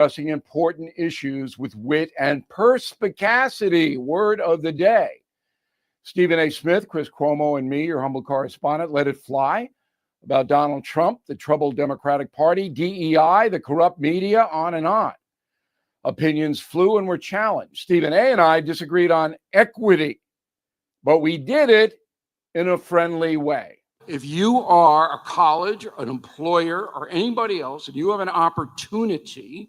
discussing important issues with wit and perspicacity. Word of the day. Stephen A. Smith, Chris Cuomo, and me, your humble correspondent, let it fly about Donald Trump, the troubled Democratic Party, DEI, the corrupt media, on and on. Opinions flew and were challenged. Stephen A. and I disagreed on equity, but we did it in a friendly way. If you are a college, an employer, or anybody else, and you have an opportunity,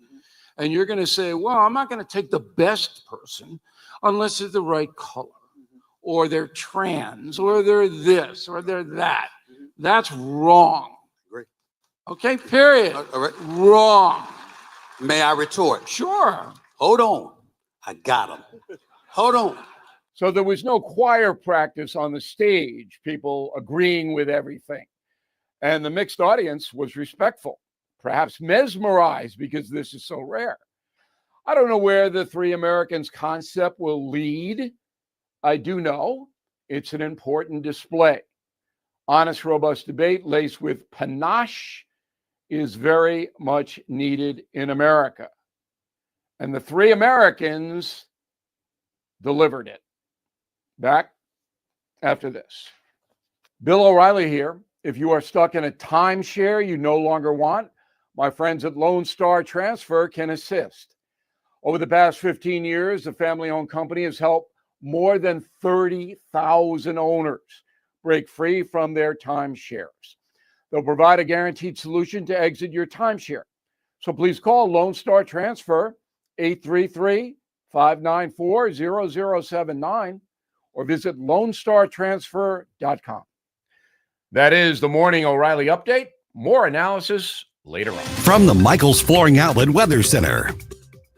and you're going to say, well, I'm not going to take the best person unless they're the right color, or they're trans, or they're this, or they're that. That's wrong. Great. Okay, period. All right. Wrong. May I retort? Sure. Hold on. I got him. Hold on. So there was no choir practice on the stage, people agreeing with everything. And the mixed audience was respectful, perhaps mesmerized because this is so rare. I don't know where the Three Americans concept will lead. I do know it's an important display. Honest, robust debate laced with panache is very much needed in America. And the Three Americans delivered it. Back after this. Bill O'Reilly here. If you are stuck in a timeshare you no longer want, my friends at Lone Star Transfer can assist. Over the past 15 years, the family-owned company has helped more than 30,000 owners break free from their timeshares. They'll provide a guaranteed solution to exit your timeshare. So please call Lone Star Transfer 833-594-0079 or visit LoneStarTransfer.com. That is the Morning O'Reilly Update. More analysis later on. From the Michael's Flooring Outlet Weather Center.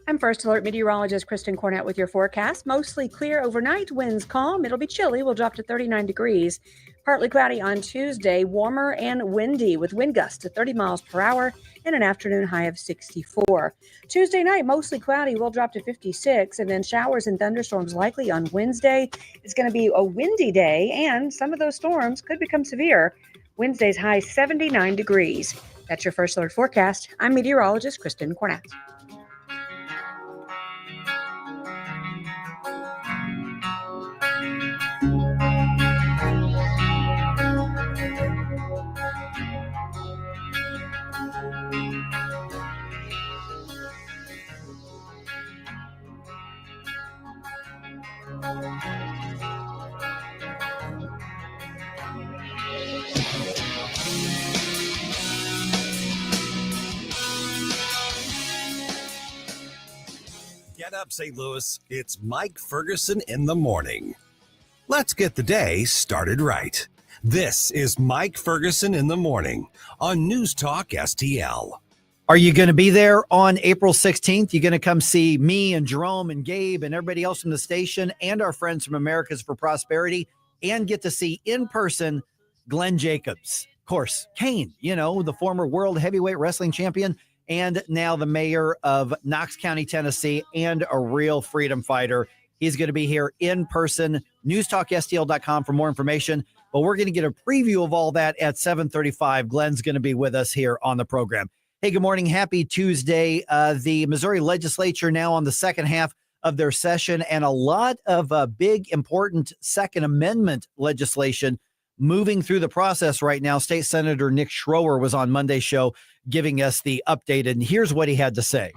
I'm First Alert Meteorologist Kristen Cornett with your forecast. Mostly clear overnight, winds calm. It'll be chilly. We'll drop to 39 degrees. Partly cloudy on Tuesday, warmer and windy with wind gusts to 30 miles per hour and an afternoon high of 64. Tuesday night, mostly cloudy. We'll drop to 56, and then showers and thunderstorms likely on Wednesday. It's going to be a windy day, and some of those storms could become severe. Wednesday's high 79 degrees. That's your First Alert forecast. I'm meteorologist Kristen Cornett. Get up, St. Louis. It's Mike Ferguson in the morning. Let's get the day started right. This is Mike Ferguson in the morning on News Talk STL. Are you going to be there on April 16th? You're going to come see me and Jerome and Gabe and everybody else from the station and our friends from Americans for Prosperity and get to see in person Glen Jacobs. Of course, Kane, the former world heavyweight wrestling champion and now the mayor of Knox County, Tennessee, and a real freedom fighter. He's going to be here in person. NewsTalkSTL.com for more information. But we're going to get a preview of all that at 7:35. Glen's going to be with us here on the program. Hey, good morning. Happy Tuesday. The Missouri legislature now on the second half of their session, and a lot of big, important Second Amendment legislation moving through the process right now. State Senator Nick Schroer was on Monday's show giving us the update, and here's what he had to say.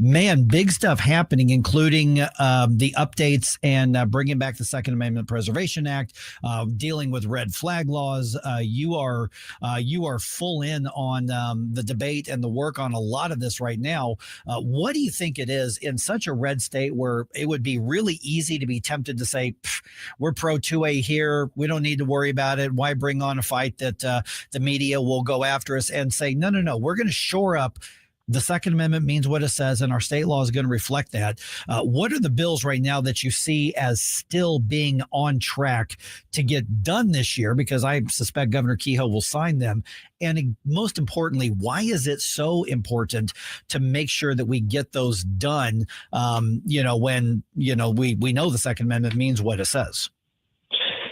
Man, big stuff happening, including the updates and bringing back the Second Amendment Preservation Act, dealing with red flag laws. You are full in on the debate and the work on a lot of this right now. What do you think it is in such a red state where it would be really easy to be tempted to say, we're pro 2A here. We don't need to worry about it. Why bring on a fight that the media will go after us and say, no, we're going to shore up. The Second Amendment means what it says, and our state law is going to reflect that. What are the bills right now that you see as still being on track to get done this year? Because I suspect Governor Kehoe will sign them. And most importantly, why is it so important to make sure that we get those done, when, we know the Second Amendment means what it says?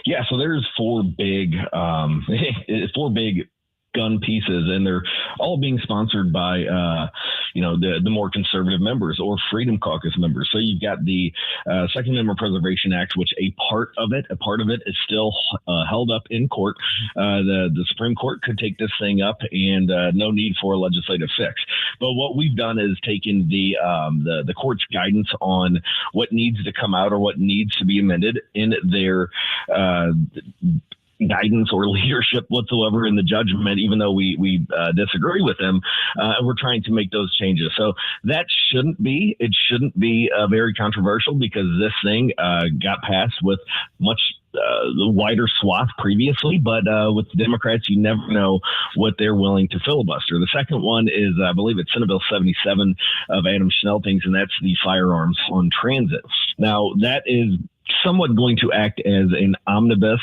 Yeah, so there's four big gun pieces, and they're all being sponsored by the more conservative members or Freedom Caucus members. So you've got the Second Amendment Preservation Act, which a part of it is still held up in court. The Supreme Court could take this thing up, and no need for a legislative fix. But what we've done is taken the court's guidance on what needs to come out or what needs to be amended in their guidance or leadership whatsoever in the judgment, even though we disagree with them, and we're trying to make those changes. So that shouldn't be very controversial, because this thing got passed with much the wider swath previously, but with the Democrats, you never know what they're willing to filibuster. The second one is, I believe it's Senate Bill 77 of Adam Schnelting's, and that's the firearms on transit. Now, that is somewhat going to act as an omnibus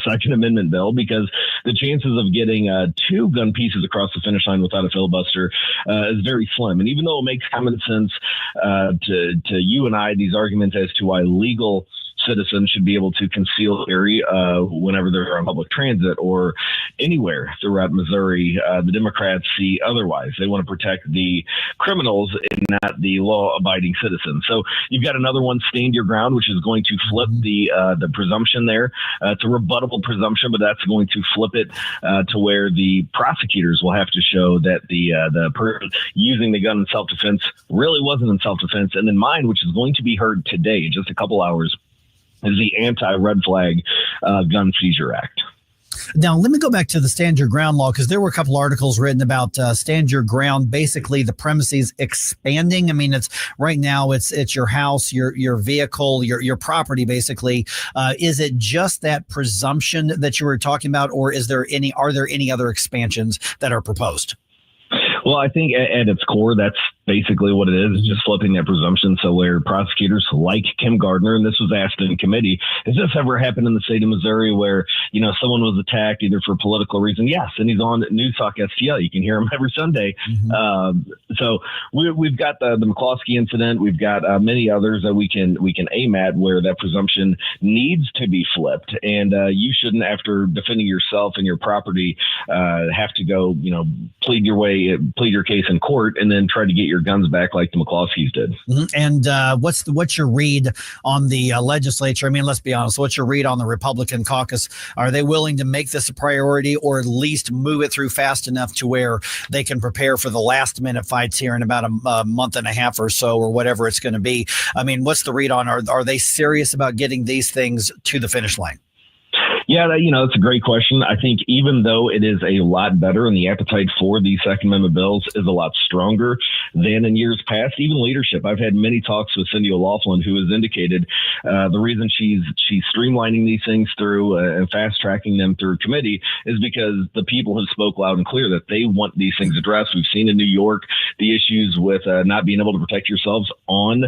Second Amendment bill, because the chances of getting two gun pieces across the finish line without a filibuster is very slim. And even though it makes common sense to you and I, these arguments as to why legal citizens should be able to conceal carry whenever they're on public transit or anywhere throughout Missouri, the Democrats see otherwise. They want to protect the criminals and not the law-abiding citizens. So you've got another one, stand your ground, which is going to flip the presumption there. It's a rebuttable presumption, but that's going to flip it to where the prosecutors will have to show that the person using the gun in self-defense really wasn't in self-defense. And then mine, which is going to be heard today, just a couple hours, is the Anti-Red Flag Gun Seizure Act. Now, let me go back to the stand your ground law, because there were a couple articles written about stand your ground, basically the premises expanding. I mean, it's right now it's your house, your vehicle, your property, basically. Is it just that presumption that you were talking about, or are there any other expansions that are proposed? Well, I think at its core, that's basically what it is, just flipping that presumption. So where prosecutors like Kim Gardner, and this was asked in committee, has this ever happened in the state of Missouri where, someone was attacked either for political reason? Yes. And he's on News Talk STL. You can hear him every Sunday. So we've got the McCloskey incident. We've got many others that we can aim at where that presumption needs to be flipped. And you shouldn't, after defending yourself and your property, have to go, plead your case in court and then try to get your guns back like the McCloskeys did. And what's your read on the legislature? I mean, let's be honest. What's your read on the Republican caucus? Are they willing to make this a priority, or at least move it through fast enough to where they can prepare for the last minute fights here in about a month and a half or so, or whatever it's going to be? I mean, what's the read on? Are they serious about getting these things to the finish line? Yeah, that's a great question. I think even though it is a lot better and the appetite for the Second Amendment bills is a lot stronger than in years past, even leadership. I've had many talks with Cindy O'Laughlin, who has indicated the reason she's streamlining these things through and fast tracking them through committee is because the people have spoke loud and clear that they want these things addressed. We've seen in New York the issues with not being able to protect yourselves on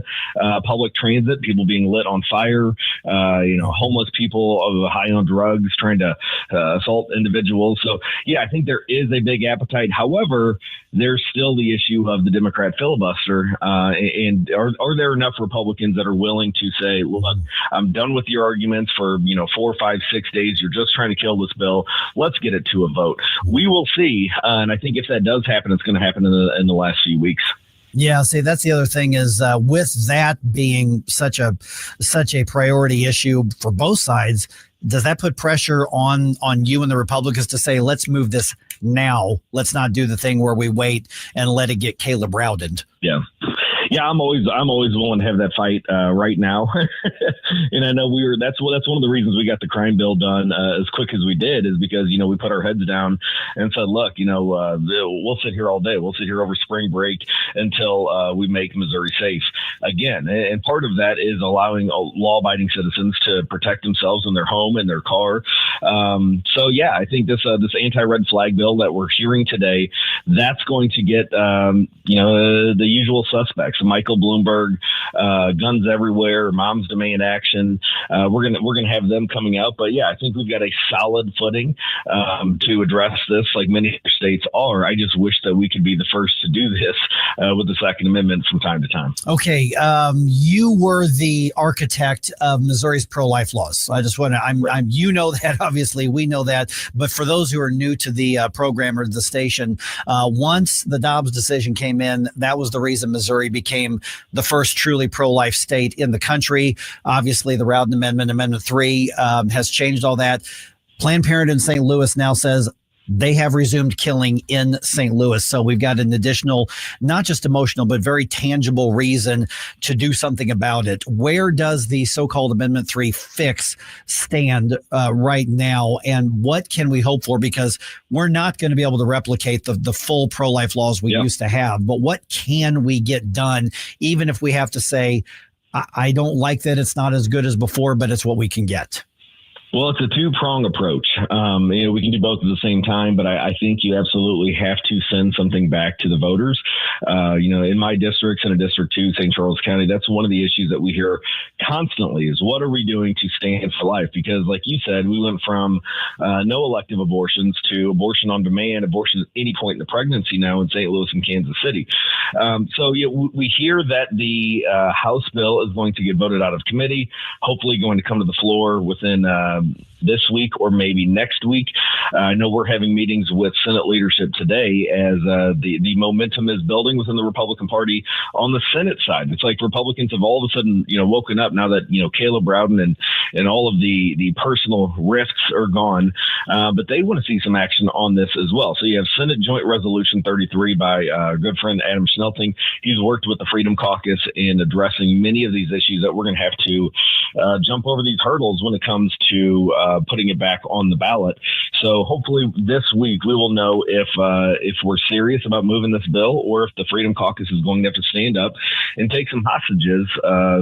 public transit, people being lit on fire, homeless people high on drugs trying to assault individuals. So, yeah, I think there is a big appetite. However, there's still the issue of the Democrat filibuster. And are there enough Republicans that are willing to say, look, I'm done with your arguments for, 4, 5, 6 days. You're just trying to kill this bill. Let's get it to a vote. We will see. And I think if that does happen, it's going to happen in the last few weeks. Yeah, see, that's the other thing is with that being such a priority issue for both sides, does that put pressure on you and the Republicans to say, let's move this now? Let's not do the thing where we wait and let it get Caleb routed. Yeah. Yeah, I'm always willing to have that fight right now, and I know that's one of the reasons we got the crime bill done as quick as we did is because we put our heads down and said, look, we'll sit here all day, we'll sit here over spring break until we make Missouri safe again, and part of that is allowing law-abiding citizens to protect themselves in their home and their car. So yeah, I think this anti-red flag bill that we're hearing today, that's going to get the usual suspects. Michael Bloomberg, Guns Everywhere, Moms Demand Action. We're gonna have them coming out. But yeah, I think we've got a solid footing to address this, like many other states are. I just wish that we could be the first to do this with the Second Amendment from time to time. Okay, you were the architect of Missouri's pro-life laws. I just want to, you know that, obviously, we know that. But for those who are new to the program or the station, once the Dobbs decision came in, that was the reason Missouri became the first truly pro-life state in the country. Obviously, the Rowden Amendment, Amendment 3, has changed all that. Planned Parenthood in St. Louis now says they have resumed killing in St. Louis. So we've got an additional, not just emotional, but very tangible reason to do something about it. Where does the so-called Amendment 3 fix stand right now? And what can we hope for? Because we're not going to be able to replicate the full pro-life laws we used to have. But what can we get done, even if we have to say, I don't like that it's not as good as before, but it's what we can get? Well, it's a two-prong approach. We can do both at the same time, but I think you absolutely have to send something back to the voters. In my districts and in District 2, St. Charles County, that's one of the issues that we hear constantly is what are we doing to stand for life? Because like you said, we went from no elective abortions to abortion on demand, abortion at any point in the pregnancy now in St. Louis and Kansas City. We hear that the House bill is going to get voted out of committee, hopefully going to come to the floor within this week or maybe next week. I know we're having meetings with Senate leadership today as the momentum is building within the Republican Party on the Senate side. It's like Republicans have all of a sudden, woken up now that, Caleb Rowden and all of the personal rifts are gone. But they want to see some action on this as well. So you have Senate Joint Resolution 33 by our good friend Adam Schnelting. He's worked with the Freedom Caucus in addressing many of these issues that we're going to have to jump over these hurdles when it comes to putting it back on the ballot. So hopefully this week we will know if we're serious about moving this bill or if the Freedom Caucus is going to have to stand up and take some hostages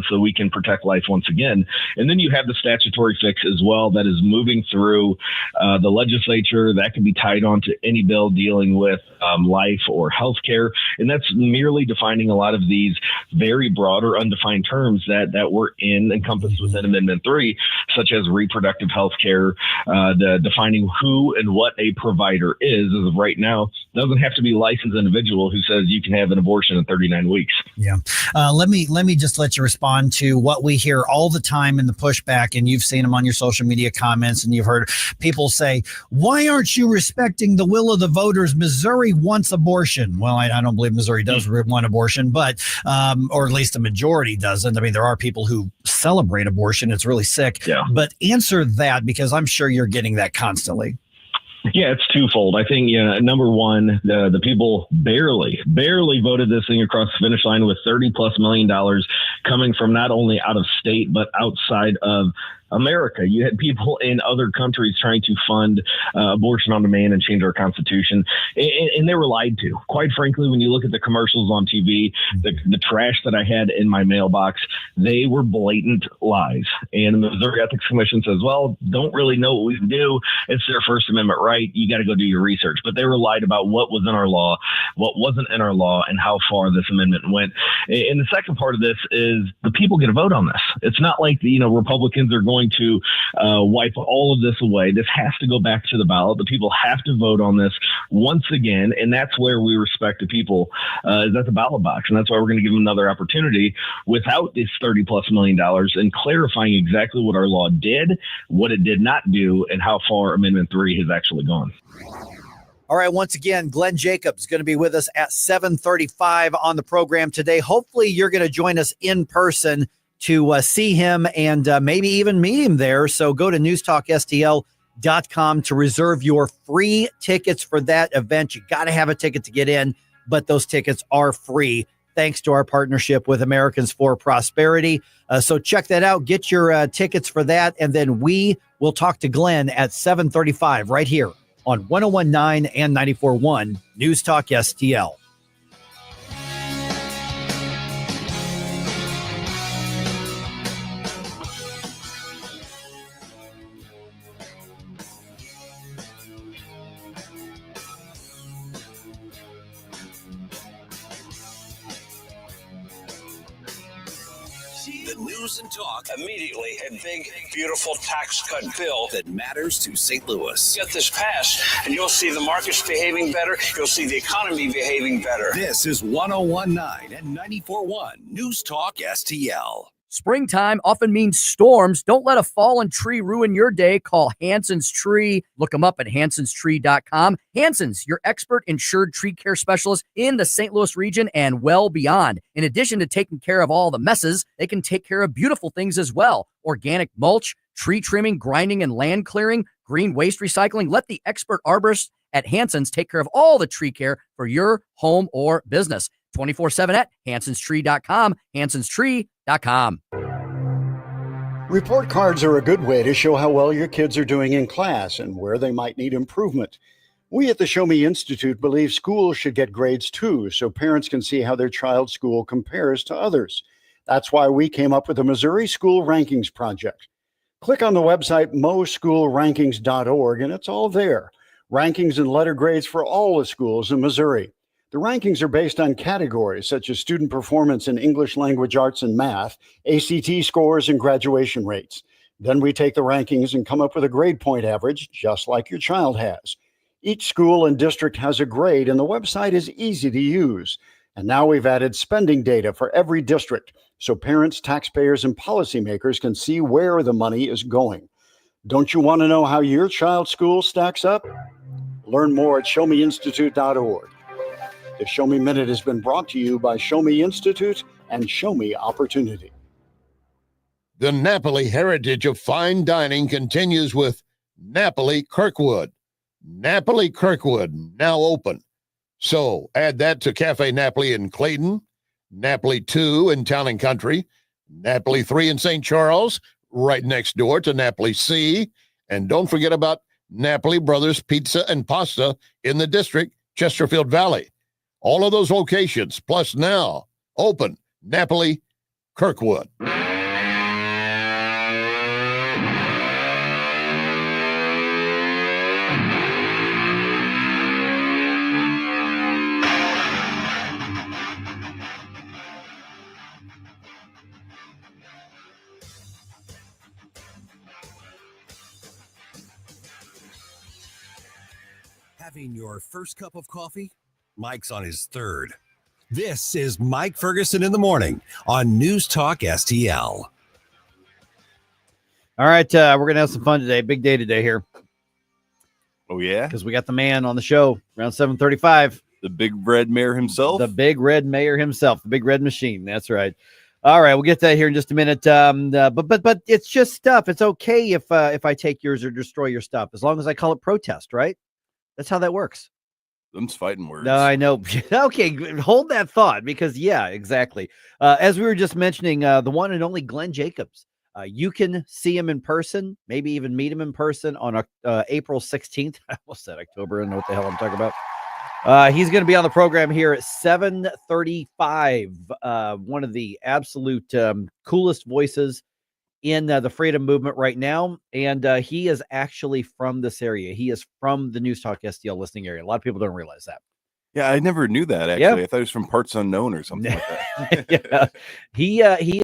so we can protect life once again. And then you have the statutory fix as well that is moving through the legislature that can be tied on to any bill dealing with life or health care. And that's merely defining a lot of these very broad or undefined terms that were encompassed within Amendment 3, such as reproductive health care, the defining who and what a provider is as of right now. Doesn't have to be a licensed individual who says you can have an abortion in 39 weeks. Yeah. Let me just let you respond to what we hear all the time in the pushback, and you've seen them on your social media comments, and you've heard people say, why aren't you respecting the will of the voters? Missouri wants abortion. Well, I don't believe Missouri does want abortion, but or at least the majority doesn't. I mean, there are people who celebrate abortion. It's really sick. Yeah. But answer that, because I'm sure you're getting that constantly. Yeah, it's twofold. I think, number one, the people barely voted this thing across the finish line with $30+ million coming from not only out of state, but outside of America. You had people in other countries trying to fund abortion on demand and change our constitution, and they were lied to. Quite frankly, when you look at the commercials on TV, the trash that I had in my mailbox, they were blatant lies. And the Missouri Ethics Commission says, well, don't really know what we can do. It's their First Amendment right. You got to go do your research. But they were lied about what was in our law, what wasn't in our law, and how far this amendment went. And the second part of this is the people get a vote on this. It's not like Republicans are going to wipe all of this away. This has to go back to the ballot. The people have to vote on this once again, and that's where we respect the people is at the ballot box, and that's why we're going to give them another opportunity without this $30+ million and clarifying exactly what our law did, what it did not do, and how far Amendment 3 has actually gone. All right. Once again, Glen Jacobs is going to be with us at 7:35 on the program today. Hopefully you're going to join us in person to see him and maybe even meet him there. So go to newstalkstl.com to reserve your free tickets for that event. You got to have a ticket to get in, but those tickets are free thanks to our partnership with Americans for Prosperity. So check that out. Get your tickets for that. And then we will talk to Glen at 7:35 right here on 101.9 and 94.1 News Talk STL. The news and talk Immediately, a big, beautiful tax cut bill that matters to St. Louis. get this passed, and you'll see the markets behaving better. You'll see the economy behaving better. This is 1019 and 94.1 News Talk STL. Springtime often means storms. Don't let a fallen tree ruin your day. Call Hanson's Tree. Look them up at hansonstree.com. Hanson's, your expert insured tree care specialist in the St. Louis region and well beyond. In addition to taking care of all the messes, they can take care of beautiful things as well. Organic mulch, tree trimming, grinding, and land clearing, green waste recycling. Let the expert arborist at Hanson's take care of all the tree care for your home or business. 24/7 at hansonstree.com, hansonstree.com. Report cards are a good way to show how well your kids are doing in class and where they might need improvement. We at the Show Me Institute believe schools should get grades too, so parents can see how their child's school compares to others. That's why we came up with the Missouri School Rankings Project. Click on the website moschoolrankings.org and it's all there. Rankings and letter grades for all the schools in Missouri. The rankings are based on categories such as student performance in English language arts and math, ACT scores, and graduation rates. Then we take the rankings and come up with a grade point average, just like your child has. Each school and district has a grade, and the website is easy to use. And now we've added spending data for every district, so parents, taxpayers, and policymakers can see where the money is going. Don't you want to know how your child's school stacks up? Learn more at showmeinstitute.org. The Show Me Minute has been brought to you by Show Me Institute and Show Me Opportunity. The Napoli heritage of fine dining continues with Napoli Kirkwood. Napoli Kirkwood, now open. So add that to Cafe Napoli in Clayton, Napoli 2 in Town and Country, Napoli 3 in St. Charles, right next door to Napoli C. And don't forget about Napoli Brothers Pizza and Pasta in the district, Chesterfield Valley. All of those locations, plus now, open, Napoli, Kirkwood. Having your first cup of coffee? Mike's on his third. This is Mike Ferguson in the morning on News Talk STL. All right, we're going to have some fun today. Big day today here. Oh, yeah? Because we got the man on the show around 7:35. The big red mayor himself? The big red mayor himself. The big red machine. That's right. All right, we'll get to that here in just a minute. But it's just stuff. It's okay if I take yours or destroy your stuff, as long as I call it protest, right? That's how that works. Them's fighting words. No, I know. Okay, hold that thought because, yeah, exactly. As we were just mentioning, the one and only Glen Jacobs. You can see him in person, maybe even meet him in person on April 16th. I almost said October. I don't know what the hell I'm talking about. He's going to be on the program here at 7:35. One of the absolute coolest voices in the freedom movement right now. And he is actually from this area. He is from the News Talk STL listening area. A lot of people don't realize that. Yeah, I never knew that, actually. Yeah. I thought it was from Parts Unknown or something like that. Yeah. He is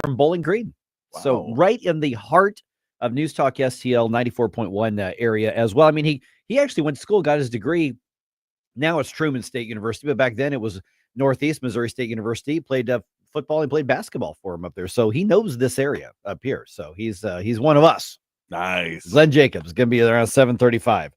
from Bowling Green. Wow. So right in the heart of News Talk STL 94.1 area as well. I mean, he actually went to school, got his degree. Now it's Truman State University, but back then it was Northeast Missouri State University. He played football and played basketball for him up there. So he knows this area up here. So he's one of us. Nice. Glen Jacobs going to be around 7:35.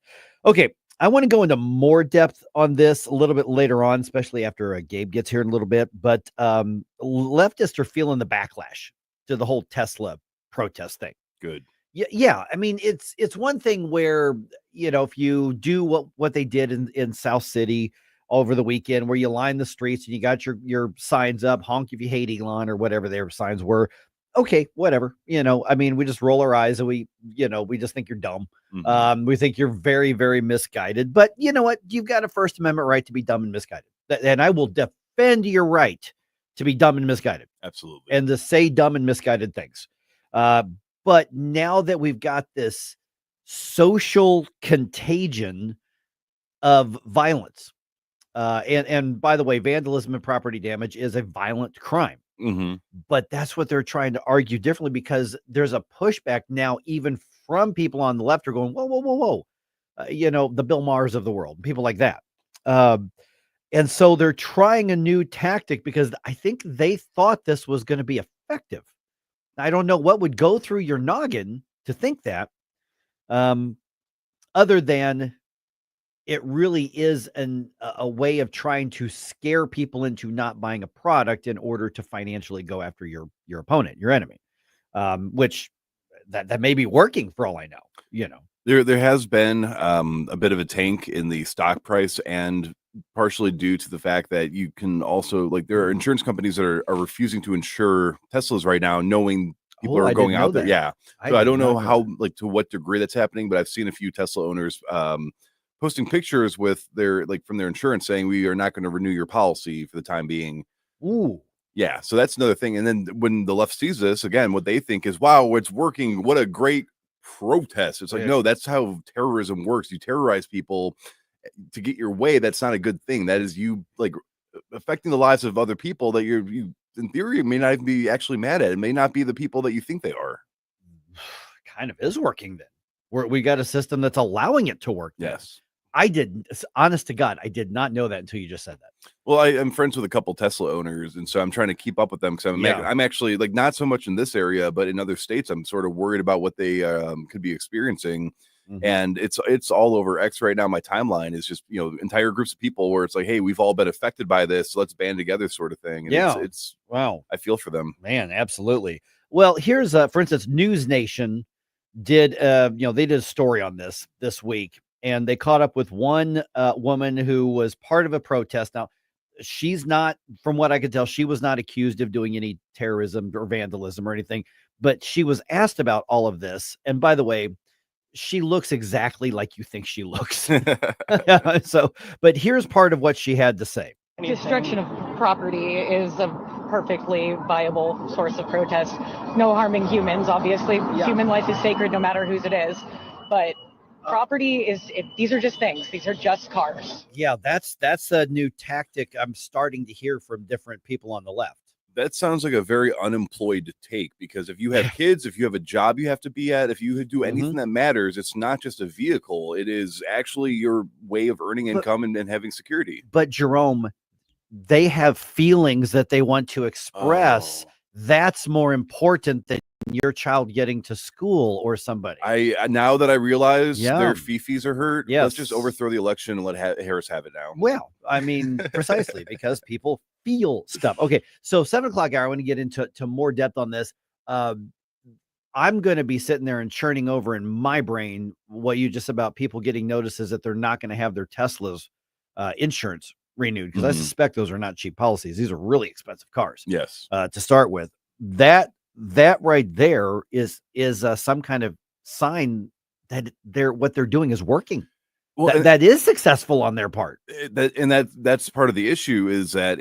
Okay. I want to go into more depth on this a little bit later on, especially after Gabe gets here in a little bit, but leftists are feeling the backlash to the whole Tesla protest thing. Good. Yeah. I mean, it's one thing where, if you do what they did in South City over the weekend, where you line the streets and you got your signs up, honk if you hate Elon or whatever their signs were. Okay, whatever. I mean, we just roll our eyes and we just think you're dumb. Mm-hmm. We think you're very, very misguided. But you know what? You've got a First Amendment right to be dumb and misguided. And I will defend your right to be dumb and misguided. Absolutely. And to say dumb and misguided things. But now that we've got this social contagion of violence, And by the way, vandalism and property damage is a violent crime. Mm-hmm. But that's what they're trying to argue differently, because there's a pushback now, even from people on the left are going, whoa, whoa, whoa, whoa. The Bill Maher's of the world, people like that. And so they're trying a new tactic because I think they thought this was going to be effective. I don't know what would go through your noggin to think that, other than it really is a way of trying to scare people into not buying a product in order to financially go after your opponent, your enemy, which that may be working for all I know. There has been a bit of a tank in the stock price, and partially due to the fact that you can also, like, there are insurance companies that are refusing to insure Teslas right now, knowing people are going out there. Yeah. So I don't know how, like, to what degree that's happening, but I've seen a few Tesla owners posting pictures with their, like, from their insurance saying, we are not going to renew your policy for the time being. Ooh. Yeah. So that's another thing. And then when the left sees this, again, what they think is, wow, it's working. What a great protest. It's like, no, that's how terrorism works. You terrorize people to get your way. That's not a good thing. That is you, like, affecting the lives of other people that you in theory may not even be actually mad at. It may not be the people that you think they are. Kind of is working then. We got a system that's allowing it to work. Yes. I didn't, honest to God, I did not know that until you just said that. Well, I'm friends with a couple Tesla owners, and so I'm trying to keep up with them because I'm actually, like, not so much in this area, but in other states, I'm sort of worried about what they could be experiencing. Mm-hmm. And it's all over X right now. My timeline is just, entire groups of people where it's like, hey, we've all been affected by this, so let's band together, sort of thing. And it's wow. I feel for them, man. Absolutely. Well, here's for instance, News Nation did they did a story on this week, and they caught up with one woman who was part of a protest. Now, she's not, from what I could tell, she was not accused of doing any terrorism or vandalism or anything, but she was asked about all of this. And by the way, she looks exactly like you think she looks. But here's part of what she had to say. Destruction of property is a perfectly viable source of protest. No harming humans, obviously. Yeah. Human life is sacred no matter whose it is. But property these are just things. These are just cars. Yeah, that's a new tactic I'm starting to hear from different people on the left. That sounds like a very unemployed take, because if you have kids, if you have a job you have to be at, if you do anything that matters, it's not just a vehicle. It is actually your way of earning income and having security. But Jerome, they have feelings that they want to express. That's more important than your child getting to school or somebody. Now that I realize their fifis are hurt, let's just overthrow the election and let Harris have it now. Well, I mean, precisely because people feel stuff. Okay, so 7 o'clock hour, I want to get into more depth on this. I'm going to be sitting there and churning over in my brain what you just about people getting notices that they're not going to have their Teslas insurance renewed, because I suspect those are not cheap policies. These are really expensive cars. Yes. To start with, that right there is some kind of sign that what they're doing is working. Well, that is successful on their part. That's part of the issue is that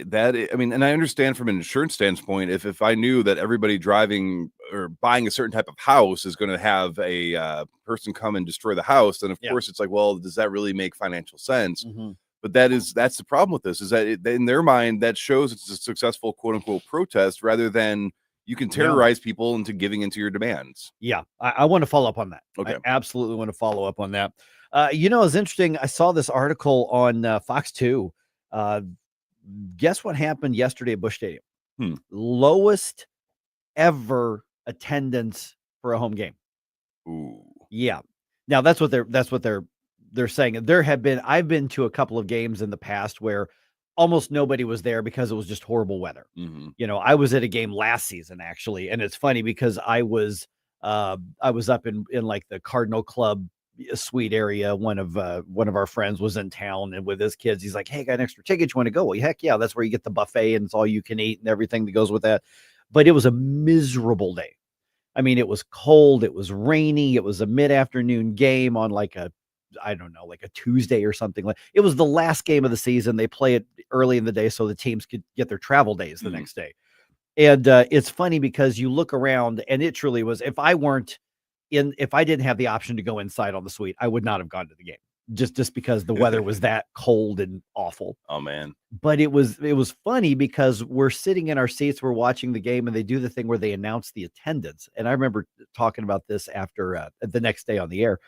I mean, and I understand from an insurance standpoint, if I knew that everybody driving or buying a certain type of house is going to have a person come and destroy the house, then of course it's like, well, does that really make financial sense? But that's the problem with this, is that in their mind, that shows it's a successful quote unquote protest, rather than you can terrorize people into giving into your demands. Yeah, I want to follow up on that. Okay. I absolutely want to follow up on that. It's interesting. I saw this article on Fox 2. Guess what happened yesterday at Busch Stadium? Lowest ever attendance for a home game. Ooh. Yeah. Now that's what they're saying. I've been to a couple of games in the past where almost nobody was there because it was just horrible weather. I was at a game last season actually, and it's funny because I was up in like the Cardinal Club suite area. One of our friends was in town, and with his kids, he's like, "Hey, I got an extra ticket. You want to go?" Well, heck yeah, that's where you get the buffet and it's all you can eat and everything that goes with that. But it was a miserable day. I mean, it was cold, it was rainy, it was a mid-afternoon game on like a Tuesday or something. Like, it was the last game of the season. They play it early in the day so the teams could get their travel days the next day. And it's funny because you look around and it truly was, if I didn't have the option to go inside on the suite, I would not have gone to the game. just because the weather was that cold and awful. Oh man. But it was funny because we're sitting in our seats, we're watching the game, and they do the thing where they announce the attendance. And I remember talking about this after the next day on the air,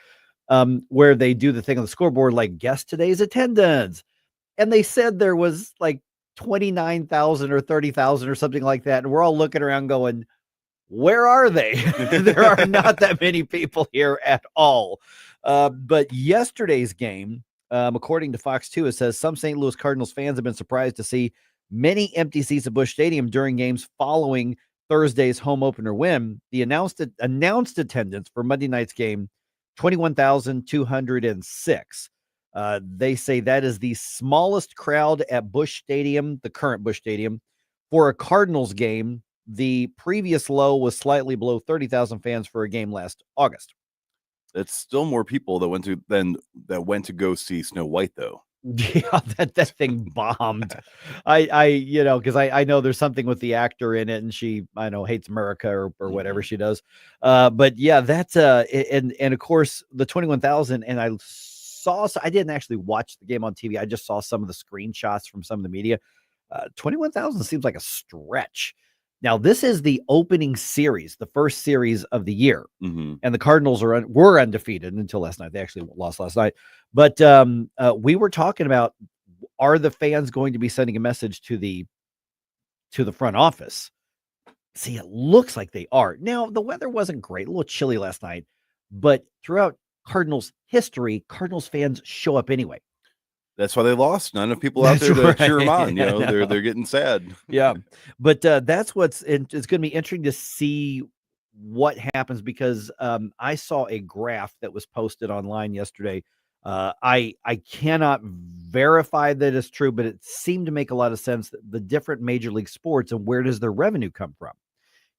where they do the thing on the scoreboard, like guess today's attendance. And they said there was like 29,000 or 30,000 or something like that. And we're all looking around going, where are they? There are not that many people here at all. But yesterday's game, according to Fox 2, it says some St. Louis Cardinals fans have been surprised to see many empty seats at Busch Stadium during games following Thursday's home opener win. The announced attendance for Monday night's game, 21,206. They say that is the smallest crowd at Busch Stadium, the current Busch Stadium, for a Cardinals game. The previous low was slightly below 30,000 fans for a game last August. It's still more people that went to go see Snow White, though. Yeah, that thing bombed. Because I know there's something with the actor in it, and she, I know, hates America or whatever she does. But yeah, that's and of course the 21,000. And I didn't actually watch the game on TV. I just saw some of the screenshots from some of the media. 21,000 seems like a stretch. Now, this is the opening series, the first series of the year, and the Cardinals were undefeated until last night. They actually lost last night, but we were talking about, are the fans going to be sending a message to the front office? See, it looks like they are. Now, the weather wasn't great, a little chilly last night, but throughout Cardinals history, Cardinals fans show up anyway. That's why they lost. Not enough people out there to cheer them on. You know, they're getting sad. Yeah, but that's it's going to be interesting to see what happens, because I saw a graph that was posted online yesterday. I cannot verify that it's true, but it seemed to make a lot of sense that the different major league sports and where does their revenue come from?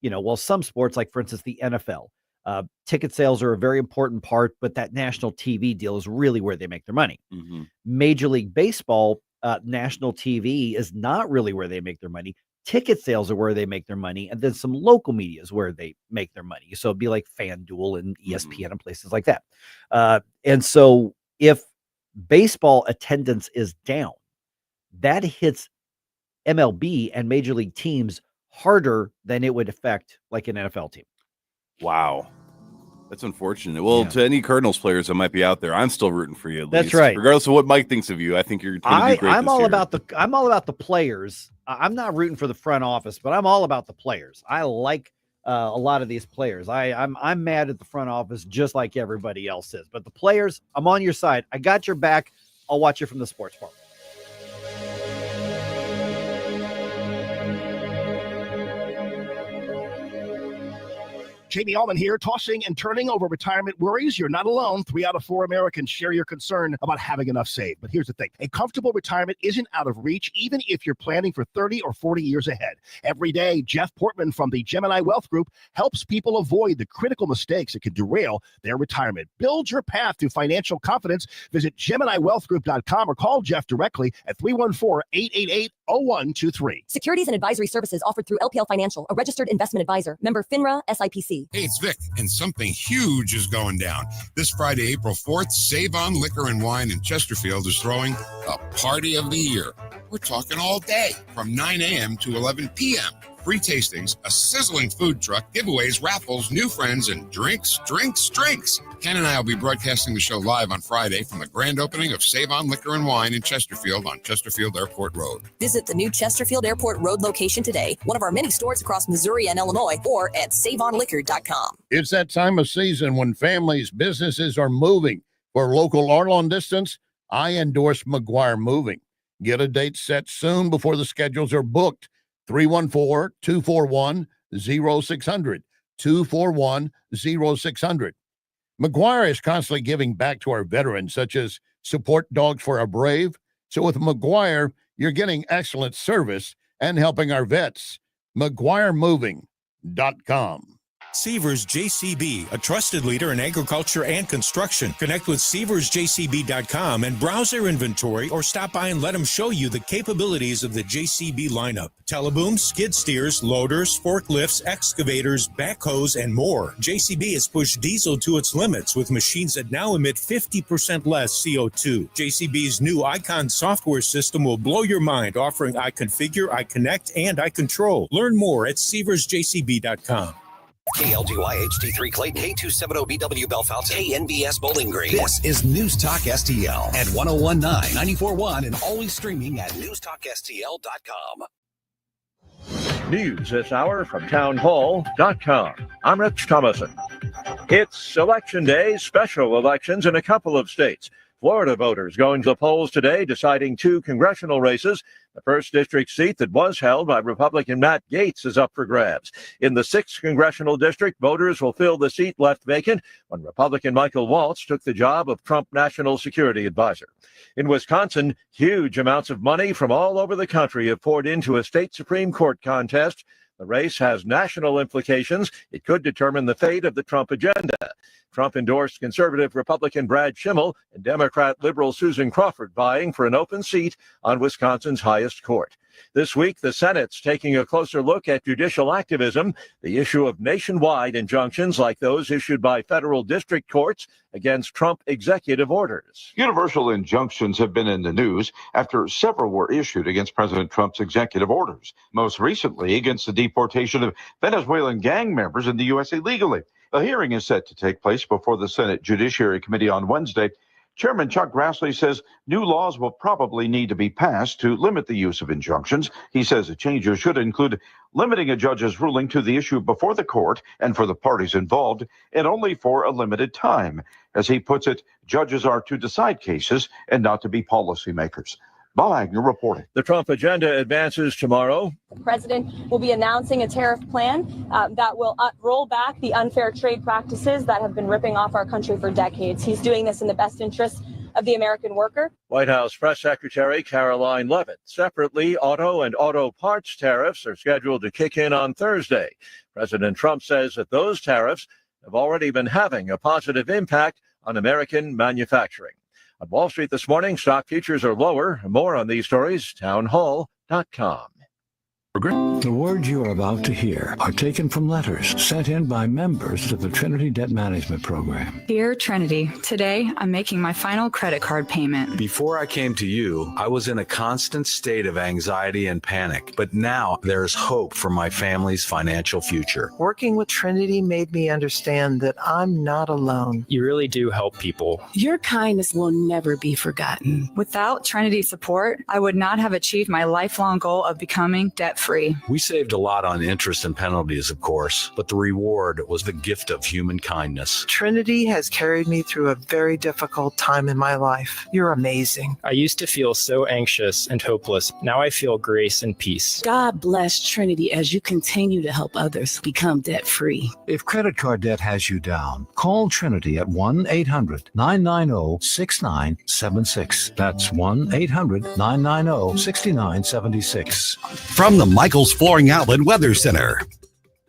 Well, some sports, like for instance the NFL, ticket sales are a very important part, but that national TV deal is really where they make their money. Major League Baseball, national TV is not really where they make their money. Ticket sales are where they make their money, and then some local media is where they make their money. So it'd be like FanDuel and ESPN and places like that. And so if baseball attendance is down, that hits MLB and major league teams harder than it would affect like an NFL team. Wow. That's unfortunate. Well, to any Cardinals players that might be out there, I'm still rooting for you. That's right. Regardless of what Mike thinks of you, I think you're going to do great. I'm all about the players. I'm not rooting for the front office, but I'm all about the players. I like a lot of these players. I'm mad at the front office just like everybody else is. But the players, I'm on your side. I got your back. I'll watch you from the sports bar. Jamie Allman here, tossing and turning over retirement worries. You're not alone. 3 out of 4 Americans share your concern about having enough saved. But here's the thing. A comfortable retirement isn't out of reach, even if you're planning for 30 or 40 years ahead. Every day, Jeff Portman from the Gemini Wealth Group helps people avoid the critical mistakes that could derail their retirement. Build your path to financial confidence. Visit GeminiWealthGroup.com or call Jeff directly at 314-888-0123. Securities and advisory services offered through LPL Financial, a registered investment advisor. Member FINRA, SIPC. Hey, it's Vic, and something huge is going down. This Friday, April 4th, Save On Liquor and Wine in Chesterfield is throwing a party of the year. We're talking all day, from 9 a.m. to 11 p.m. Free tastings, a sizzling food truck, giveaways, raffles, new friends, and drinks. Ken and I will be broadcasting the show live on Friday from the grand opening of Save On Liquor and Wine in Chesterfield on Chesterfield Airport Road. Visit the new Chesterfield Airport Road location today, one of our many stores across Missouri and Illinois, or at SaveOnLiquor.com. It's that time of season when families, businesses are moving. For local or long distance, I endorse McGuire Moving. Get a date set soon before the schedules are booked. 314-241-0600. 241-0600. McGuire is constantly giving back to our veterans, such as support dogs for our brave. So with McGuire, you're getting excellent service and helping our vets. McGuireMoving.com. Sievers JCB, a trusted leader in agriculture and construction. Connect with SieversJCB.com and browse their inventory or stop by and let them show you the capabilities of the JCB lineup. Telebooms, skid steers, loaders, forklifts, excavators, backhoes, and more. JCB has pushed diesel to its limits with machines that now emit 50% less CO2. JCB's new Icon software system will blow your mind, offering iConfigure, iConnect, and iControl. Learn more at SieversJCB.com. KLGY HD3 Clayton, K270BW Belfast, KNBS Bowling Green. This is News Talk STL at 1019, 94.1, and always streaming at newstalkstl.com. News this hour from townhall.com. I'm Rich Thomason. It's Election Day, special elections in a couple of states. Florida voters going to the polls today, deciding 2 congressional races. The 1st district seat that was held by Republican Matt Gaetz is up for grabs. In the 6th congressional district, voters will fill the seat left vacant when Republican Michael Waltz took the job of Trump National Security Advisor. In Wisconsin, huge amounts of money from all over the country have poured into a state Supreme Court contest. The race has national implications. It could determine the fate of the Trump agenda. Trump endorsed conservative Republican Brad Schimmel and Democrat liberal Susan Crawford vying for an open seat on Wisconsin's highest court. This week, the Senate's taking a closer look at judicial activism, the issue of nationwide injunctions like those issued by federal district courts against Trump executive orders. Universal injunctions have been in the news after several were issued against President Trump's executive orders, most recently against the deportation of Venezuelan gang members in the U.S. illegally. A hearing is set to take place before the Senate Judiciary Committee on Wednesday. Chairman Chuck Grassley says new laws will probably need to be passed to limit the use of injunctions. He says the changes should include limiting a judge's ruling to the issue before the court and for the parties involved, and only for a limited time. As he puts it, judges are to decide cases and not to be policymakers. Bob Agnew reporting. The Trump agenda advances tomorrow. The president will be announcing a tariff plan that will roll back the unfair trade practices that have been ripping off our country for decades. He's doing this in the best interest of the American worker. White House Press Secretary Caroline Leavitt. Separately, auto and auto parts tariffs are scheduled to kick in on Thursday. President Trump says that those tariffs have already been having a positive impact on American manufacturing. On Wall Street this morning, stock futures are lower. More on these stories, townhall.com. The words you are about to hear are taken from letters sent in by members of the Trinity Debt Management Program. Dear Trinity, today I'm making my final credit card payment. Before I came to you, I was in a constant state of anxiety and panic, but now there is hope for my family's financial future. Working with Trinity made me understand that I'm not alone. You really do help people. Your kindness will never be forgotten. Without Trinity's support, I would not have achieved my lifelong goal of becoming debt-free. We saved a lot on interest and penalties, of course, but the reward was the gift of human kindness. Trinity has carried me through a very difficult time in my life. You're amazing. I used to feel so anxious and hopeless. Now I feel grace and peace. God bless Trinity as you continue to help others become debt-free. If credit card debt has you down, call Trinity at 1-800-990-6976. That's 1-800-990-6976. From the Michael's Flooring Outlet Weather Center.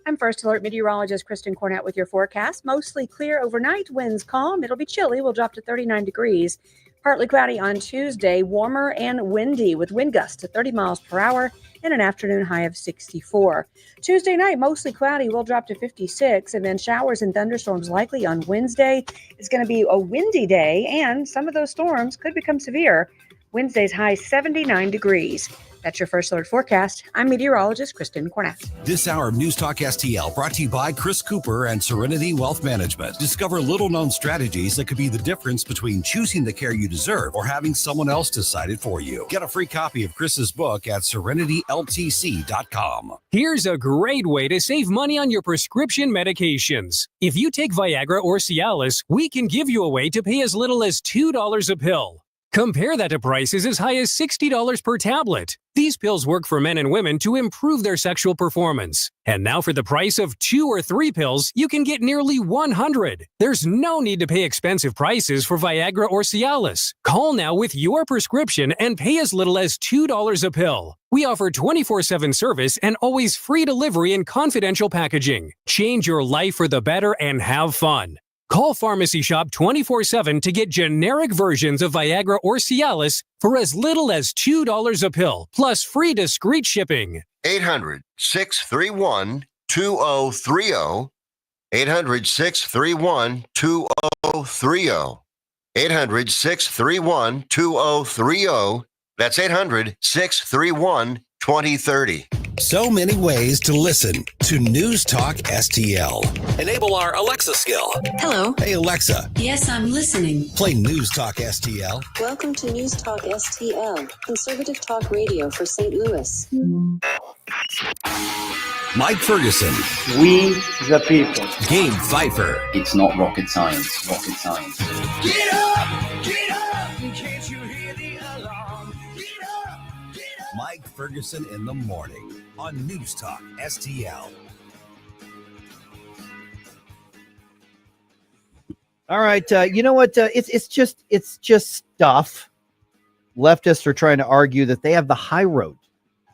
I'm First Alert meteorologist Kristen Cornett with your forecast. Mostly clear overnight, winds calm. It'll be chilly. We'll drop to 39 degrees. Partly cloudy on Tuesday, warmer and windy with wind gusts to 30 miles per hour and an afternoon high of 64. Tuesday night, mostly cloudy. We'll drop to 56, and then showers and thunderstorms likely on Wednesday. It's going to be a windy day, and some of those storms could become severe. Wednesday's high 79 degrees. That's your First Alert forecast. I'm meteorologist Kristen Cornett. This hour of News Talk STL brought to you by Chris Cooper and Serenity Wealth Management. Discover little-known strategies that could be the difference between choosing the care you deserve or having someone else decide it for you. Get a free copy of Chris's book at serenityltc.com. Here's a great way to save money on your prescription medications. If you take Viagra or Cialis, we can give you a way to pay as little as $2 a pill. Compare that to prices as high as $60 per tablet. These pills work for men and women to improve their sexual performance. And now for the price of 2 or 3 pills, you can get nearly 100. There's no need to pay expensive prices for Viagra or Cialis. Call now with your prescription and pay as little as $2 a pill. We offer 24/7 service and always free delivery and confidential packaging. Change your life for the better and have fun. Call Pharmacy Shop 24/7 to get generic versions of Viagra or Cialis for as little as $2 a pill, plus free discreet shipping. 800-631-2030. 800-631-2030. 800-631-2030. That's 800-631-2030. So many ways to listen to News Talk STL. Enable our Alexa skill. Hello. Hey, Alexa. Yes, I'm listening. Play News Talk STL. Welcome to News Talk STL, conservative talk radio for St. Louis. Mike Ferguson. We the people. Gabe Pfeiffer. It's not rocket science. Rocket science. Get up! Get up! Can't you hear the alarm? Get up! Get up! Mike Ferguson in the morning on News Talk STL. All right, you know what? It's just stuff. Leftists are trying to argue that they have the high road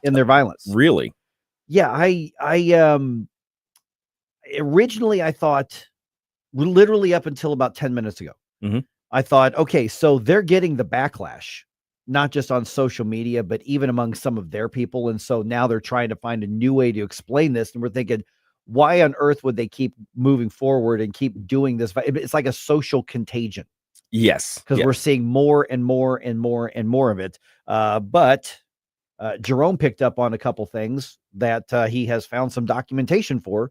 in their violence. Really? Yeah, I originally I thought, literally up until about 10 minutes ago, I thought, okay, so they're getting the backlash, not just on social media, but even among some of their people. And so now they're trying to find a new way to explain this. And we're thinking, why on earth would they keep moving forward and keep doing this? It's like a social contagion. Yes. Because we're seeing more and more and more and more of it. But Jerome picked up on a couple things that he has found some documentation for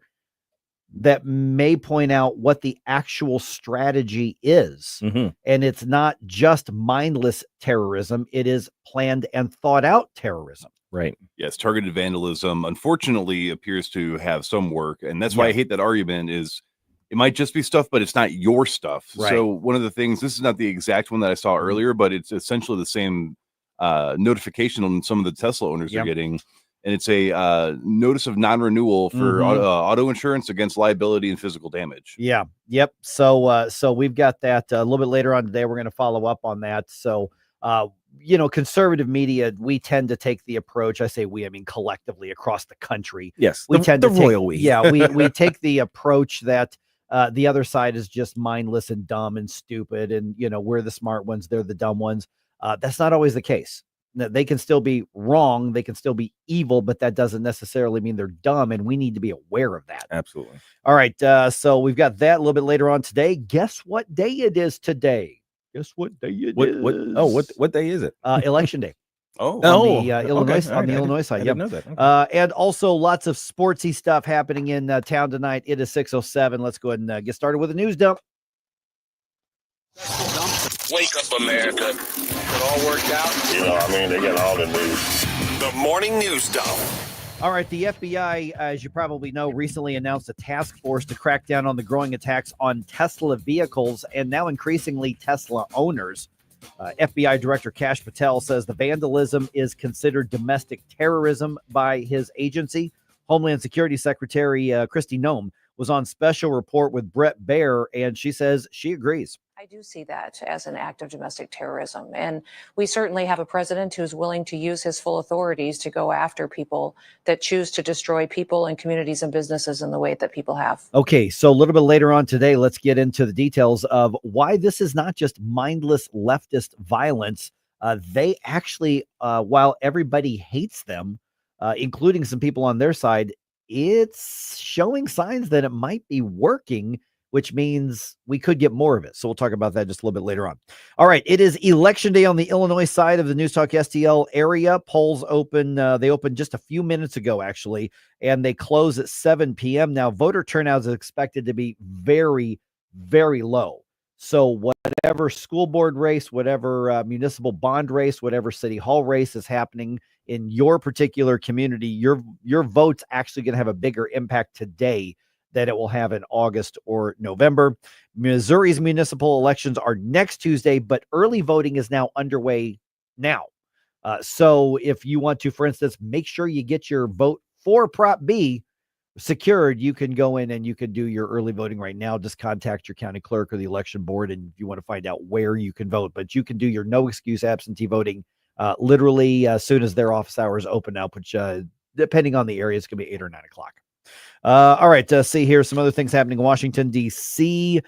that may point out what the actual strategy is. And it's not just mindless terrorism. It is planned and thought out terrorism. Right. Yes. Targeted vandalism, unfortunately, appears to have some work. And that's why I hate that argument is it might just be stuff, but it's not your stuff. Right. So one of the things, this is not the exact one that I saw earlier, but it's essentially the same notification on some of the Tesla owners are getting. And it's a notice of non-renewal for auto insurance against liability and physical damage. Yeah. Yep. So we've got that a little bit later on today. We're going to follow up on that. So, conservative media, we tend to take the approach. I say we, I mean collectively across the country. Yes, we tend to royal we. Yeah, we take the approach that the other side is just mindless and dumb and stupid, and we're the smart ones, they're the dumb ones. That's not always the case. They can still be wrong, they can still be evil, but that doesn't necessarily mean they're dumb, and we need to be aware of that. Absolutely. All right, so we've got that a little bit later on today. Guess what day it is today? Guess what day it is? What day is it? Election day. On the Illinois okay. on the Illinois side. I didn't know that. Okay. And also lots of sportsy stuff happening in town tonight. It is 6:07. Let's go ahead and get started with the news dump. Wake up, America. It all worked out. They got all the news. The morning news dump. All right, the FBI, as you probably know, recently announced a task force to crack down on the growing attacks on Tesla vehicles and now increasingly Tesla owners. FBI Director Kash Patel says the vandalism is considered domestic terrorism by his agency. Homeland Security Secretary Kristi Noem was on special report with Brett Baer, and she says she agrees. I do see that as an act of domestic terrorism. And we certainly have a president who's willing to use his full authorities to go after people that choose to destroy people and communities and businesses in the way that people have. Okay, so a little bit later on today, let's get into the details of why this is not just mindless leftist violence. They actually, while everybody hates them, including some people on their side, it's showing signs that it might be working, which means we could get more of it. So we'll talk about that just a little bit later on. All right. It is election day on the Illinois side of the News Talk STL area. Polls open. They opened just a few minutes ago, actually, and they close at 7 p.m. Now, voter turnout is expected to be very, very low. So whatever school board race, whatever municipal bond race, whatever city hall race is happening in your particular community, your vote's actually going to have a bigger impact today that it will have in August or November. Missouri's municipal elections are next Tuesday, but early voting is now underway now. So if you want to, for instance, make sure you get your vote for Prop B secured, you can go in and you can do your early voting right now. Just contact your county clerk or the election board, and if you want to find out where you can vote. But you can do your no excuse absentee voting literally as soon as their office hours open up, which depending on the area, it's going to be 8 or 9 o'clock. All right, see here some other things happening in Washington, D.C.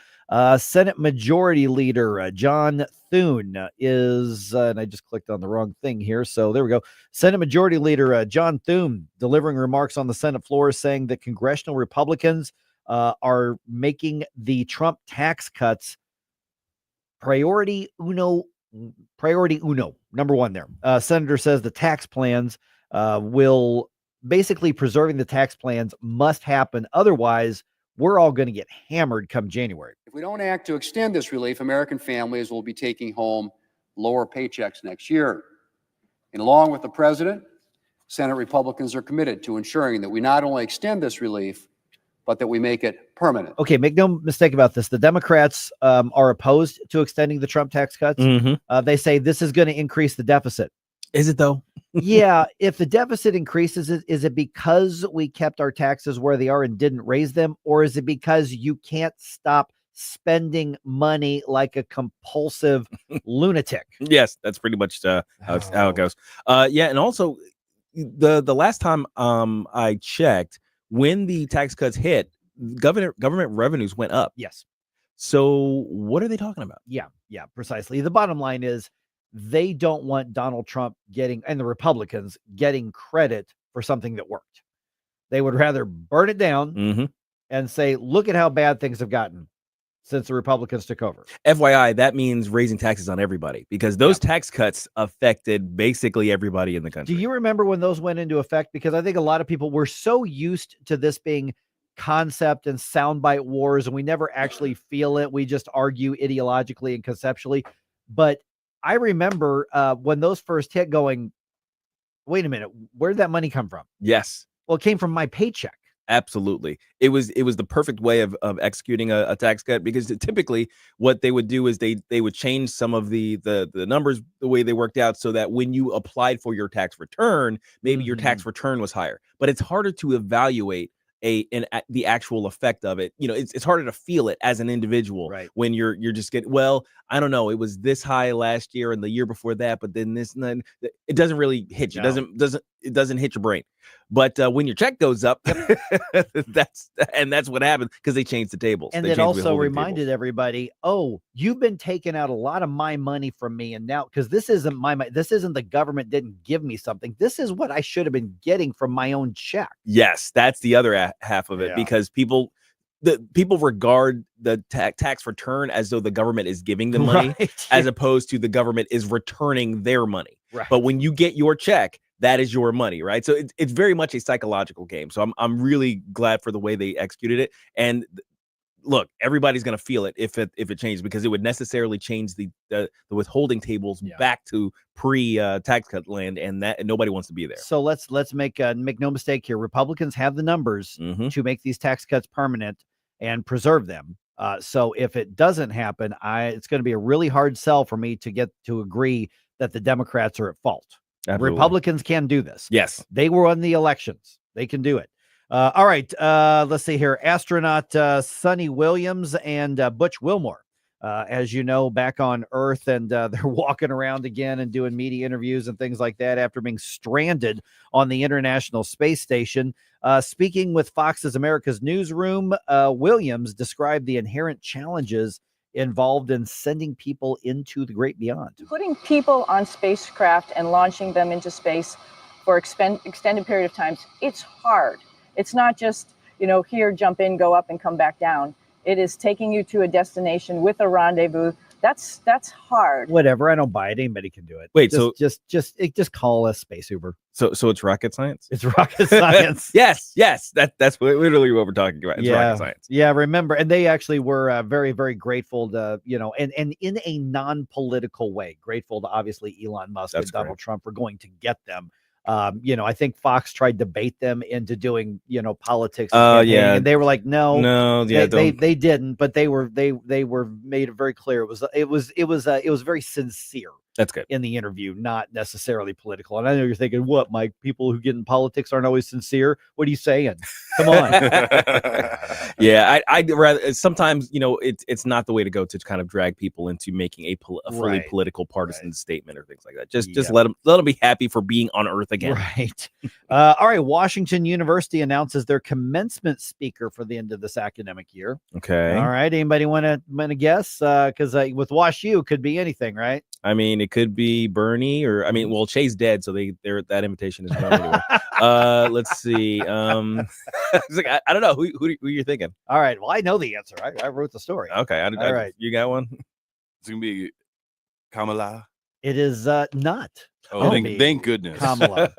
Senate Majority Leader John Thune is, and I just clicked on the wrong thing here, so there we go. Senate Majority Leader John Thune delivering remarks on the Senate floor saying that congressional Republicans are making the Trump tax cuts priority uno, number one there. Senator says the tax plans will basically preserving the tax plans must happen. Otherwise, we're all going to get hammered come January. If we don't act to extend this relief, American families will be taking home lower paychecks next year. And along with the president, Senate Republicans are committed to ensuring that we not only extend this relief, but that we make it permanent. Okay, make no mistake about this. The Democrats are opposed to extending the Trump tax cuts. They say this is going to increase the deficit. Is it though? Yeah. If the deficit increases, is it because we kept our taxes where they are and didn't raise them? Or is it because you can't stop spending money like a compulsive lunatic? Yes, that's pretty much how it goes. Yeah, and also the last time I checked, when the tax cuts hit, government revenues went up. Yes. So what are they talking about? Yeah, precisely. The bottom line is they don't want Donald Trump and the Republicans getting credit for something that worked. They would rather burn it down and say, look at how bad things have gotten since the Republicans took over. FYI, that means raising taxes on everybody, because those tax cuts affected basically everybody in the country. Do you remember when those went into effect? Because I think a lot of people were so used to this being concept and soundbite wars, and we never actually feel it. We just argue ideologically and conceptually. But I remember when those first hit going, wait a minute, where did that money come from? Yes. Well, it came from my paycheck. Absolutely. It was the perfect way of executing a tax cut, because typically what they would do is they would change some of the numbers, the way they worked out, so that when you applied for your tax return, maybe your tax return was higher. But it's harder to evaluate the actual effect of it. You know, it's harder to feel it as an individual, right, when you're just getting, well, I don't know, it was this high last year and the year before that, but then this, and then it doesn't really hit you. No. It doesn't hit your brain. But when your check goes up, that's what happened, because they changed the tables. And they it changed the also holding reminded tables. everybody, oh, you've been taking out a lot of my money from me. And now, because this isn't my money, this isn't the government didn't give me something. This is what I should have been getting from my own check. Yes, that's the other half of it, Yeah. because people regard the tax return as though the government is giving them money, Right. as opposed to the government is returning their money. Right. But when you get your check, that is your money, right? So it's very much a psychological game. So I'm really glad for the way they executed it. And look, everybody's going to feel it if it changes, because it would necessarily change the withholding tables back to pre tax cut land, and that nobody wants to be there. So let's make no mistake here. Republicans have the numbers to make these tax cuts permanent and preserve them. So if it doesn't happen, it's going to be a really hard sell for me to get to agree that the Democrats are at fault. Absolutely. Republicans can do this. Yes. They won the elections. They can do it. All right. Let's see here. Astronaut Sonny Williams and Butch Wilmore, as you know, back on Earth, and they're walking around again and doing media interviews and things like that after being stranded on the International Space Station. Speaking with Fox's America's Newsroom, Williams described the inherent challenges involved in sending people into the great beyond. Putting people on spacecraft and launching them into space for extended period of times, it's hard. It's not just, here, jump in, go up, and come back down. It is taking you to a destination with a rendezvous. That's hard. Whatever. I don't buy it. Anybody can do it. Wait, just call us Space Uber. So it's rocket science? It's rocket science. Yes. That's literally what we're talking about. It's rocket science. Yeah, remember. And they actually were very, very grateful to, and in a non-political way, grateful to obviously Elon Musk and Donald Trump for going to get them. I think Fox tried to bait them into doing, politics. Yeah. And they were like, no, yeah, they didn't, but they were made it very clear. It was very sincere. That's good. In the interview, not necessarily political. And I know you're thinking, what, Mike? People who get in politics aren't always sincere. What are you saying? Come on. Yeah, I'd rather sometimes, it's not the way to go to kind of drag people into making a fully political partisan statement or things like that. Just let them be happy for being on Earth again. Right. All right. Washington University announces their commencement speaker for the end of this academic year. Okay. All right. Anybody want to guess? Because with WashU, it could be anything, right? I mean, it could be Bernie or Chay's dead, so that invitation is gone anyway. Let's see. It's like, I don't know who you're thinking. All right. Well, I know the answer. I wrote the story. Okay. All right. You got one? It's gonna be Kamala. It is not. Oh, thank goodness. Kamala.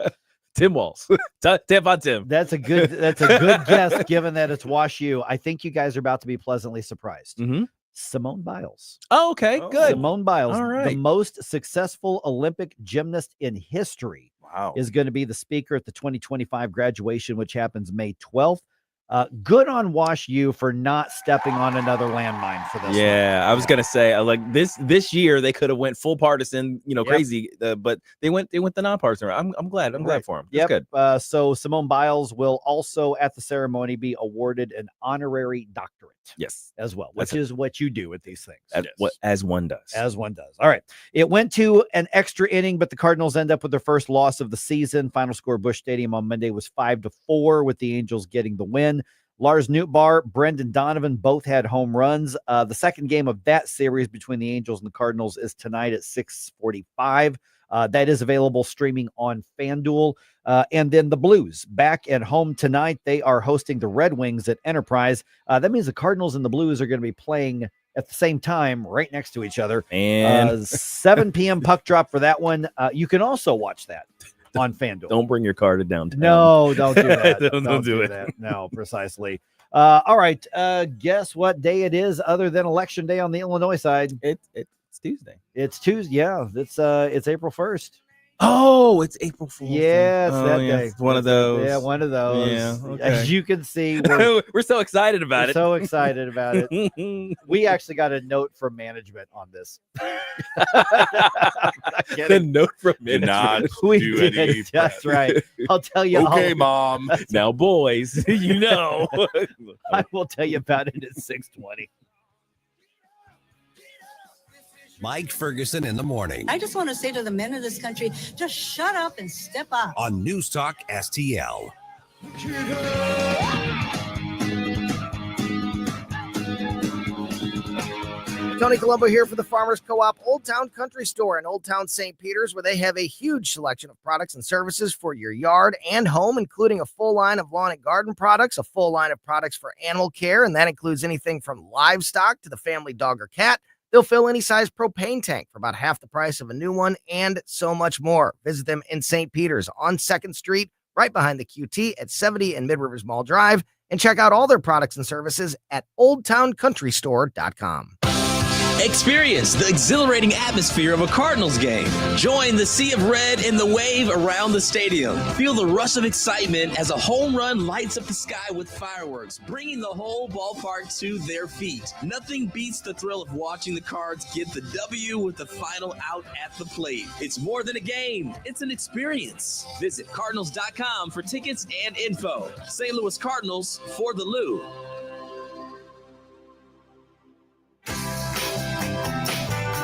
Tim Walz. Tip on Tim. That's a good guess, given that it's WashU. I think you guys are about to be pleasantly surprised. Mm-hmm. Simone Biles. Oh, okay, good. Simone Biles, all right. The most successful Olympic gymnast in history, is going to be the speaker at the 2025 graduation, which happens May 12th. Good on WashU for not stepping on another landmine for this. Yeah, I was gonna say like this year they could have went full partisan, crazy, but they went the nonpartisan. I'm glad for them. That's good. So Simone Biles will also at the ceremony be awarded an honorary doctorate. Yes, as well, which is what you do with these things. As one does. As one does. All right. It went to an extra inning, but the Cardinals end up with their first loss of the season. Final score Busch Stadium on Monday was 5-4, with the Angels getting the win. Lars Nootbaar, Brendan Donovan both had home runs. The second game of that series between the Angels and the Cardinals is tonight at 6:45. That is available streaming on FanDuel. And then the Blues back at home tonight. They are hosting the Red Wings at Enterprise. That means the Cardinals and the Blues are going to be playing at the same time right next to each other. And 7 p.m. puck drop for that one. You can also watch that on FanDuel. Don't bring your car to downtown. No, don't do that. don't do it. That. No, precisely. All right. Guess what day it is other than Election Day on the Illinois side? It's Tuesday. It's Tuesday. Yeah, it's April 1st. Oh, it's April 4th. Yeah, it's that day. It's one of those. Yeah, one of those. Yeah, okay. As you can see, we're so excited about it. So excited about it. We actually got a note from management on this. The note from management. We did. That's right. I'll tell you. Okay, Mom. Now, boys, I will tell you about it at 6:20. Mike Ferguson in the morning I just want to say to the men of this country, just shut up and step up. on News Talk STL. Tony Colombo here for the Farmers Co-op Old Town Country Store in Old Town St. Peters, where they have a huge selection of products and services for your yard and home, including a full line of lawn and garden products, a full line of products for animal care, and that includes anything from livestock to the family dog or cat. They'll fill any size propane tank for about half the price of a new one, and so much more. Visit them in St. Peters on 2nd Street, right behind the QT at 70 and Mid-Rivers Mall Drive, and check out all their products and services at oldtowncountrystore.com. Experience the exhilarating atmosphere of a Cardinals game. Join the sea of red and the wave around the stadium. Feel the rush of excitement as a home run lights up the sky with fireworks, bringing the whole ballpark to their feet. Nothing beats the thrill of watching the Cards get the W with the final out at the plate. It's more than a game. It's an experience. Visit Cardinals.com for tickets and info. St. Louis Cardinals for the Lou.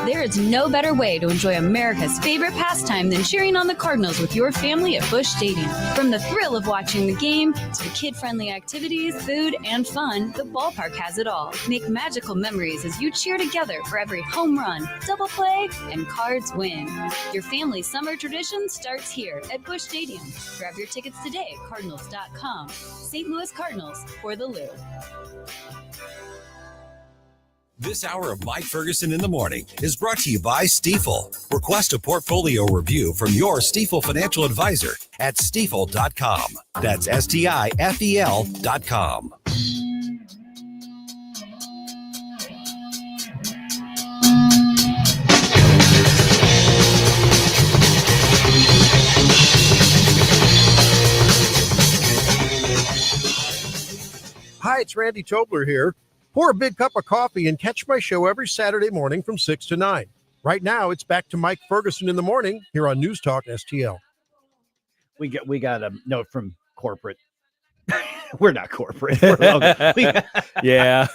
There is no better way to enjoy America's favorite pastime than cheering on the Cardinals with your family at Busch Stadium. From the thrill of watching the game to the kid-friendly activities, food, and fun, the ballpark has it all. Make magical memories as you cheer together for every home run, double play, and Cards win. Your family's summer tradition starts here at Busch Stadium. Grab your tickets today at Cardinals.com. St. Louis Cardinals for the Lou. This hour of Mike Ferguson in the morning is brought to you by Stifel. Request a portfolio review from your Stifel financial advisor at stifel.com. That's STIFEL.com. Hi, it's Randy Tobler here. Pour a big cup of coffee and catch my show every Saturday morning from 6 to 9. Right now, it's back to Mike Ferguson in the morning here on News Talk STL. We got a note from corporate. We're not corporate. We're local. Yeah.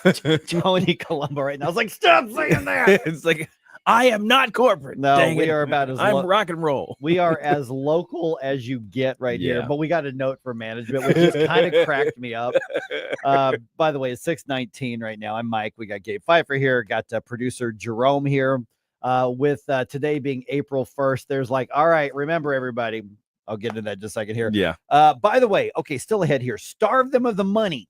Tony Colombo right now. I was like, stop saying that. It's like, I am not corporate. No, Dang we it. are about as I'm rock and roll. We are as local as you get right here. Yeah. But we got a note from management, which just kind of cracked me up. By the way, it's 6:19 right now. I'm Mike. We got Gabe Pfeiffer here. Got producer Jerome here. With today being April 1st, there's like, all right, remember everybody. I'll get into that in just a second here. Yeah. By the way, okay, still ahead here. Starve them of the money.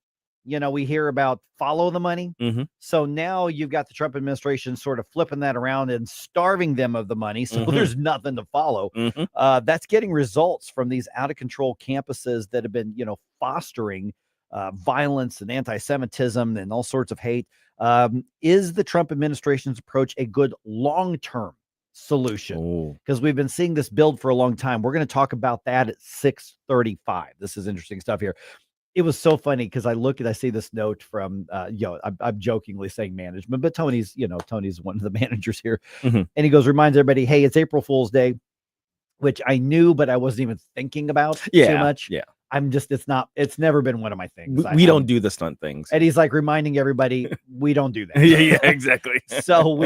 You know, we hear about follow the money. Mm-hmm. So now you've got the Trump administration sort of flipping that around and starving them of the money. So Mhm. there's nothing to follow. That's getting results from these out of control campuses that have been, fostering violence and anti-Semitism and all sorts of hate. Is the Trump administration's approach a good long-term solution? Because we've been seeing this build for a long time. We're going to talk about that at 6:35. This is interesting stuff here. It was so funny because I see this note from, I'm jokingly saying management, but Tony's one of the managers here. Mhm. And he goes, reminds everybody, hey, it's April Fool's Day, which I knew, but I wasn't even thinking about too much. Yeah. It's never been one of my things. We don't do the stunt things. And he's like reminding everybody, we don't do that. Yeah, exactly. So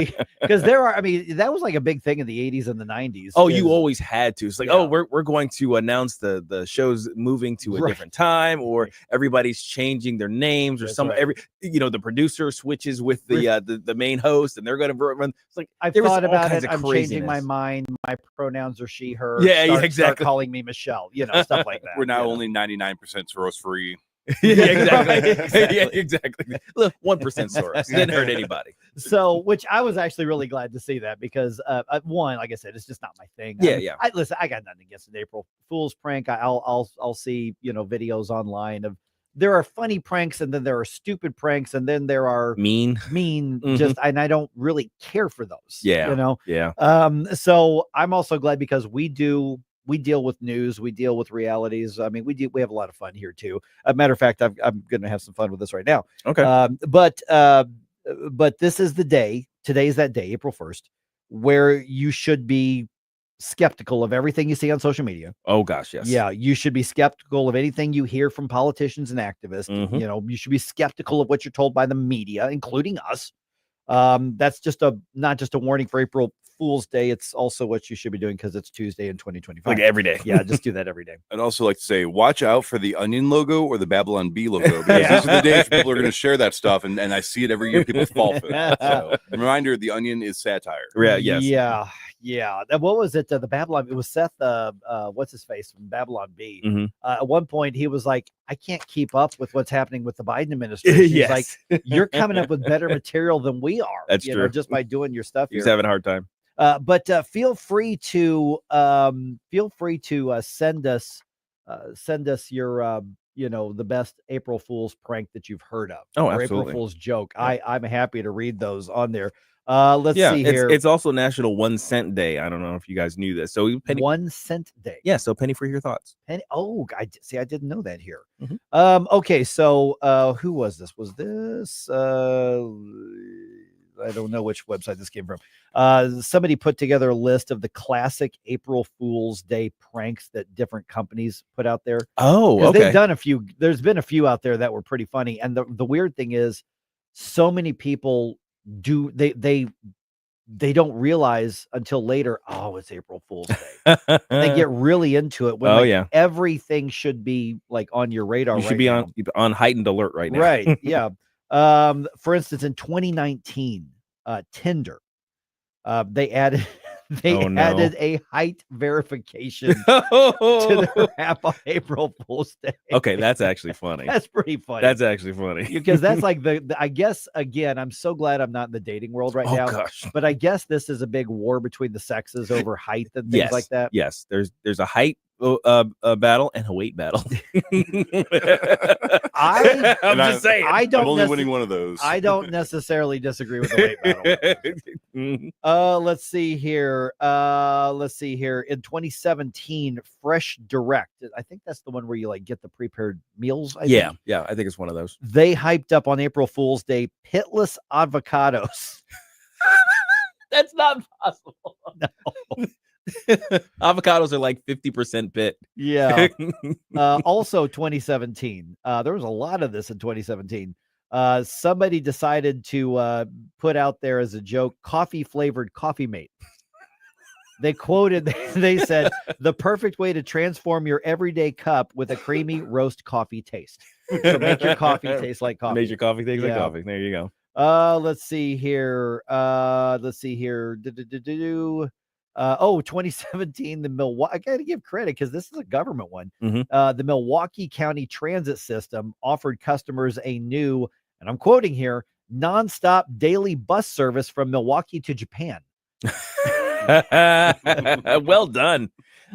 because that was like a big thing in the 80s and the 90s. Oh, you always had to. It's like, oh, we're going to announce the show's moving to a Right. different time, or everybody's changing their names, or That's some right. the producer switches with the main host, and they're going to run. It's like I've there was thought all about kinds it. of I'm changing my craziness. mind. My pronouns are she, her. Yeah, Start exactly. calling me Michelle, stuff like that. We're now only 99% Soros free. Yeah, exactly. Exactly. Yeah, exactly. Look, 1% Soros. It didn't hurt anybody. So, which I was actually really glad to see that because one, like I said, it's just not my thing. Yeah. Listen, I got nothing against an April Fool's prank. I'll see videos online of there are funny pranks and then there are stupid pranks and then there are mean just and I don't really care for those. Yeah. So I'm also glad because we deal with news, we deal with realities. I mean, we have a lot of fun here too. A matter of fact, I'm going to have some fun with this right now. Okay. But this is the day. Today's that day, April 1st, where you should be skeptical of everything you see on social media. Oh gosh, yes. Yeah, you should be skeptical of anything you hear from politicians and activists. Mhm. You should be skeptical of what you're told by the media, including us. That's not just a warning for April Fool's Day. It's also what you should be doing because it's Tuesday in 2025. Like every day. Yeah, just do that every day. I'd also like to say, watch out for the Onion logo or the Babylon Bee logo. Because these are the days people are going to share that stuff, and I see it every year. People fall for it. So, a reminder: the Onion is satire. Yeah. Yes. Yeah. What was it? The Babylon. It was Seth. What's his face from Babylon B. Mhm. At one point, he was like, "I can't keep up with what's happening with the Biden administration." He's Yes. like, "You're coming up with better material than we are." That's true. Just by doing your stuff. He's here. having a hard time. But feel free to send us your the best April Fool's prank that you've heard of. Oh, or absolutely. April Fool's joke. I'm happy to read those on there. Let's see here. It's also National 1 Cent Day. I don't know if you guys knew that. So penny 1 cent day. Yeah, so penny for your thoughts. Penny. Oh, I didn't know that here. Mhm. Okay, so who was this? Was this I don't know which website this came from. Somebody put together a list of the classic April Fool's Day pranks that different companies put out there. Oh, 'Cause okay. They've done a few. There's been a few out there that were pretty funny. And the weird thing is, so many people they don't realize until later. Oh, it's April Fool's Day. They get really into it. When everything should be like on your radar. You should be on heightened alert right now. Right. Yeah. For instance, in 2019, Tinder, they added added a height verification to their app on April Fool's Day. Okay, that's actually funny. That's pretty funny. That's actually funny. Because that's like I guess again, I'm so glad I'm not in the dating world right now. Gosh. But I guess this is a big war between the sexes over height and things like that. Yes, there's a height battle and a weight battle. I'm just saying. I'm only winning one of those. I don't necessarily disagree with the weight battle. Let's see here. In 2017, Fresh Direct. I think that's the one where you like get the prepared meals. I think. Yeah. I think it's one of those. They hyped up on April Fool's Day pitless avocados. That's not possible. No. Avocados are like 50% pit. Yeah. Also 2017. There was a lot of this in 2017. Somebody decided to put out there as a joke, coffee flavored Coffee Mate. They quoted, they said, the perfect way to transform your everyday cup with a creamy roast coffee taste. So make your coffee taste like coffee. Make your coffee taste like coffee. There you go. Let's see here. 2017, the Milwaukee, I gotta give credit because this is a government one. The Milwaukee County Transit System offered customers a new, and I'm quoting here, nonstop daily bus service from Milwaukee to Japan. Well done,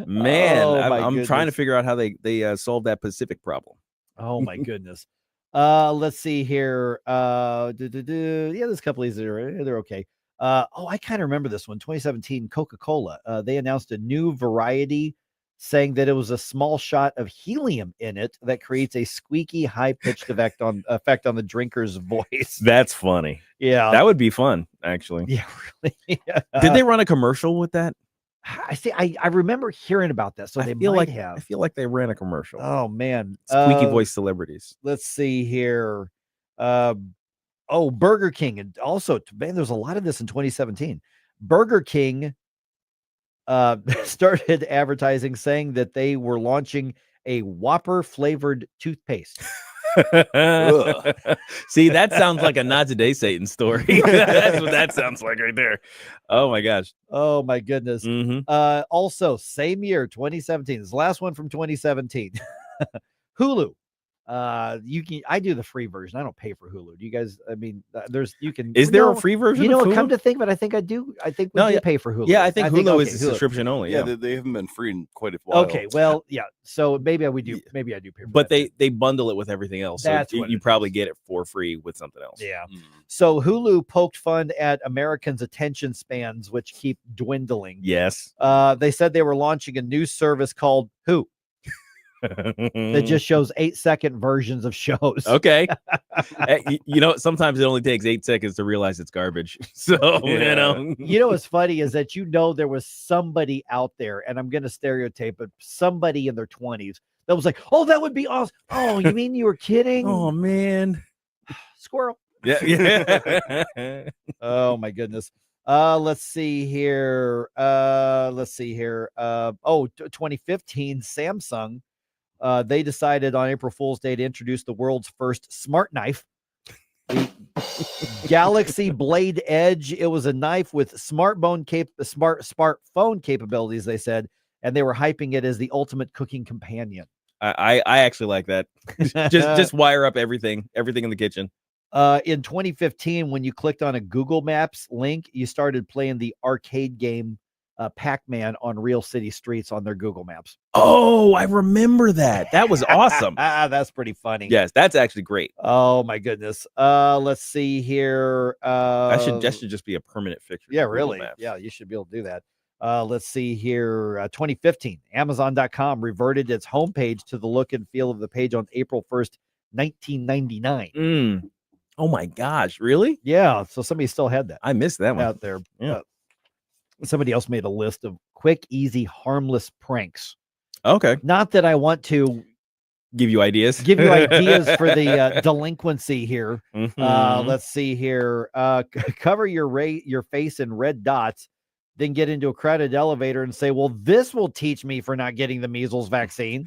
man. Oh, I'm trying to figure out how they solve that Pacific problem. Oh my goodness. Let's see here. Yeah, there's a couple of these that they're okay. I kind of remember this one. 2017, Coca-Cola. They announced a new variety, saying that it was a small shot of helium in it that creates a squeaky, high-pitched effect on the drinker's voice. That's funny. Yeah, that would be fun, actually. Yeah, really. Did they run a commercial with that? I see. I remember hearing about that. So I they feel might like have. I feel like they ran a commercial. Oh man, squeaky voice celebrities. Let's see here. Burger King, and also, man, there's a lot of this in 2017. Burger King started advertising, saying that they were launching a Whopper flavored toothpaste. See, that sounds like a not today Satan story. That's what that sounds like right there. Oh my gosh. Oh my goodness. Also, same year, 2017. This is the last one from 2017. Hulu. I do the free version. I don't pay for Hulu. Do you guys? I mean, Is there a free version? You know, of Hulu? come to think, but I think I do. I think we do pay for Hulu. Yeah, I think Hulu is a subscription only. Yeah, they haven't been free in quite a while. Okay, well, yeah. So maybe I do. Maybe I do pay for but that. they bundle it with everything else. So That's you probably get it for free with something else. Yeah. So Hulu poked fun at Americans' attention spans, which keep dwindling. Yes. They said they were launching a new service called Who. That just shows 8-second versions of shows. Okay. You know, sometimes it only takes 8 seconds to realize it's garbage. So, you know, what's funny is that, there was somebody out there, and I'm going to stereotype, but somebody in their 20s that was like, oh, that would be awesome. Oh, you mean you were kidding? Oh, man. Squirrel. Yeah. Oh, my goodness. Let's see here. 2015, Samsung. They decided on April Fool's Day to introduce the world's first smart knife, the Galaxy Blade Edge. It was a knife with smartphone capabilities, they said, and they were hyping it as the ultimate cooking companion. I actually like that. just wire up everything in the kitchen. In 2015, when you clicked on a Google Maps link, you started playing the arcade game Pac-Man on Real City Streets on their Google Maps. Oh, I remember that. That was awesome. That's pretty funny. Yes, that's actually great. Oh my goodness. Let's see here. That should just be a permanent fixture. Yeah, really. Yeah, you should be able to do that. Let's see here. 2015, Amazon.com reverted its homepage to the look and feel of the page on April 1st, 1999. Oh my gosh, really? Yeah. So somebody still had that. I missed that one out there. Yeah. Somebody else made a list of quick, easy, harmless pranks. Okay. Not that I want to give you ideas for the delinquency here. Let's see here. Cover your face in red dots, then get into a crowded elevator and say, well, this will teach me for not getting the measles vaccine.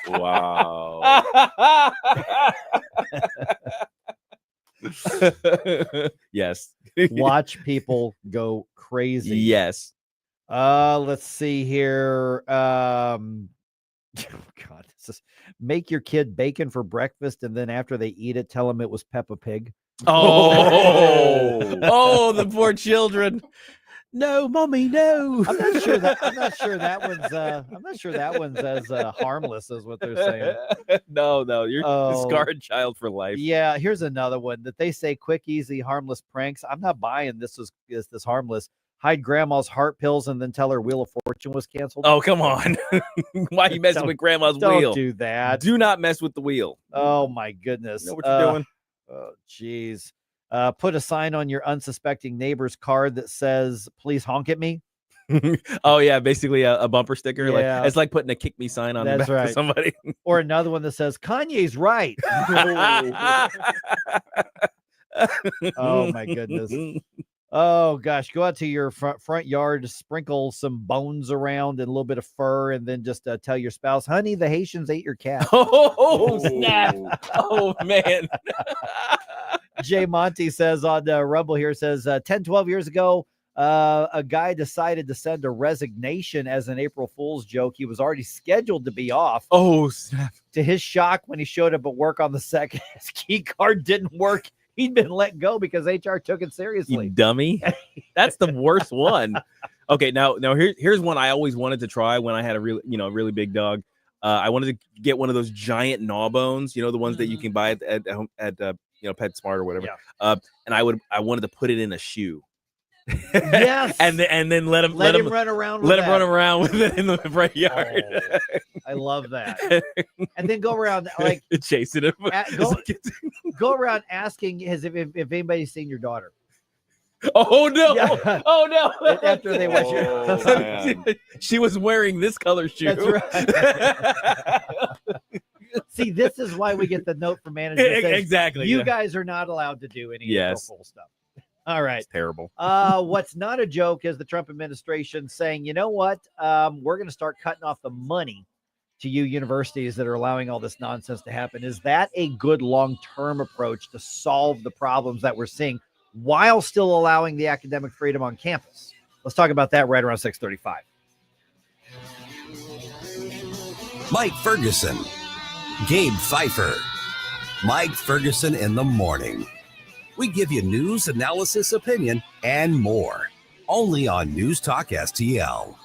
Wow. Yes. Watch people go crazy. Yes. Let's see here. God, make your kid bacon for breakfast, and then after they eat it, tell them it was Peppa Pig. Oh, the poor children. No, mommy, no. I'm not sure that one's as harmless as what they're saying. No, you're a scarred child for life. Yeah, here's another one that they say quick, easy, harmless pranks. I'm not buying this is this harmless. Hide grandma's heart pills and then tell her Wheel of Fortune was canceled. Oh, come on. Why are you messing with grandma's don't wheel? Do that. Do not mess with the wheel. Oh my goodness. You know what you're doing? Oh, geez. Put a sign on your unsuspecting neighbor's car that says, please honk at me. Oh, yeah. Basically a bumper sticker. Yeah. Like it's like putting a kick me sign on the That's back right. of somebody. Or another one that says, Kanye's right. Oh, my goodness. Oh, gosh. Go out to your front yard, sprinkle some bones around and a little bit of fur, and then just tell your spouse, honey, the Haitians ate your cat. Oh, snap. Oh, man. Jay Monty says on Rumble here, says 10, 12 years ago, a guy decided to send a resignation as an April Fool's joke. He was already scheduled to be off. Oh, snap. To his shock, when he showed up at work on the second, his key card didn't work. He'd been let go because HR took it seriously. You dummy. That's the worst one. Okay, now here's one I always wanted to try when I had a really big dog. I wanted to get one of those giant gnaw bones, the ones that you can buy at PetSmart or whatever. Yeah. And I wanted to put it in a shoe. Yes. and then let him run around with run around with it in the front yard. Oh, I love that. And then go around like chasing him. Go around asking if anybody's seen your daughter. Oh no! Yeah. Oh no! After they watch you. She was wearing this color shoe. That's right. See, this is why we get the note from management. That says, exactly. You guys are not allowed to do any April Fool stuff. All right. It's terrible. What's not a joke is the Trump administration saying, you know what? We're going to start cutting off the money to you universities that are allowing all this nonsense to happen. Is that a good long-term approach to solve the problems that we're seeing while still allowing the academic freedom on campus? Let's talk about that right around 6:35. Mike Ferguson, Gabe Pfeiffer, Mike Ferguson in the morning. We give you news, analysis, opinion, and more. Only on News Talk STL.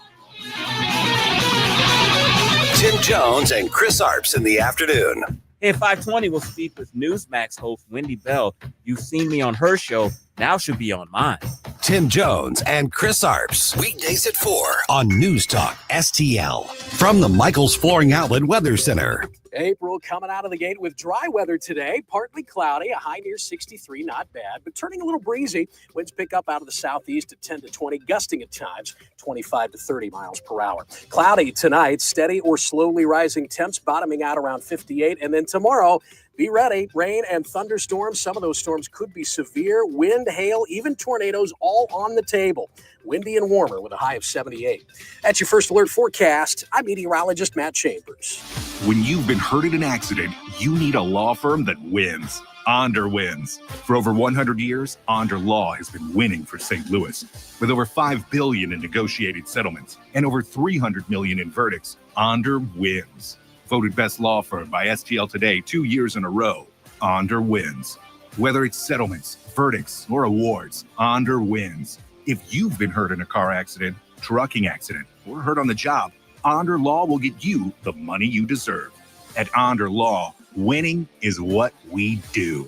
Tim Jones and Chris Arps in the afternoon. At 5:20, we'll speak with Newsmax host Wendy Bell. You've seen me on her show. Now she'll be on mine. Tim Jones and Chris Arps. Weekdays at 4 on News Talk STL. From the Michaels Flooring Outlet Weather Center. April coming out of the gate with dry weather today, partly cloudy, a high near 63, not bad, but turning a little breezy. Winds pick up out of the southeast at 10 to 20, gusting at times 25 to 30 miles per hour. Cloudy tonight, steady or slowly rising temps, bottoming out around 58, and then tomorrow, be ready. Rain and thunderstorms. Some of those storms could be severe. Wind, hail, even tornadoes, all on the table. Windy and warmer with a high of 78. That's your first alert forecast. I'm meteorologist Matt Chambers. When you've been hurt in an accident, you need a law firm that wins. Onder wins. For over 100 years, Onder Law has been winning for St. Louis. With over $5 billion in negotiated settlements and over $300 million in verdicts, Onder wins. Voted best law firm by STL Today 2 years in a row, Onder wins. Whether it's settlements, verdicts, or awards, Onder wins. If you've been hurt in a car accident, trucking accident, or hurt on the job, Onder Law will get you the money you deserve. At Onder Law, winning is what we do.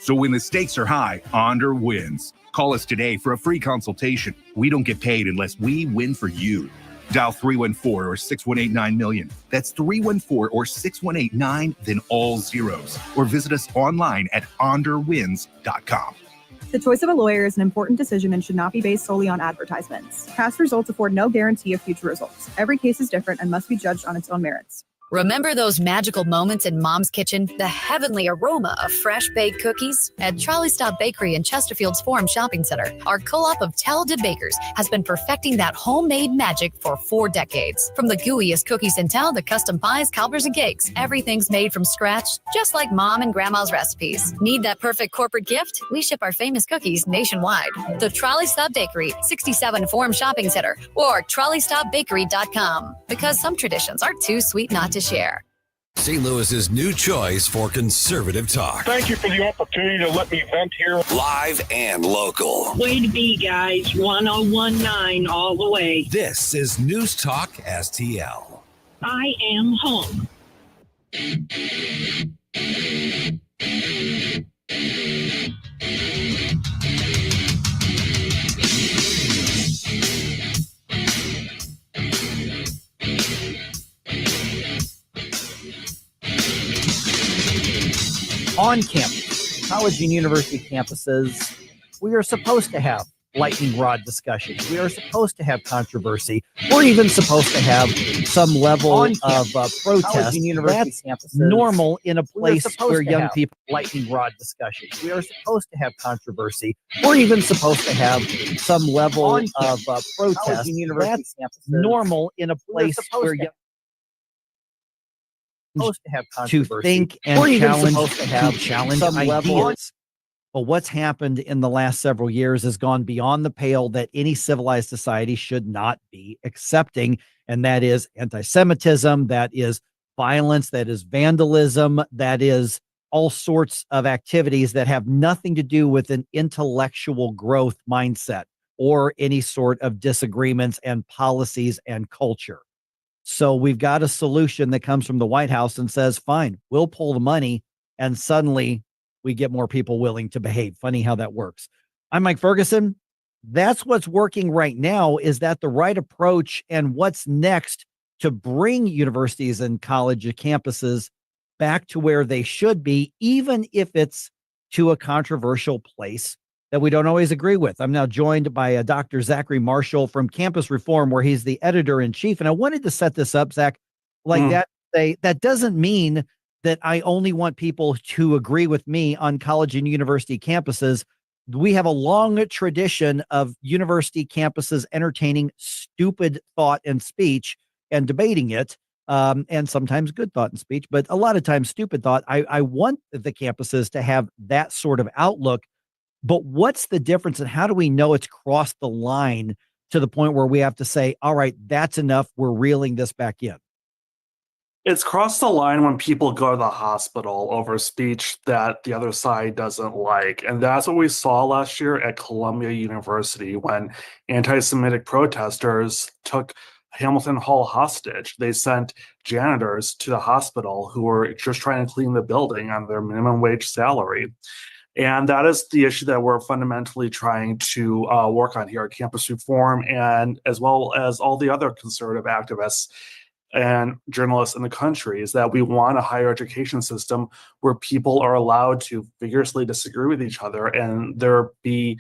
So when the stakes are high, Onder wins. Call us today for a free consultation. We don't get paid unless we win for you. Dial 314 or 6189 million. That's 314 or 6189, then all zeros. Or visit us online at onderwins.com. The choice of a lawyer is an important decision and should not be based solely on advertisements. Past results afford no guarantee of future results. Every case is different and must be judged on its own merits. Remember those magical moments in Mom's kitchen? The heavenly aroma of fresh baked cookies? At Trolley Stop Bakery in Chesterfield's Forum Shopping Center, our co-op of talented bakers has been perfecting that homemade magic for 4 decades. From the gooeyest cookies in town to custom pies, cobbers, and cakes, everything's made from scratch, just like Mom and Grandma's recipes. Need that perfect corporate gift? We ship our famous cookies nationwide. The Trolley Stop Bakery, 67 Forum Shopping Center, or TrolleyStopBakery.com. Because some traditions are too sweet not to share. St. Louis's new choice for conservative talk. Thank you for the opportunity to let me vent here. Live and local. Way to be, guys. 1019 all the way. This is News Talk STL. I am home. On campus, college and university campuses, we are supposed to have lightning rod discussions. We are supposed to have controversy. We're even supposed to have some level of protest. That's normal in a place where young people lightning rod discussions. We are supposed to have controversy. We're even supposed to have some level of protest. That's normal in a place where young supposed to have controversy. To think and challenge some ideas. But what's happened in the last several years has gone beyond the pale that any civilized society should not be accepting. And that is anti-Semitism, that is violence, that is vandalism, that is all sorts of activities that have nothing to do with an intellectual growth mindset or any sort of disagreements and policies and culture. So we've got a solution that comes from the White House and says, fine, we'll pull the money, and suddenly we get more people willing to behave. Funny how that works. I'm Mike Ferguson. That's what's working right now. Is that the right approach? And what's next to bring universities and college campuses back to where they should be, even if it's to a controversial place that we don't always agree with? I'm now joined by Dr. Zachary Marschall from Campus Reform, where he's the editor-in-chief. And I wanted to set this up, Zach, like that. That doesn't mean that I only want people to agree with me on college and university campuses. We have a long tradition of university campuses entertaining stupid thought and speech and debating it, and sometimes good thought and speech, but a lot of times stupid thought. I want the campuses to have that sort of outlook. But what's the difference, and how do we know it's crossed the line to the point where we have to say, all right, that's enough, we're reeling this back in? It's crossed the line when people go to the hospital over speech that the other side doesn't like. And that's what we saw last year at Columbia University when anti-Semitic protesters took Hamilton Hall hostage. They sent janitors to the hospital who were just trying to clean the building on their minimum wage salary. And that is the issue that we're fundamentally trying to work on here at Campus Reform, and as well as all the other conservative activists and journalists in the country, is that we want a higher education system where people are allowed to vigorously disagree with each other and there be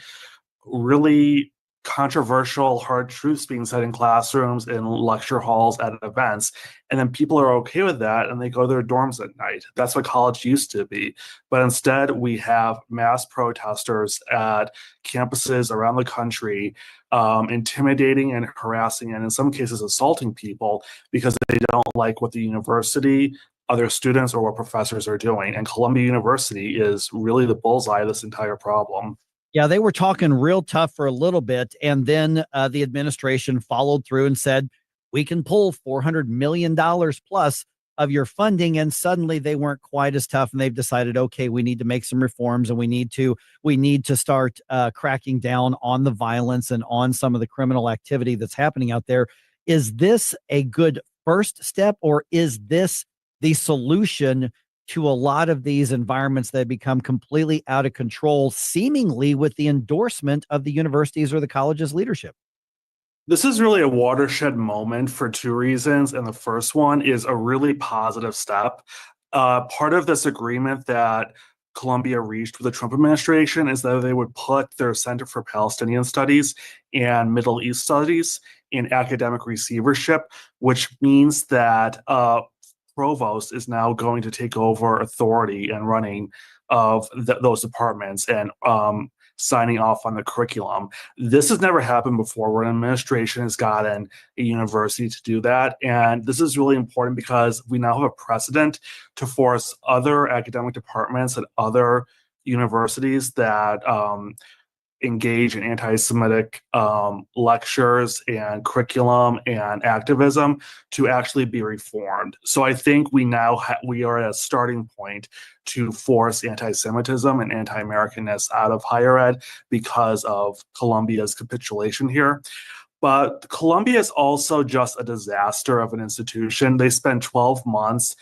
really controversial hard truths being said in classrooms, in lecture halls, at events, and then people are okay with that and they go to their dorms at night. That's what college used to be. But instead we have mass protesters at campuses around the country, intimidating and harassing and in some cases assaulting people because they don't like what the university, other students, or what professors are doing. And Columbia University is really the bullseye of this entire problem. Yeah, they were talking real tough for a little bit, and then the administration followed through and said, we can pull $400 million plus of your funding, and suddenly they weren't quite as tough, and they've decided, okay, we need to make some reforms, and we need to start cracking down on the violence and on some of the criminal activity that's happening out there. Is this a good first step, or is this the solution to a lot of these environments that become completely out of control, seemingly with the endorsement of the universities or the college's leadership? This is really a watershed moment for two reasons. And the first one is a really positive step. Part of this agreement that Columbia reached with the Trump administration is that they would put their Center for Palestinian Studies and Middle East Studies in academic receivership, which means that provost is now going to take over authority and running of those departments and signing off on the curriculum. This has never happened before, where an administration has gotten a university to do that. And this is really important because we now have a precedent to force other academic departments at other universities that engage in anti-Semitic lectures and curriculum and activism to actually be reformed. So I think we now we are at a starting point to force anti-Semitism and anti-Americanness out of higher ed because of Columbia's capitulation here. But Columbia is also just a disaster of an institution. They spent 12 months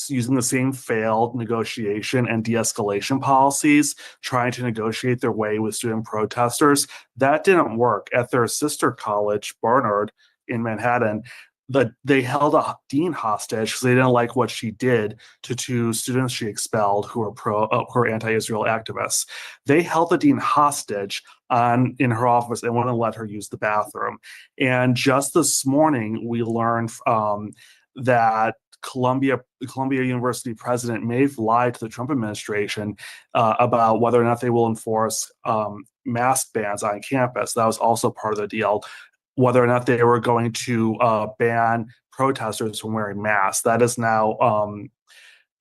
using the same failed negotiation and de-escalation policies, trying to negotiate their way with student protesters. That didn't work. At their sister college, Barnard, in Manhattan, they held a dean hostage because they didn't like what she did to two students she expelled who were anti-Israel activists. They held the dean hostage in her office and wouldn't let her use the bathroom. And just this morning, we learned that Columbia University president may have lied to the Trump administration about whether or not they will enforce mask bans on campus. That was also part of the deal. Whether or not they were going to ban protesters from wearing masks. That is now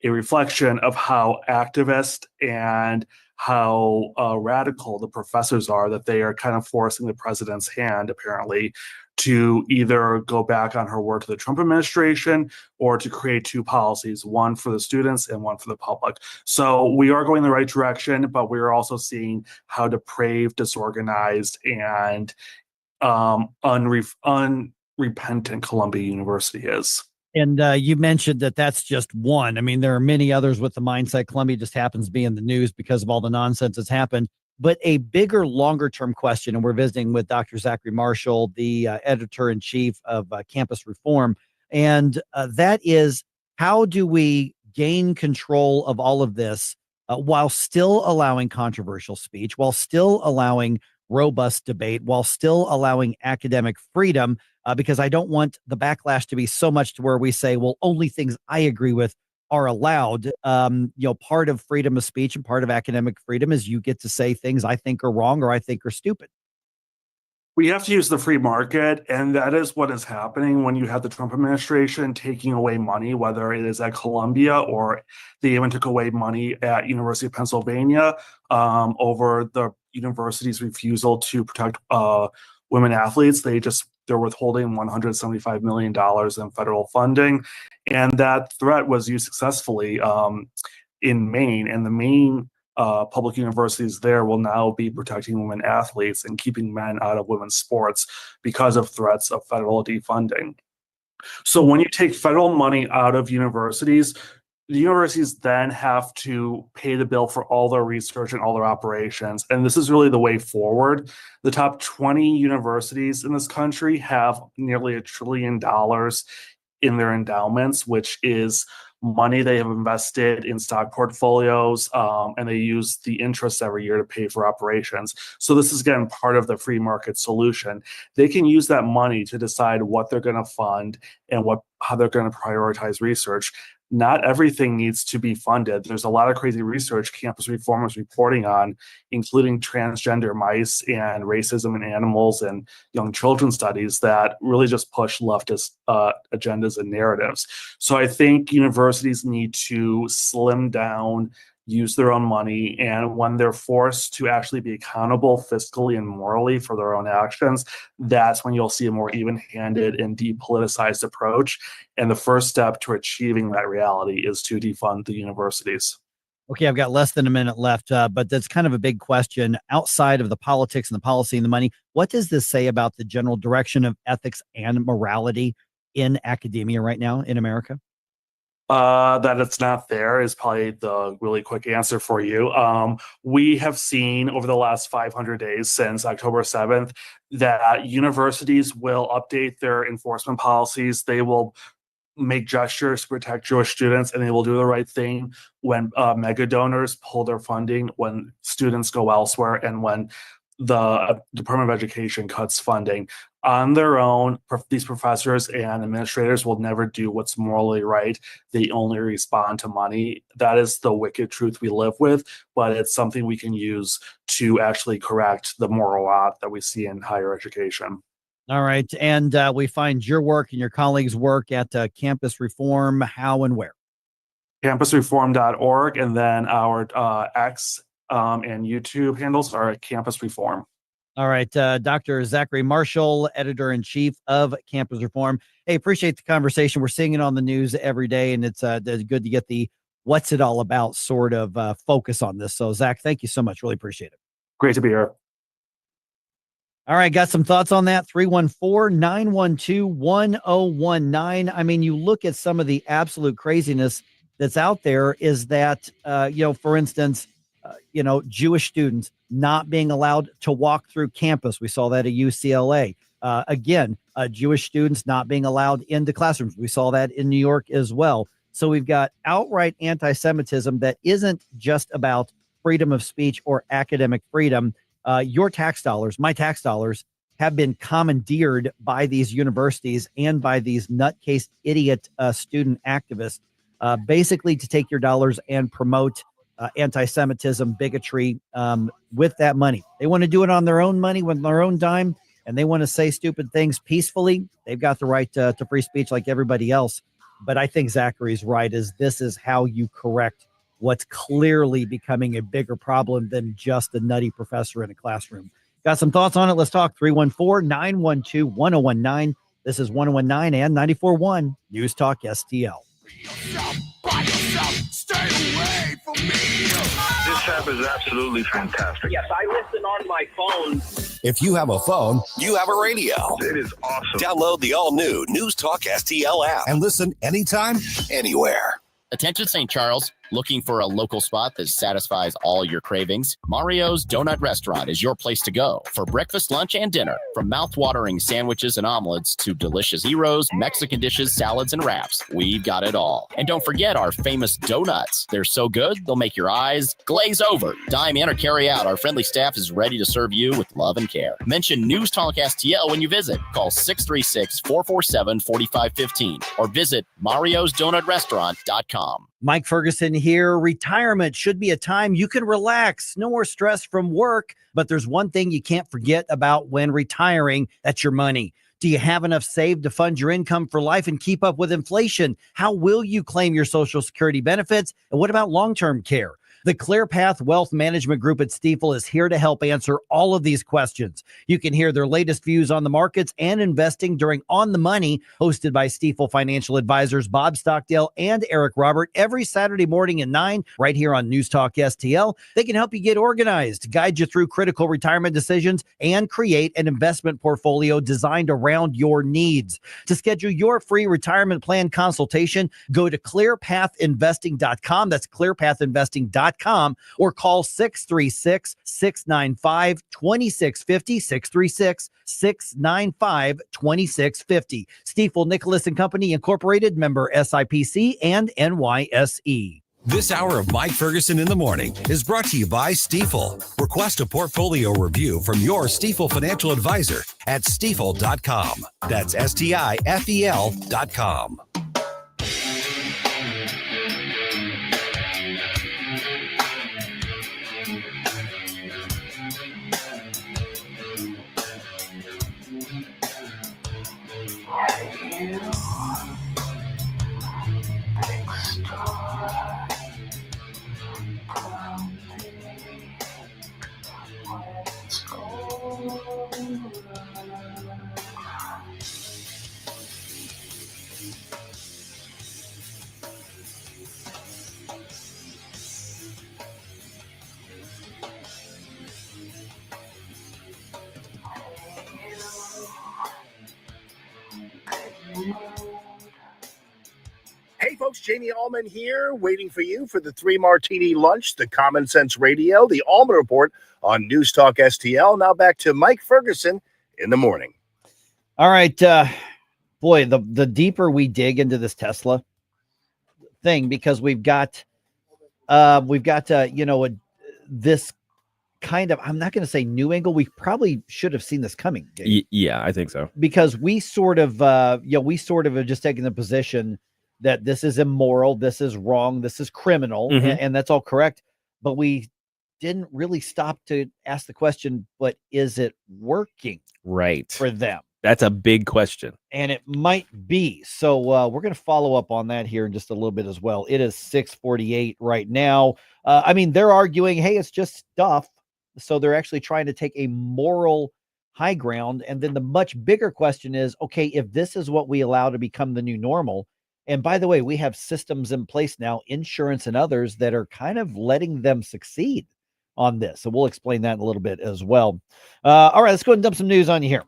a reflection of how activist and how radical the professors are, that they are kind of forcing the president's hand, apparently, to either go back on her word to the Trump administration or to create two policies, one for the students and one for the public. So we are going in the right direction, but we are also seeing how depraved, disorganized, and unrepentant Columbia University is. And you mentioned that that's just one. I mean, there are many others with the mindset. Columbia just happens to be in the news because of all the nonsense that's happened. But a bigger, longer-term question, and we're visiting with Dr. Zachary Marschall, the editor-in-chief of Campus Reform, and that is, how do we gain control of all of this while still allowing controversial speech, while still allowing robust debate, while still allowing academic freedom? Because I don't want the backlash to be so much to where we say, well, only things I agree with are allowed. Part of freedom of speech and part of academic freedom is you get to say things I think are wrong or I think are stupid. We have to use the free market, and that is what is happening when you have the Trump administration taking away money, whether it is at Columbia or they even took away money at University of Pennsylvania over the university's refusal to protect women athletes. They're withholding $175 million in federal funding. And that threat was used successfully in Maine. And the Maine public universities there will now be protecting women athletes and keeping men out of women's sports because of threats of federal defunding. So when you take federal money out of universities, the universities then have to pay the bill for all their research and all their operations. And this is really the way forward. The top 20 universities in this country have nearly $1 trillion in their endowments, which is money they have invested in stock portfolios, and they use the interest every year to pay for operations. So this is, again, part of the free market solution. They can use that money to decide what they're going to fund and how they're going to prioritize research. Not everything needs to be funded. There's a lot of crazy research Campus Reform is reporting on, including transgender mice and racism in animals and young children studies that really just push leftist agendas and narratives. So I think universities need to slim down, use their own money, and when they're forced to actually be accountable fiscally and morally for their own actions, that's when you'll see a more even-handed and depoliticized approach. And the first step to achieving that reality is to defund the universities. Okay, I've got less than a minute left, but that's kind of a big question. Outside of the politics and the policy and the money, what does this say about the general direction of ethics and morality in academia right now in America? That it's not there is probably the really quick answer for you. We have seen over the last 500 days since October 7th that universities will update their enforcement policies. They will make gestures to protect Jewish students, and they will do the right thing when mega donors pull their funding, when students go elsewhere, and when the Department of Education cuts funding. On their own, these professors and administrators will never do what's morally right. They only respond to money. That is the wicked truth we live with, but it's something we can use to actually correct the moral rot that we see in higher education. All right. And we find your work and your colleagues' work at Campus Reform. How and where? Campusreform.org, and then our X and YouTube handles are at Campus Reform. All right. Dr. Zachary Marschall, editor-in-chief of Campus Reform. Hey, appreciate the conversation. We're seeing it on the news every day, and it's good to get the what's it all about sort of focus on this. So, Zach, thank you so much. Really appreciate it. Great to be here. All right. Got some thoughts on that? 314-912-1019. I mean, you look at some of the absolute craziness that's out there is that, for instance, Jewish students not being allowed to walk through campus. We saw that at UCLA. Jewish students not being allowed into classrooms. We saw that in New York as well. So we've got outright anti-Semitism that isn't just about freedom of speech or academic freedom. Your tax dollars, my tax dollars, have been commandeered by these universities and by these nutcase idiot student activists, basically to take your dollars and promote anti-Semitism, bigotry with that money. They want to do it on their own money, with their own dime, and they want to say stupid things peacefully. They've got the right to free speech like everybody else. But I think Zachary's right, this is how you correct what's clearly becoming a bigger problem than just a nutty professor in a classroom. Got some thoughts on it? Let's talk. 314-912-1019. This is 1019 and 94.1 News Talk STL. Stay away from me. This app is absolutely fantastic. Yes, I listen on my phone. If you have a phone, you have a radio. It is awesome. Download the all-new News Talk STL app and listen anytime, anywhere. Attention St. Charles, looking for a local spot that satisfies all your cravings? Mario's Donut Restaurant is your place to go for breakfast, lunch, and dinner. From mouth-watering sandwiches and omelets to delicious gyros, Mexican dishes, salads, and wraps, we've got it all. And don't forget our famous donuts. They're so good, they'll make your eyes glaze over. Dine in or carry out, our friendly staff is ready to serve you with love and care. Mention News Talk STL when you visit. Call 636-447-4515 or visit mariosdonutrestaurant.com. Mike Ferguson here. Retirement should be a time you can relax. No more stress from work. But there's one thing you can't forget about when retiring. That's your money. Do you have enough saved to fund your income for life and keep up with inflation? How will you claim your Social Security benefits? And what about long-term care? The ClearPath Wealth Management Group at Stifel is here to help answer all of these questions. You can hear their latest views on the markets and investing during On the Money, hosted by Stifel financial advisors Bob Stockdale and Eric Robert, every Saturday morning at 9, right here on News Talk STL. They can help you get organized, guide you through critical retirement decisions, and create an investment portfolio designed around your needs. To schedule your free retirement plan consultation, go to clearpathinvesting.com. That's clearpathinvesting.com. Or call 636-695-2650, 636-695-2650. Stifel Nicholas and Company Incorporated, member SIPC and NYSE. This hour of Mike Ferguson in the Morning is brought to you by Stifel. Request a portfolio review from your Stifel financial advisor at stifel.com. That's STIFEL.com. Hey folks, Jamie Allman here, waiting for you for the 3 Martini Lunch, the Common Sense Radio, the Allman Report on News Talk STL. Now back to Mike Ferguson in the morning. All right. Boy, the deeper we dig into this Tesla thing, because we've got this kind of, I'm not going to say new angle. We probably should have seen this coming. Yeah, I think so. Because we sort of have just taken the position that this is immoral, this is wrong, this is criminal, and that's all correct. But we didn't really stop to ask the question, but is it working right for them? That's a big question. And it might be. So we're going to follow up on that here in just a little bit as well. It is 6:48 right now. I mean, they're arguing, hey, it's just stuff. So they're actually trying to take a moral high ground. And then the much bigger question is, okay, if this is what we allow to become the new normal, and by the way, we have systems in place now, insurance and others, that are kind of letting them succeed on this. So we'll explain that in a little bit as well. All right, let's go ahead and dump some news on you here.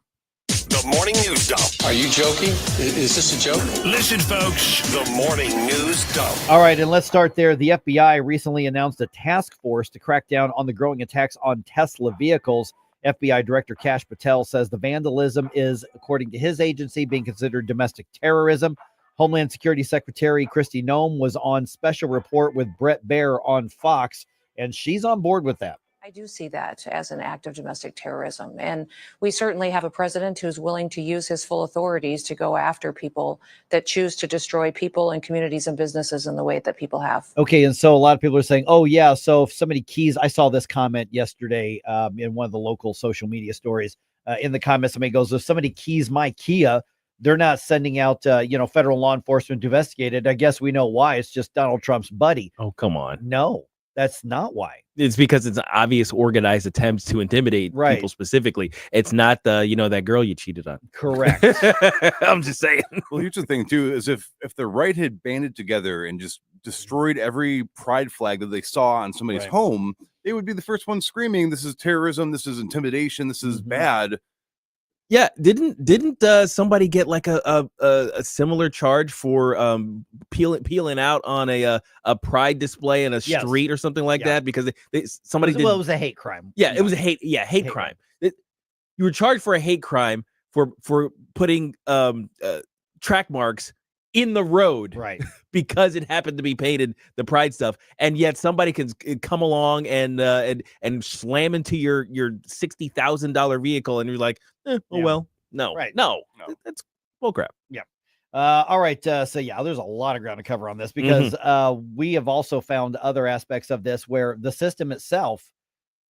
The morning news dump. Are you joking? Is this a joke? Listen, folks, the morning news dump. All right, and let's start there. The FBI recently announced a task force to crack down on the growing attacks on Tesla vehicles. FBI Director Kash Patel says the vandalism is, according to his agency, being considered domestic terrorism. Homeland Security Secretary Kristi Noem was on special report with Brett Baer on Fox, and she's on board with that. I do see that as an act of domestic terrorism. And we certainly have a president who's willing to use his full authorities to go after people that choose to destroy people and communities and businesses in the way that people have. Okay, and so a lot of people are saying, oh, yeah, so if somebody keys, I saw this comment yesterday in one of the local social media stories. In the comments, somebody goes, if somebody keys my Kia, they're not sending out, federal law enforcement to investigate it. I guess we know why. It's just Donald Trump's buddy. Oh, come on. No, that's not why. It's because it's obvious organized attempts to intimidate people specifically. It's not that girl you cheated on. Correct. I'm just saying. Well, here's the thing too, is if the right had banded together and just destroyed every pride flag that they saw on somebody's home, they would be the first ones screaming, this is terrorism, this is intimidation, this is bad. Yeah, didn't somebody get like a similar charge for peeling out on a pride display in a street or something like that because somebody it was a hate crime. Yeah, it was a hate crime. You were charged for a hate crime for putting track marks in the road, right? Because it happened to be painted the pride stuff, and yet somebody can come along and slam into your $60,000 vehicle, and you're like, well, no, no, that's bullcrap. Yeah. All right. So yeah, there's a lot of ground to cover on this because we have also found other aspects of this where the system itself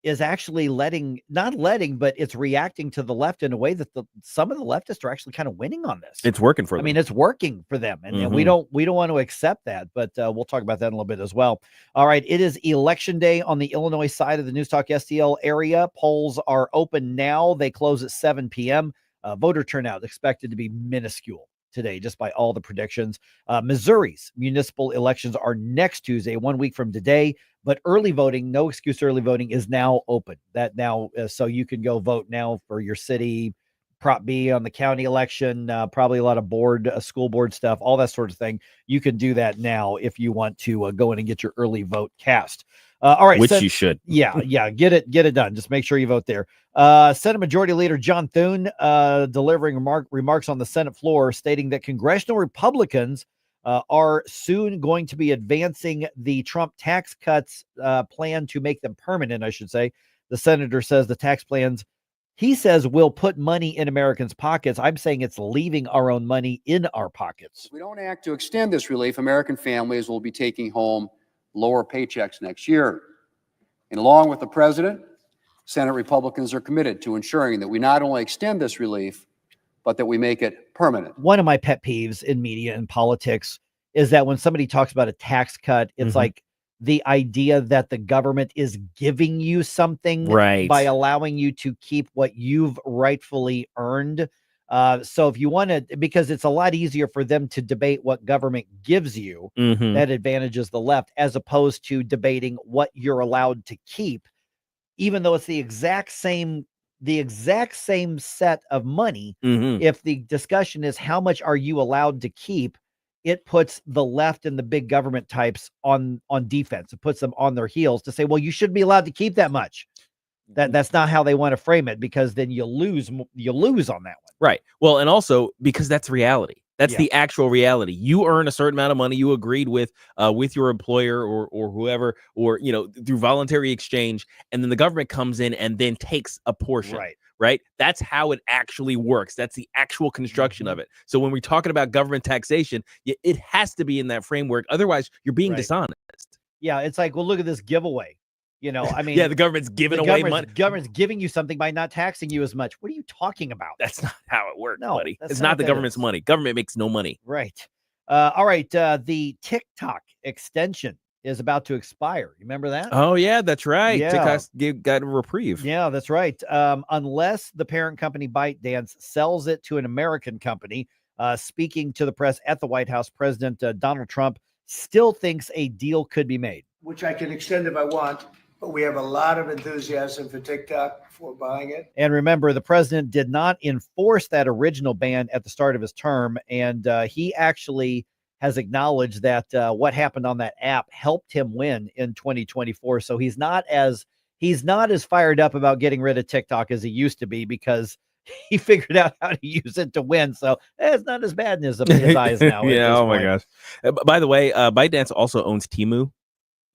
is actually but it's reacting to the left in a way that some of the leftists are actually kind of winning on this. It's working for them. I mean, it's working for them. And we don't want to accept that, but we'll talk about that in a little bit as well. All right. It is election day on the Illinois side of the News Talk STL area. Polls are open now. They close at 7 p.m. Voter turnout expected to be minuscule today, just by all the predictions. Missouri's municipal elections are next Tuesday, 1 week from today. But early voting, no excuse early voting, is now open. That now, so you can go vote now for your city, Prop B on the county election, probably a lot of school board stuff, all that sort of thing. You can do that now if you want to go in and get your early vote cast. All right. Which you should. Yeah. Get it done. Just make sure you vote there. Senate Majority Leader John Thune delivering remarks on the Senate floor stating that congressional Republicans are soon going to be advancing the Trump tax cuts plan to make them permanent, I should say. The senator says the tax plans, he says, will put money in Americans' pockets. I'm saying it's leaving our own money in our pockets. If we don't act to extend this relief, American families will be taking home lower paychecks next year. And along with the president, Senate Republicans are committed to ensuring that we not only extend this relief, but that we make it permanent. One of my pet peeves in media and politics is that when somebody talks about a tax cut, it's like the idea that the government is giving you something by allowing you to keep what you've rightfully earned. So if you want to, because it's a lot easier for them to debate what government gives you, that advantages the left, as opposed to debating what you're allowed to keep, even though it's the exact same set of money. If the discussion is how much are you allowed to keep, it puts the left and the big government types on defense. It puts them on their heels to say, well, you shouldn't be allowed to keep that much. That's not how they want to frame it, because then you lose on that one. Right. Well, and also because that's reality. That's the actual reality. You earn a certain amount of money you agreed with your employer or whoever, or, through voluntary exchange. And then the government comes in and then takes a portion. Right. That's how it actually works. That's the actual construction of it. So when we're talking about government taxation, it has to be in that framework. Otherwise, you're being dishonest. Yeah. It's like, well, look at this giveaway. I mean, yeah, the government's giving the away government's- money. Government's giving you something by not taxing you as much. What are you talking about? That's not how it works, No, buddy. that's It's not not what the that government's is. money. Government makes no money. Right. All right. The TikTok extension is about to expire. You remember that? Oh yeah, that's right. Yeah. TikTok's got a reprieve. Yeah, that's right. Unless the parent company ByteDance sells it to an American company, speaking to the press at the White House, President Donald Trump still thinks a deal could be made. Which I can extend if I want, but we have a lot of enthusiasm for TikTok for buying it. And remember, the president did not enforce that original ban at the start of his term, and he actually has acknowledged that what happened on that app helped him win in 2024. So he's not as fired up about getting rid of TikTok as he used to be, because he figured out how to use it to win. So it's not as bad in his eyes now. Yeah. Oh my gosh. By the way, ByteDance also owns Temu.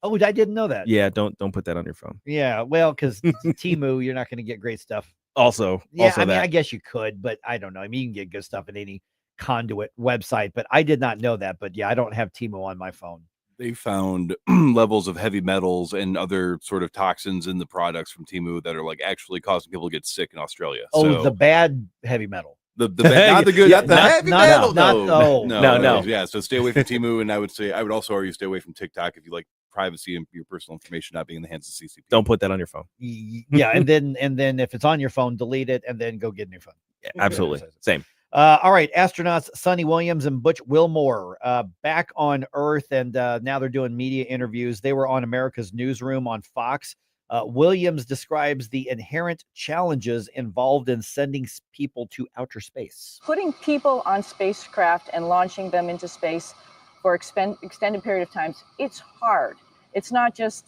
Oh, I didn't know that. Yeah. Don't put that on your phone. Yeah. Well, because Temu, you're not going to get great stuff. Also, Yeah, I mean, that. I guess you could, but I don't know. I mean, you can get good stuff at any conduit website, but I did not know that. But yeah, I don't have Temu on my phone. They found levels of heavy metals and other sort of toxins in the products from Temu that are like actually causing people to get sick in Australia. Oh, So the bad heavy metal. the bad, not the good, Yeah, not the not- heavy not- metal. not- no. Yeah, so stay away from Temu, and I would also argue stay away from TikTok if you like privacy and your personal information not being in the hands of CCP. Don't put that on your phone. Yeah, and then if it's on your phone, delete it and then go get a new phone. Yeah, absolutely. Same. All right, astronauts Sonny Williams and Butch Wilmore back on Earth, and now they're doing media interviews. They were on America's Newsroom on Fox. Williams describes the inherent challenges involved in sending people to outer space. Putting people on spacecraft and launching them into space for extended period of times, it's hard. It's not just,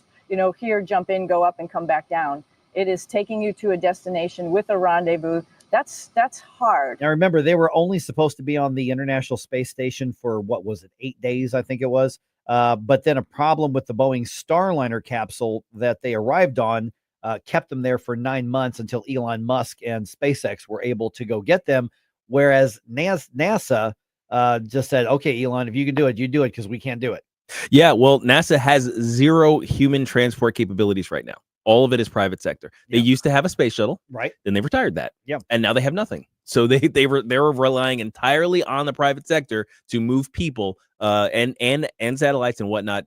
here, jump in, go up, and come back down. It is taking you to a destination with a rendezvous. That's hard. Now, remember, they were only supposed to be on the International Space Station for, 8 days, I think it was. But then a problem with the Boeing Starliner capsule that they arrived on kept them there for 9 months until Elon Musk and SpaceX were able to go get them. Whereas NASA just said, okay, Elon, if you can do it, you do it, because we can't do it. Yeah. Well, NASA has zero human transport capabilities right now. All of it is private sector. They used to have a space shuttle, right? Then they retired that, yeah, and now they have nothing. So they're relying entirely on the private sector to move people and satellites and whatnot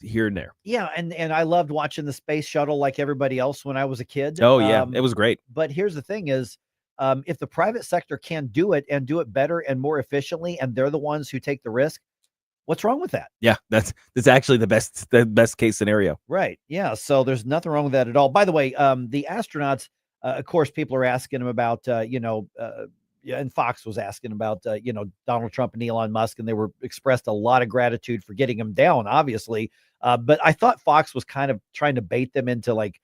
here and there. Yeah, and I loved watching the space shuttle like everybody else when I was a kid. Oh yeah, it was great. But here's the thing: is if the private sector can do it and do it better and more efficiently, and they're the ones who take the risk, what's wrong with that? Yeah, that's actually the best case scenario. Right. Yeah. So there's nothing wrong with that at all. By the way, the astronauts, of course, people are asking them about, and Fox was asking about, Donald Trump and Elon Musk, and they were expressed a lot of gratitude for getting him down, obviously. But I thought Fox was kind of trying to bait them into like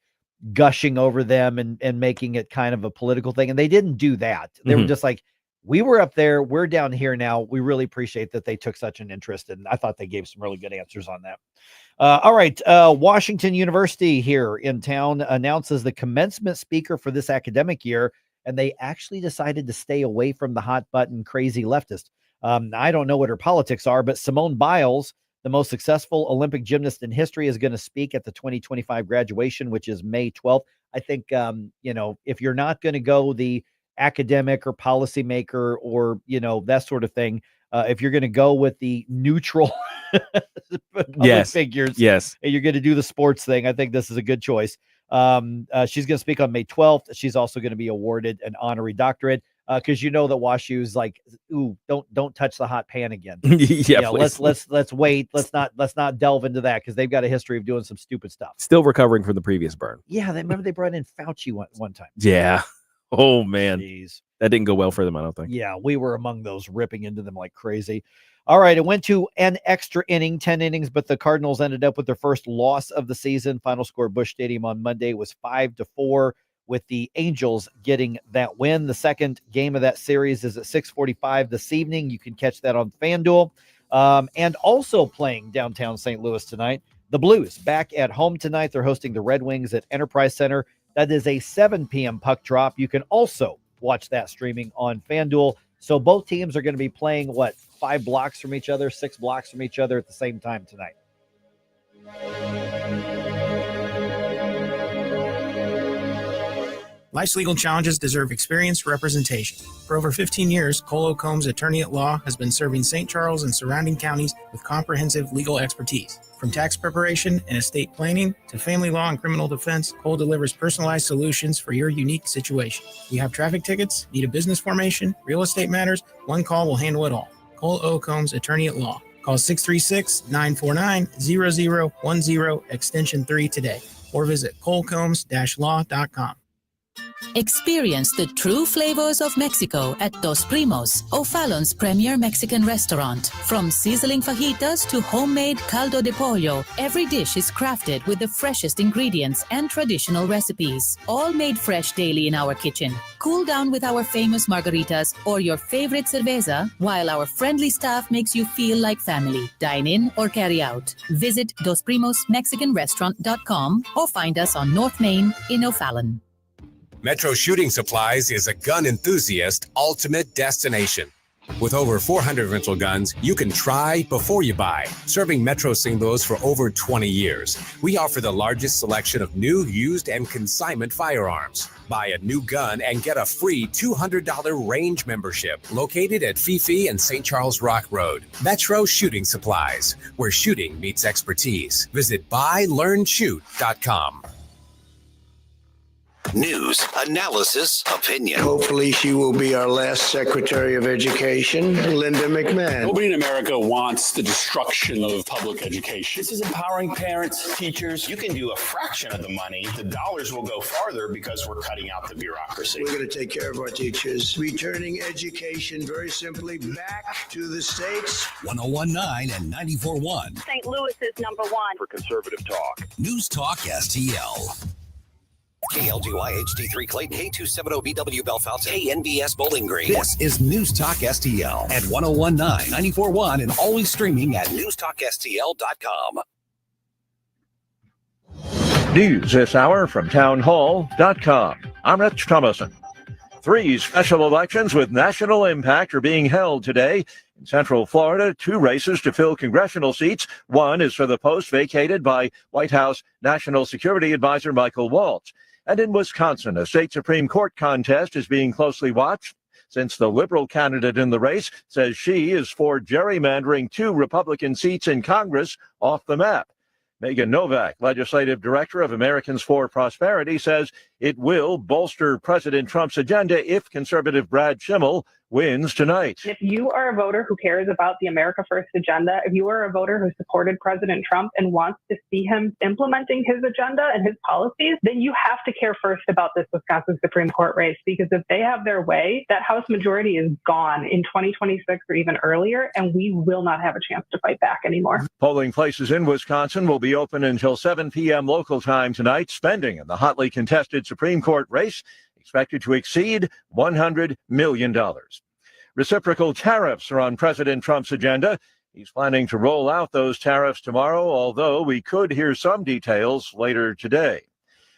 gushing over them and making it kind of a political thing. And they didn't do that. They were just like, we were up there, we're down here now. We really appreciate that they took such an interest. And I thought they gave some really good answers on that. All right. Washington University here in town announces the commencement speaker for this academic year. And they actually decided to stay away from the hot button crazy leftist. I don't know what her politics are, but Simone Biles, the most successful Olympic gymnast in history, is going to speak at the 2025 graduation, which is May 12th. I think, if you're not going to go the academic or policymaker or that sort of thing, if you're going to go with the neutral figures, yes, and you're going to do the sports thing, I think this is a good choice. She's going to speak on May 12th. She's also going to be awarded an honorary doctorate because that WashU's like, ooh, don't touch the hot pan again. Let's wait. Let's not delve into that because they've got a history of doing some stupid stuff. Still recovering from the previous burn. Yeah, remember they brought in Fauci one time. Yeah. Oh man, Jeez. That didn't go well for them, I don't think. Yeah, we were among those ripping into them like crazy. All right, it went to an extra inning, 10 innings, but the Cardinals ended up with their first loss of the season. Final score at Busch Stadium on Monday was 5-4, with the Angels getting that win. The second game of that series is at 6:45 this evening. You can catch that on FanDuel. And also playing downtown St. Louis tonight, the Blues back at home tonight. They're hosting the Red Wings at Enterprise Center. That is a 7 p.m. puck drop. You can also watch that streaming on FanDuel. So both teams are going to be playing, 5 blocks from each other, 6 blocks from each other at the same time tonight. Life's legal challenges deserve experienced representation. For over 15 years, Cole Combs Attorney at Law has been serving St. Charles and surrounding counties with comprehensive legal expertise. From tax preparation and estate planning to family law and criminal defense, Cole delivers personalized solutions for your unique situation. You have traffic tickets, need a business formation, real estate matters, one call will handle it all. Cole O. Combs Attorney at Law. Call 636-949-0010 extension 3 today or visit colecombs-law.com. Experience the true flavors of Mexico at Dos Primos, O'Fallon's premier Mexican restaurant. From sizzling fajitas to homemade caldo de pollo, every dish is crafted with the freshest ingredients and traditional recipes, all made fresh daily in our kitchen. Cool down with our famous margaritas or your favorite cerveza, while our friendly staff makes you feel like family. Dine in or carry out. Visit DosPrimosMexicanRestaurant.com or find us on North Main in O'Fallon. Metro Shooting Supplies is a gun enthusiast ultimate destination. With over 400 rental guns, you can try before you buy. Serving Metro St. Louis for over 20 years, we offer the largest selection of new, used, and consignment firearms. Buy a new gun and get a free $200 range membership located at Fifi and St. Charles Rock Road. Metro Shooting Supplies, where shooting meets expertise. Visit buylearnshoot.com. News, analysis, opinion. Hopefully she will be our last Secretary of Education, Linda McMahon. Nobody in America wants the destruction of public education. This is empowering parents, teachers. You can do a fraction of the money. The dollars will go farther because we're cutting out the bureaucracy. We're going to take care of our teachers. Returning education very simply back to the states. 101.9 and 94.1. St. Louis is number one for conservative talk. News Talk STL. KLGY HD3 Clayton, K270BW Belfast, KNBS Bowling Green. This is News Talk STL at 101.9, 94.1, and always streaming at newstalkstl.com. News this hour from townhall.com. I'm Rich Thomason. 3 special elections with national impact are being held today. In Central Florida, 2 races to fill congressional seats. One is for the post vacated by White House National Security Advisor Michael Waltz. And in Wisconsin, a state Supreme Court contest is being closely watched since the liberal candidate in the race says she is for gerrymandering 2 Republican seats in Congress off the map. Megan Novak, legislative director of Americans for Prosperity, says it will bolster President Trump's agenda if conservative Brad Schimmel wins tonight. If you are a voter who cares about the America First agenda, if you are a voter who supported President Trump and wants to see him implementing his agenda and his policies, then you have to care first about this Wisconsin Supreme Court race, because if they have their way, that House majority is gone in 2026 or even earlier, and we will not have a chance to fight back anymore. Polling places in Wisconsin will be open until 7 p.m. local time tonight. Spending in the hotly contested Supreme Court race expected to exceed $100 million. Reciprocal tariffs are on President Trump's agenda. He's planning to roll out those tariffs tomorrow, although we could hear some details later today.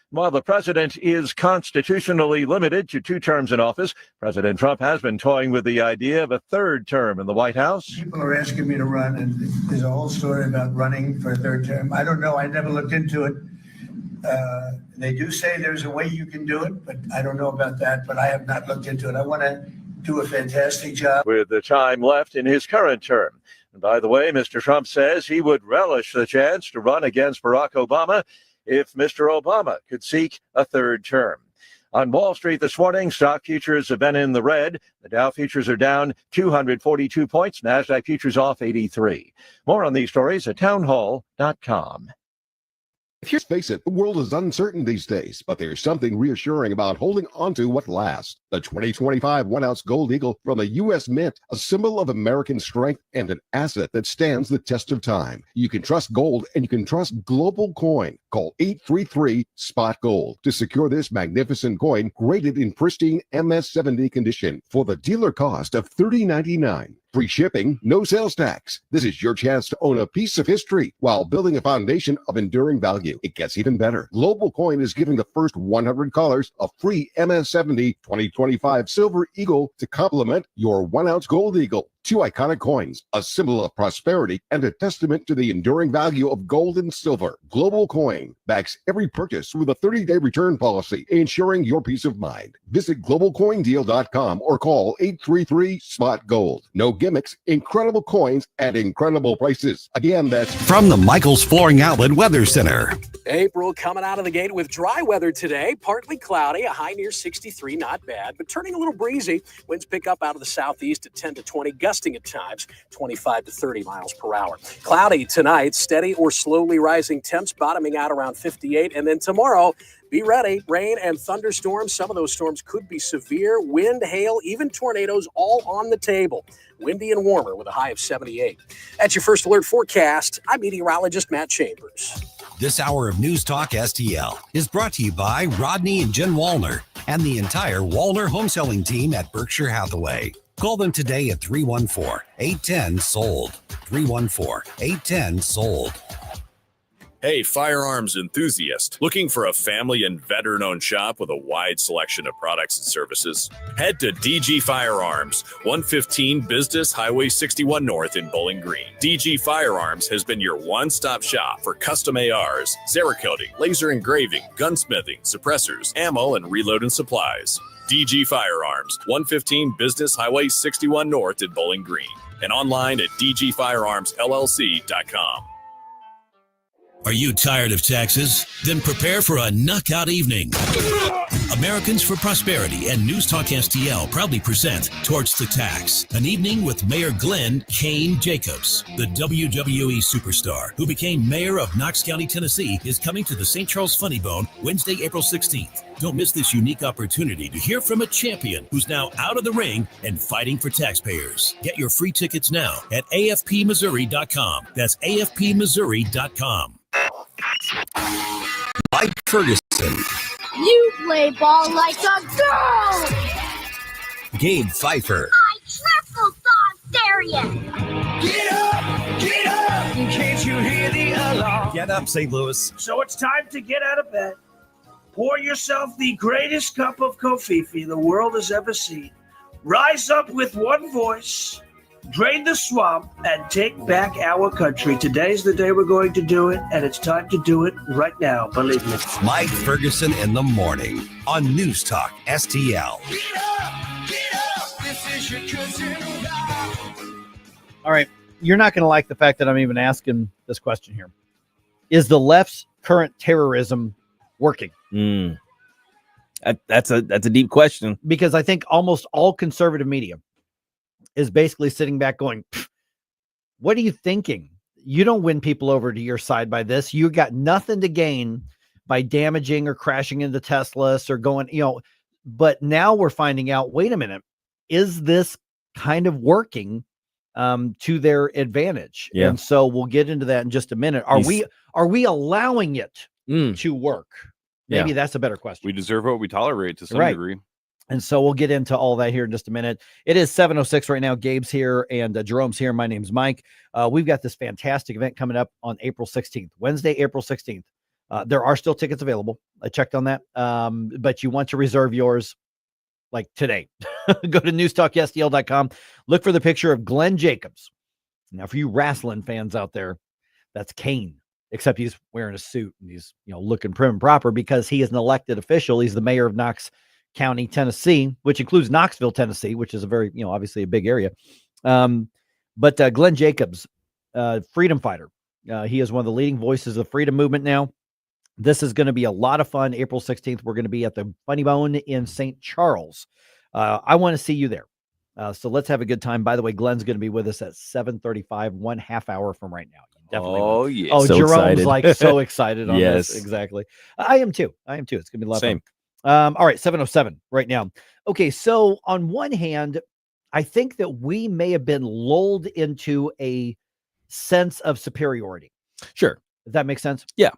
While the president is constitutionally limited to 2 terms in office, President Trump has been toying with the idea of a 3rd term in the White House. People are asking me to run, and there's a whole story about running for a 3rd term. I don't know. I never looked into it. They do say there's a way you can do it, but I don't know about that. But I have not looked into it. I want to do a fantastic job. With the time left in his current term. And by the way, Mr. Trump says he would relish the chance to run against Barack Obama if Mr. Obama could seek a 3rd term. On Wall Street this morning, stock futures have been in the red. The Dow futures are down 242 points. NASDAQ futures off 83. More on these stories at townhall.com. Let's face it, the world is uncertain these days, but there's something reassuring about holding on to what lasts. The 2025 1-ounce gold eagle from the U.S. Mint, a symbol of American strength and an asset that stands the test of time. You can trust gold, and you can trust Global Coin. Call 833-SPOT-GOLD to secure this magnificent coin graded in pristine MS-70 condition for the dealer cost of $30.99. Free shipping, no sales tax. This is your chance to own a piece of history while building a foundation of enduring value. It gets even better. Global Coin is giving the first 100 callers a free MS-70 2025 Silver Eagle to complement your 1-ounce gold eagle. Two iconic coins, a symbol of prosperity and a testament to the enduring value of gold and silver. Global Coin backs every purchase with a 30-day return policy, ensuring your peace of mind. Visit globalcoindeal.com or call 833-SPOT-GOLD. No gimmicks, incredible coins at incredible prices. Again, that's from the Michael's Flooring Outlet Weather Center. April coming out of the gate with dry weather today, partly cloudy, a high near 63, not bad, but turning a little breezy. Winds pick up out of the southeast at 10 to 20, gusting at times 25 to 30 miles per hour. Cloudy tonight, steady or slowly rising temps, bottoming out around 58, and then tomorrow, be ready. Rain and thunderstorms. Some of those storms could be severe. Wind, hail, even tornadoes, all on the table. Windy and warmer with a high of 78. That's your first alert forecast. I'm meteorologist Matt Chambers. This hour of News Talk STL is brought to you by Rodney and Jen Wallner and the entire Wallner home selling team at Berkshire Hathaway. Call them today at 314-810-SOLD. 314-810-SOLD. Hey, firearms enthusiast, looking for a family and veteran-owned shop with a wide selection of products and services? Head to DG Firearms, 115 Business Highway 61 North in Bowling Green. DG Firearms has been your one-stop shop for custom ARs, Cerakoting, laser engraving, gunsmithing, suppressors, ammo, and reloading supplies. DG Firearms, 115 Business Highway 61 North in Bowling Green, and online at dgfirearmsllc.com. Are you tired of taxes? Then prepare for a knockout evening. Americans for Prosperity and News Talk STL proudly present Torch the Tax, an evening with Mayor Glen Kane Jacobs. The WWE superstar who became mayor of Knox County, Tennessee, is coming to the St. Charles Funny Bone Wednesday, April 16th. Don't miss this unique opportunity to hear from a champion who's now out of the ring and fighting for taxpayers. Get your free tickets now at afpmissouri.com. That's afpmissouri.com. Mike Ferguson. You play ball like a girl! Gabe Pfeiffer. I triple dog dare you! Get up! Get up! Can't you hear the alarm? Get up, St. Louis. So it's time to get out of bed. Pour yourself the greatest cup of Kofifi the world has ever seen. Rise up with one voice. Drain the swamp and take back our country. Today's the day we're going to do it, and it's time to do it right now, believe me. Mike Ferguson in the morning on News Talk STL. Get up! Get up! This is your cousin. All right. You're not going to like the fact that I'm even asking this question here. Is the left's current terrorism working? That's a deep question. Because I think almost all conservative media is basically sitting back going, what are you thinking? You don't win people over to your side by this. You got nothing to gain by damaging or crashing into Teslas or going, but now we're finding out, wait a minute, is this kind of working to their advantage? Yeah. And so we'll get into that in just a minute. Are we allowing it to work? Maybe that's a better question. We deserve what we tolerate to some degree. And so we'll get into all that here in just a minute. It is 7:06 right now. Gabe's here and Jerome's here. My name's Mike. We've got this fantastic event coming up on April 16th, Wednesday, April 16th. There are still tickets available. I checked on that. But you want to reserve yours like today. Go to newstalkstl.com. Look for the picture of Glen Jacobs. Now, for you wrestling fans out there, that's Kane, except he's wearing a suit and he's looking prim and proper because he is an elected official. He's the mayor of Knox County, Tennessee, which includes Knoxville, Tennessee, which is a very, obviously a big area. But Glen Jacobs, freedom fighter. He is one of the leading voices of the freedom movement now. This is going to be a lot of fun. April 16th, we're going to be at the Funny Bone in St. Charles. I want to see you there. So let's have a good time. By the way, Glen's going to be with us at 7:35, 1/2 hour from right now. Definitely. Oh, yeah. Oh, so Jerome's excited. so excited on Yes. this. Exactly. I am too. It's going to be a lot Same. of fun. All right, 7:07 right now. Okay, so on one hand, I think that we may have been lulled into a sense of superiority. Sure. Does that make sense? Yeah.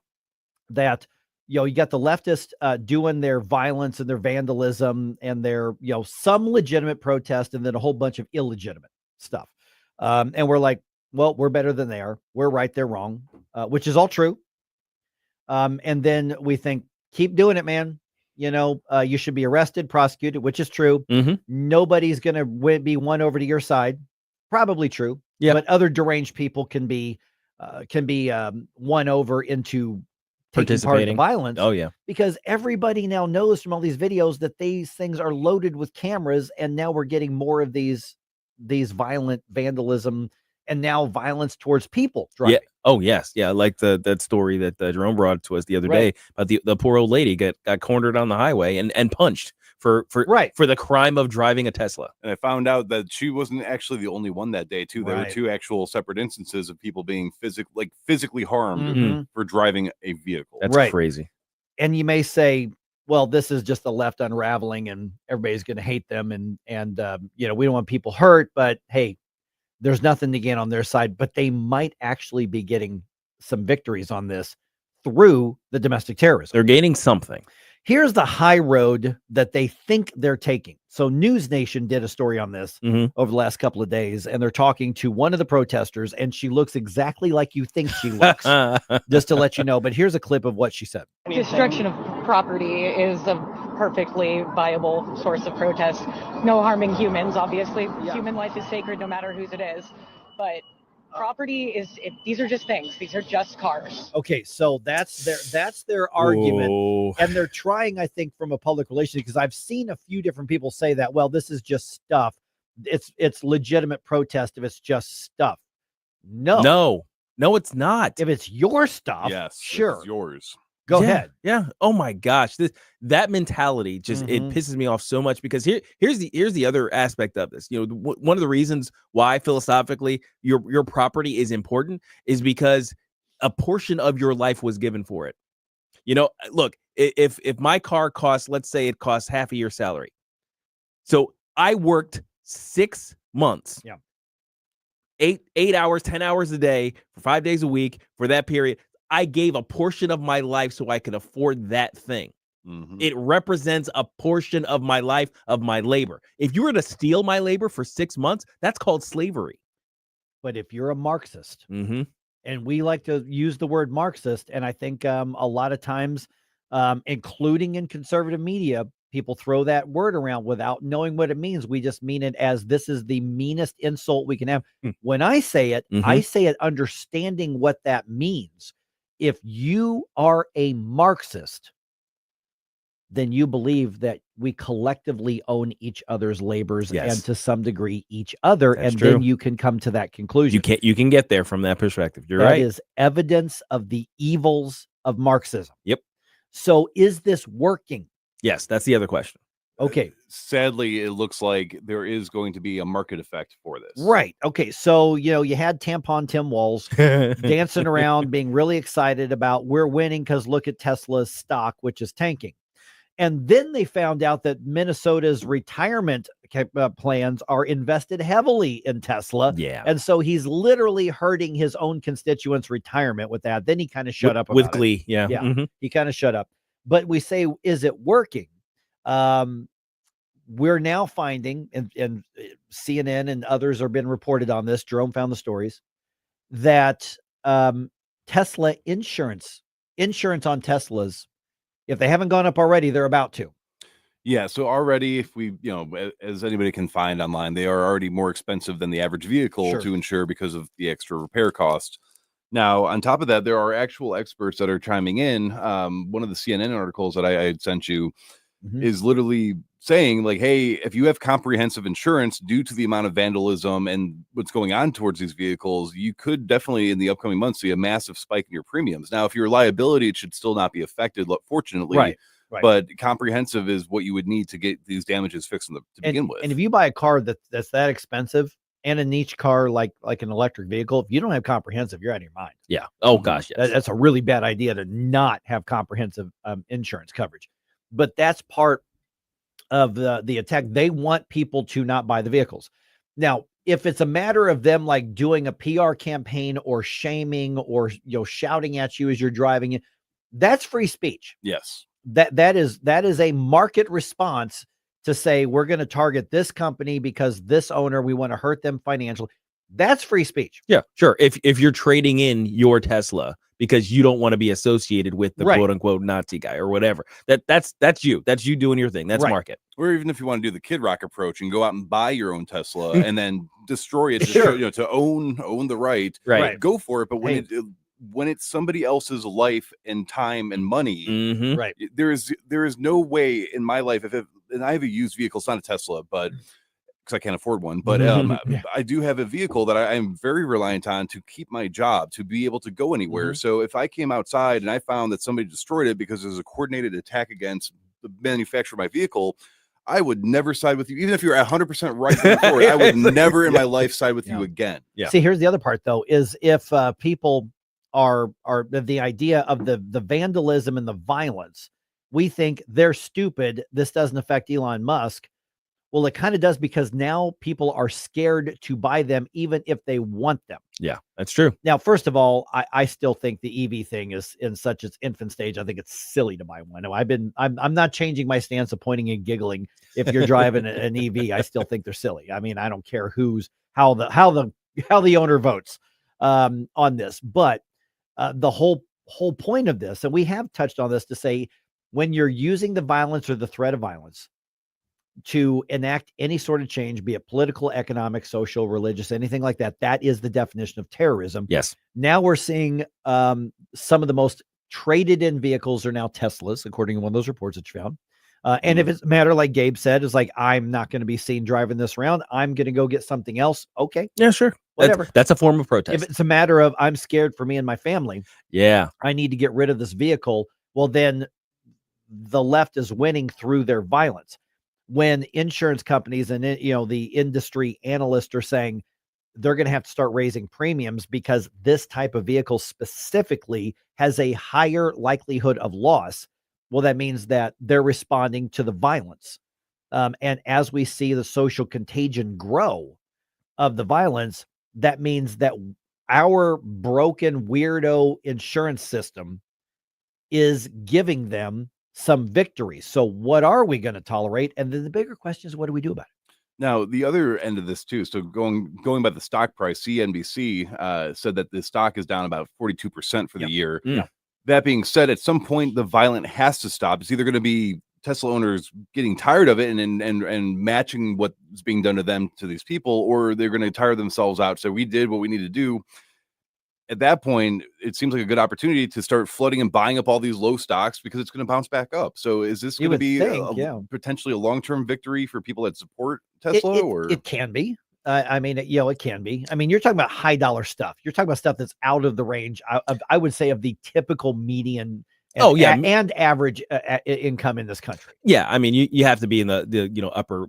That, you got the leftists doing their violence and their vandalism and their, some legitimate protest and then a whole bunch of illegitimate stuff. And we're like, well, we're better than they are. We're right, they're wrong, which is all true. And then we think, keep doing it, man. You should be arrested, prosecuted, which is true. Mm-hmm. Nobody's going to be won over to your side. Probably true. Yeah. But other deranged people can be won over into taking part in the violence. Oh yeah. Because everybody now knows from all these videos that these things are loaded with cameras, and now we're getting more of these violent vandalism and now violence towards people driving. Yeah. Oh yes. Yeah. Like that story that Jerome brought to us the other day about the poor old lady got cornered on the highway and punched for the crime of driving a Tesla. And I found out that she wasn't actually the only one that day too. There were Right. 2 actual separate instances of people being physically harmed for driving a vehicle. That's Right. crazy. And you may say, well, this is just the left unraveling and everybody's going to hate them. And we don't want people hurt, but hey, there's nothing to gain on their side, but they might actually be getting some victories on this through the domestic terrorism. They're gaining something. Here's the high road that they think they're taking. So News Nation did a story on this over the last couple of days, and they're talking to one of the protesters, and she looks exactly like you think she looks, just to let you know. But here's a clip of what she said. Destruction of property is a perfectly viable source of protest. No harming humans, obviously. Human life is sacred no matter whose it is. But property these are just things. These are just cars. Okay, so that's their argument. Whoa. And they're trying, I think, from a public relations, because I've seen a few different people say that, well, this is just stuff. It's legitimate protest if it's just stuff. No, it's not. If it's your stuff, Yes, sure. it's yours. Go Yeah, ahead. Yeah. Oh my gosh. That mentality just it pisses me off so much, because here's the other aspect of this. One of the reasons why philosophically your property is important is because a portion of your life was given for it. Look, if my car costs, let's say it costs half a year's salary. So I worked 6 months. Yeah. 8 hours, 10 hours a day for 5 days a week for that period. I gave a portion of my life so I could afford that thing. It represents a portion of my life, of my labor. If you were to steal my labor for 6 months, that's called slavery. But if you're a Marxist, and we like to use the word Marxist, and I think a lot of times, including in conservative media, people throw that word around without knowing what it means. We just mean it as this is the meanest insult we can have. When I say it, I say it understanding what that means. If you are a Marxist, then you believe that we collectively own each other's labors and to some degree each other. That's and true. then you can come to that conclusion. You can get there from that perspective. You're That right. is evidence of the evils of Marxism. Yep. So is this working? Yes, that's the other question. Okay. Sadly, it looks like there is going to be a market effect for this. Right. Okay. So, you had Tampon Tim Walz dancing around, being really excited about we're winning because look at Tesla's stock, which is tanking. And then they found out that Minnesota's retirement plans are invested heavily in Tesla. Yeah. And so he's literally hurting his own constituents' retirement with that. Then he kind of shut up with about glee. it. Yeah. Yeah. He kind of shut up. But we say, is it working? We're now finding, and CNN and others have been reported on this, Jerome found the stories, that Tesla insurance on Teslas, if they haven't gone up already, they're about to. Yeah, so already, if we, as anybody can find online, they are already more expensive than the average vehicle to insure because of the extra repair cost. Now, on top of that, there are actual experts that are chiming in. One of the CNN articles that I had sent you is literally saying, like, hey, if you have comprehensive insurance due to the amount of vandalism and what's going on towards these vehicles, you could definitely in the upcoming months see a massive spike in your premiums. Now, if your liability, it should still not be affected, fortunately. Right. But comprehensive is what you would need to get these damages fixed to begin with. And if you buy a car that's that expensive and a niche car like an electric vehicle, if you don't have comprehensive, you're out of your mind. Yeah. Oh gosh, yes. That's a really bad idea to not have comprehensive insurance coverage. But that's part of the attack. They want people to not buy the vehicles. Now, if it's a matter of them like doing a PR campaign or shaming or shouting at you as you're driving it, that's free speech. Yes. That is a market response to say we're going to target this company because this owner, we want to hurt them financially. That's free speech. Yeah, sure. If you're trading in your Tesla because you don't want to be associated with the Right. quote unquote Nazi guy or whatever. That's you. That's you doing your thing. That's Right. market. Or even if you want to do the Kid Rock approach and go out and buy your own Tesla and then destroy it, to Sure. show, you know, to own the right, Right. go for it. But when Hey. when it's somebody else's life and time and money, Mhm. Right. there is no way in my life and I have a used vehicle. It's not a Tesla, but because I can't afford one, but Yeah. I do have a vehicle that I'm very reliant on to keep my job, to be able to go anywhere. So if I came outside and I found that somebody destroyed it because there's a coordinated attack against the manufacturer of my vehicle, I would never side with you, even if you're 100% right going forward. I would never in my life side with you again. Yeah. See, here's the other part though, is if people are the idea of the vandalism and the violence, we think they're stupid. This doesn't affect Elon Musk. Well, it kind of does, because now people are scared to buy them, even if they want them. Yeah, that's true. Now, first of all, I still think the EV thing is in such its infant stage. I think it's silly to buy one. No, I'm not changing my stance of pointing and giggling. If you're driving an EV, I still think they're silly. I mean, I don't care how the owner votes on this, but the whole point of this, and we have touched on this, to say when you're using the violence or the threat of violence to enact any sort of change, be it political, economic, social, religious, anything like that, that is the definition of terrorism. Yes. Now we're seeing some of the most traded in vehicles are now Teslas, according to one of those reports that you found. And if it's a matter, like Gabe said, is like, I'm not going to be seen driving this around, I'm going to go get something else. Okay. Yeah, sure. Whatever. That's a form of protest. If it's a matter of I'm scared for me and my family, yeah, I need to get rid of this vehicle, well, then the left is winning through their violence. When insurance companies and the industry analysts are saying they're going to have to start raising premiums because this type of vehicle specifically has a higher likelihood of loss, well, that means that they're responding to the violence. And as we see the social contagion grow of the violence, that means that our broken weirdo insurance system is giving them some victories. So what are we going to tolerate? And then the bigger question is, what do we do about it? Now, the other end of this too. So going by the stock price, CNBC said that the stock is down about 42% for the year. Mm. That being said, at some point the violent has to stop. It's either going to be Tesla owners getting tired of it and matching what's being done to them to these people, or they're going to tire themselves out. So we did what we need to do. At that point, it seems like a good opportunity to start flooding and buying up all these low stocks because it's going to bounce back up. So is this going to be potentially a long-term victory for people that support Tesla? It can be. I mean, it can be. I mean, you're talking about high dollar stuff. You're talking about stuff that's out of the range, I would say, of the typical median and average income in this country. Yeah, I mean, you have to be in the upper,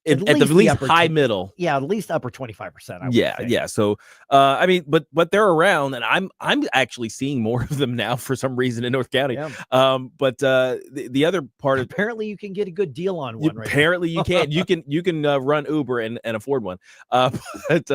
at the least high middle. Yeah, at least upper 25%. Yeah. So I mean, but they're around, and I'm actually seeing more of them now for some reason in North County. Yeah. But the other part, apparently you can get a good deal on one. Apparently you can. You can run Uber and afford one. But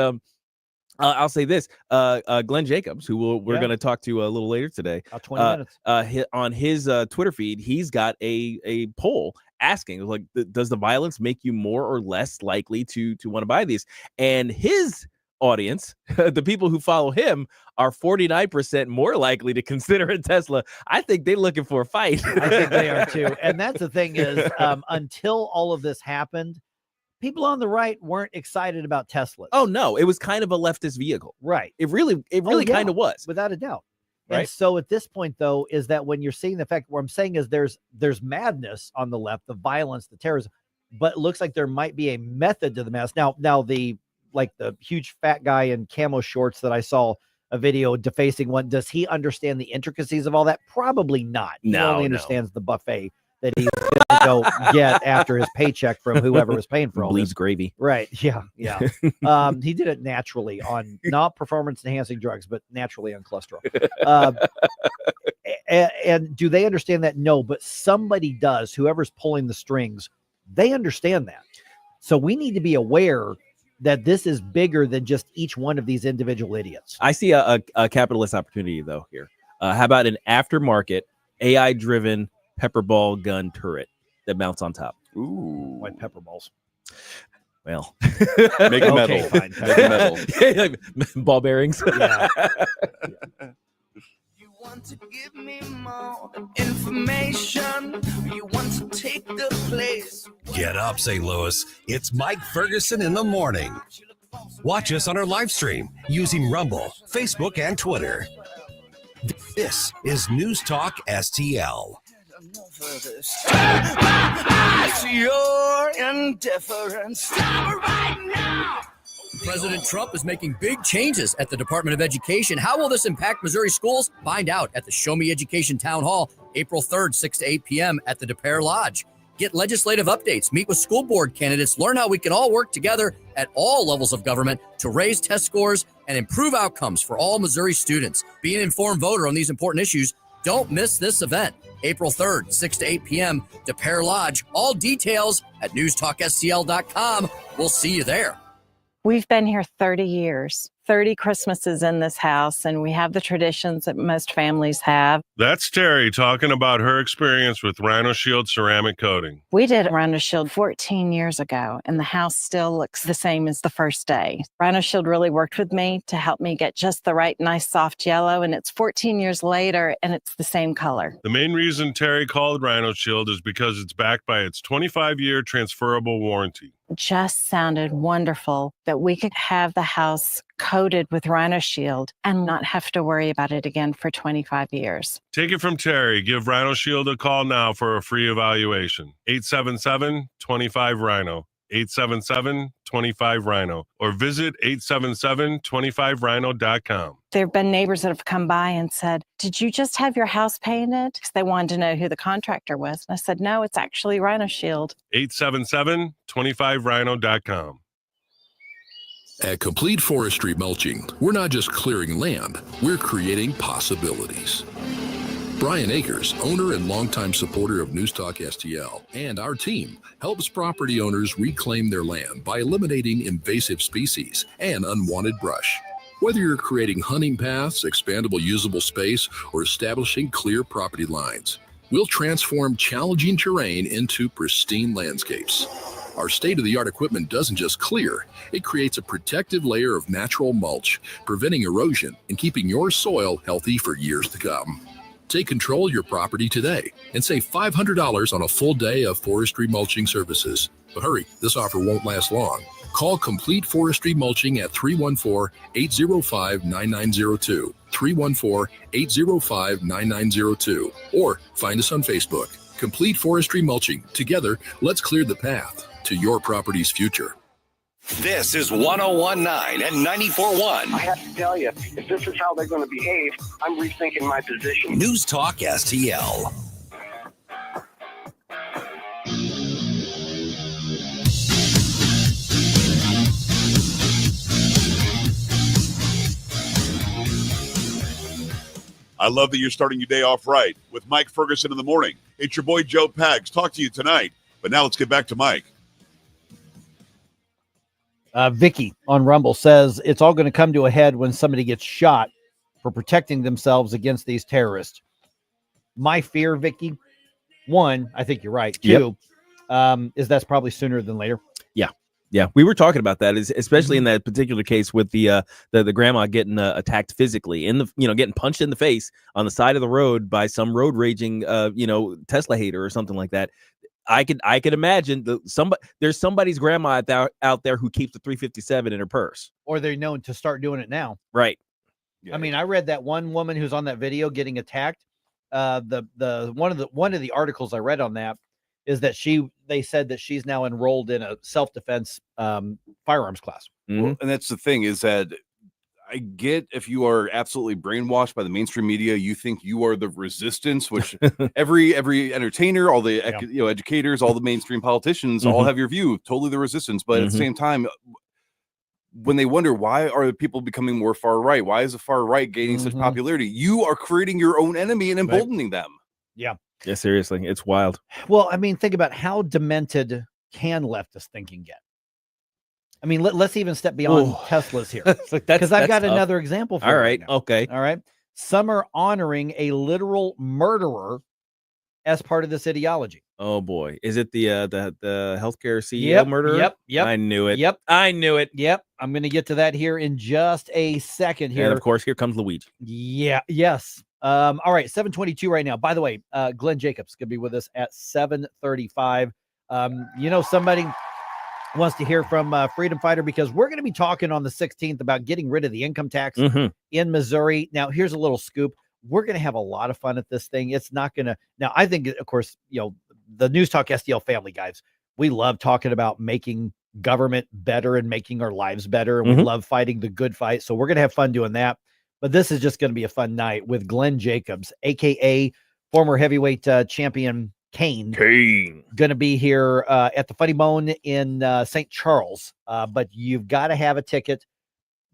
I'll say this: Glen Jacobs, who we're going to talk to a little later today, 20 minutes, on his Twitter feed, he's got a poll asking, like, does the violence make you more or less likely to want to buy these? And his audience, the people who follow him, are 49% more likely to consider a Tesla. I think they're looking for a fight. I think they are too. And that's the thing is, until all of this happened, people on the right weren't excited about Teslas. Oh no, it was kind of a leftist vehicle. Right. It really kind of was. Without a doubt. Right. And so at this point, though, is that when you're seeing the fact, what I'm saying is there's madness on the left, the violence, the terrorism, but it looks like there might be a method to the madness. Now the huge fat guy in camo shorts that I saw a video defacing one, does he understand the intricacies of all that? Probably not. He only understands the buffet that he's going to go get after his paycheck from whoever was paying for all Bleeds this. gravy. Right. Yeah. He did it naturally on not performance enhancing drugs, but naturally on cholesterol. And do they understand that? No, but somebody does. Whoever's pulling the strings, they understand that. So we need to be aware that this is bigger than just each one of these individual idiots. I see a capitalist opportunity though here. How about an aftermarket AI driven pepper ball gun turret that mounts on top? Ooh, white pepper balls. Well, make it metal. Fine. Make it metal. Ball bearings. Yeah. Want to give me more information? You want to take the place? Get up, St. Louis. It's Mike Ferguson in the morning. Watch us on our live stream using Rumble, Facebook, and Twitter. This is News Talk STL. It's your indifference. Stop right now! President Trump is making big changes at the Department of Education. How will this impact Missouri schools? Find out at the Show Me Education Town Hall, April 3rd, 6 to 8 p.m. at the DePere Lodge. Get legislative updates, meet with school board candidates, learn how we can all work together at all levels of government to raise test scores and improve outcomes for all Missouri students. Be an informed voter on these important issues. Don't miss this event, April 3rd, 6 to 8 p.m., DePere Lodge. All details at newstalkstl.com. We'll see you there. We've been here 30 years, 30 Christmases in this house, and we have the traditions that most families have. That's Terry talking about her experience with Rhino Shield ceramic coating. We did Rhino Shield 14 years ago, and the house still looks the same as the first day. Rhino Shield really worked with me to help me get just the right, nice, soft yellow, and it's 14 years later, and it's the same color. The main reason Terry called Rhino Shield is because it's backed by its 25-year transferable warranty. Just sounded wonderful that we could have the house coated with Rhino Shield and not have to worry about it again for 25 years. Take it from Terry. Give Rhino Shield a call now for a free evaluation. 877-25-RHINO. 877-25-RHINO. Or visit 877-25rhino.com. There have been neighbors that have come by and said, "Did you just have your house painted?" Because they wanted to know who the contractor was. And I said, "No, it's actually Rhino Shield." 877-25rhino.com. At Complete Forestry Mulching, we're not just clearing land, we're creating possibilities. Brian Akers, owner and longtime supporter of News Talk STL, and our team helps property owners reclaim their land by eliminating invasive species and unwanted brush. Whether you're creating hunting paths, expandable usable space, or establishing clear property lines, we'll transform challenging terrain into pristine landscapes. Our state-of-the-art equipment doesn't just clear, it creates a protective layer of natural mulch, preventing erosion and keeping your soil healthy for years to come. Take control of your property today and save $500 on a full day of forestry mulching services. But hurry, this offer won't last long. Call Complete Forestry Mulching at 314-805-9902, 314-805-9902, or find us on Facebook. Complete Forestry Mulching. Together, let's clear the path to your property's future. This is 101.9 and 94.1. I have to tell you, if this is how they're going to behave, I'm rethinking my position. News Talk STL. I love that you're starting your day off right with Mike Ferguson in the morning. It's your boy Joe Pags. Talk to you tonight. But now let's get back to Mike. Vicky on Rumble says it's all going to come to a head when somebody gets shot for protecting themselves against these terrorists. My fear, Vicky, one, I think you're right. Two, is that's probably sooner than later. Yeah, we were talking about that, especially in that particular case with the grandma getting attacked physically, getting punched in the face on the side of the road by some road raging, Tesla hater or something like that. I could imagine there's somebody's grandma out there who keeps the 357 in her purse, or they're known to start doing it now. Right. I mean, I read that one woman who's on that video getting attacked. The one of the articles I read on that is that they said that she's now enrolled in a self-defense firearms class. Well, and that's the thing is that I get if you are absolutely brainwashed by the mainstream media, you think you are the resistance, which every entertainer, all the educators, all the mainstream politicians all have your view, totally the resistance. But at the same time, when they wonder why are people becoming more far right, why is the far right gaining such popularity? You are creating your own enemy and emboldening them. Yeah. Yeah, seriously, it's wild. Well, I mean, think about how demented can leftist thinking get. I mean, let's even step beyond Teslas here, because I've got another example for you. All right, okay. All right. Some are honoring a literal murderer as part of this ideology. Oh boy, is it the healthcare CEO murderer? Yep. I knew it. I knew it. I'm going to get to that here in just a second. Here, and of course, here comes Luigi. Yes. All right, 7:22 right now. By the way, Glen Jacobs could be with us at 7:35. Somebody wants to hear from Freedom Fighter because we're going to be talking on the 16th about getting rid of the income tax in Missouri. Now, here's a little scoop. We're going to have a lot of fun at this thing. It's not going to. Now, I think, of course, the News Talk STL family guys, we love talking about making government better and making our lives better. And we love fighting the good fight. So we're going to have fun doing that. But this is just going to be a fun night with Glen Jacobs, a.k.a. former heavyweight champion Kane. Going to be here at the Funny Bone in St. Charles. But you've got to have a ticket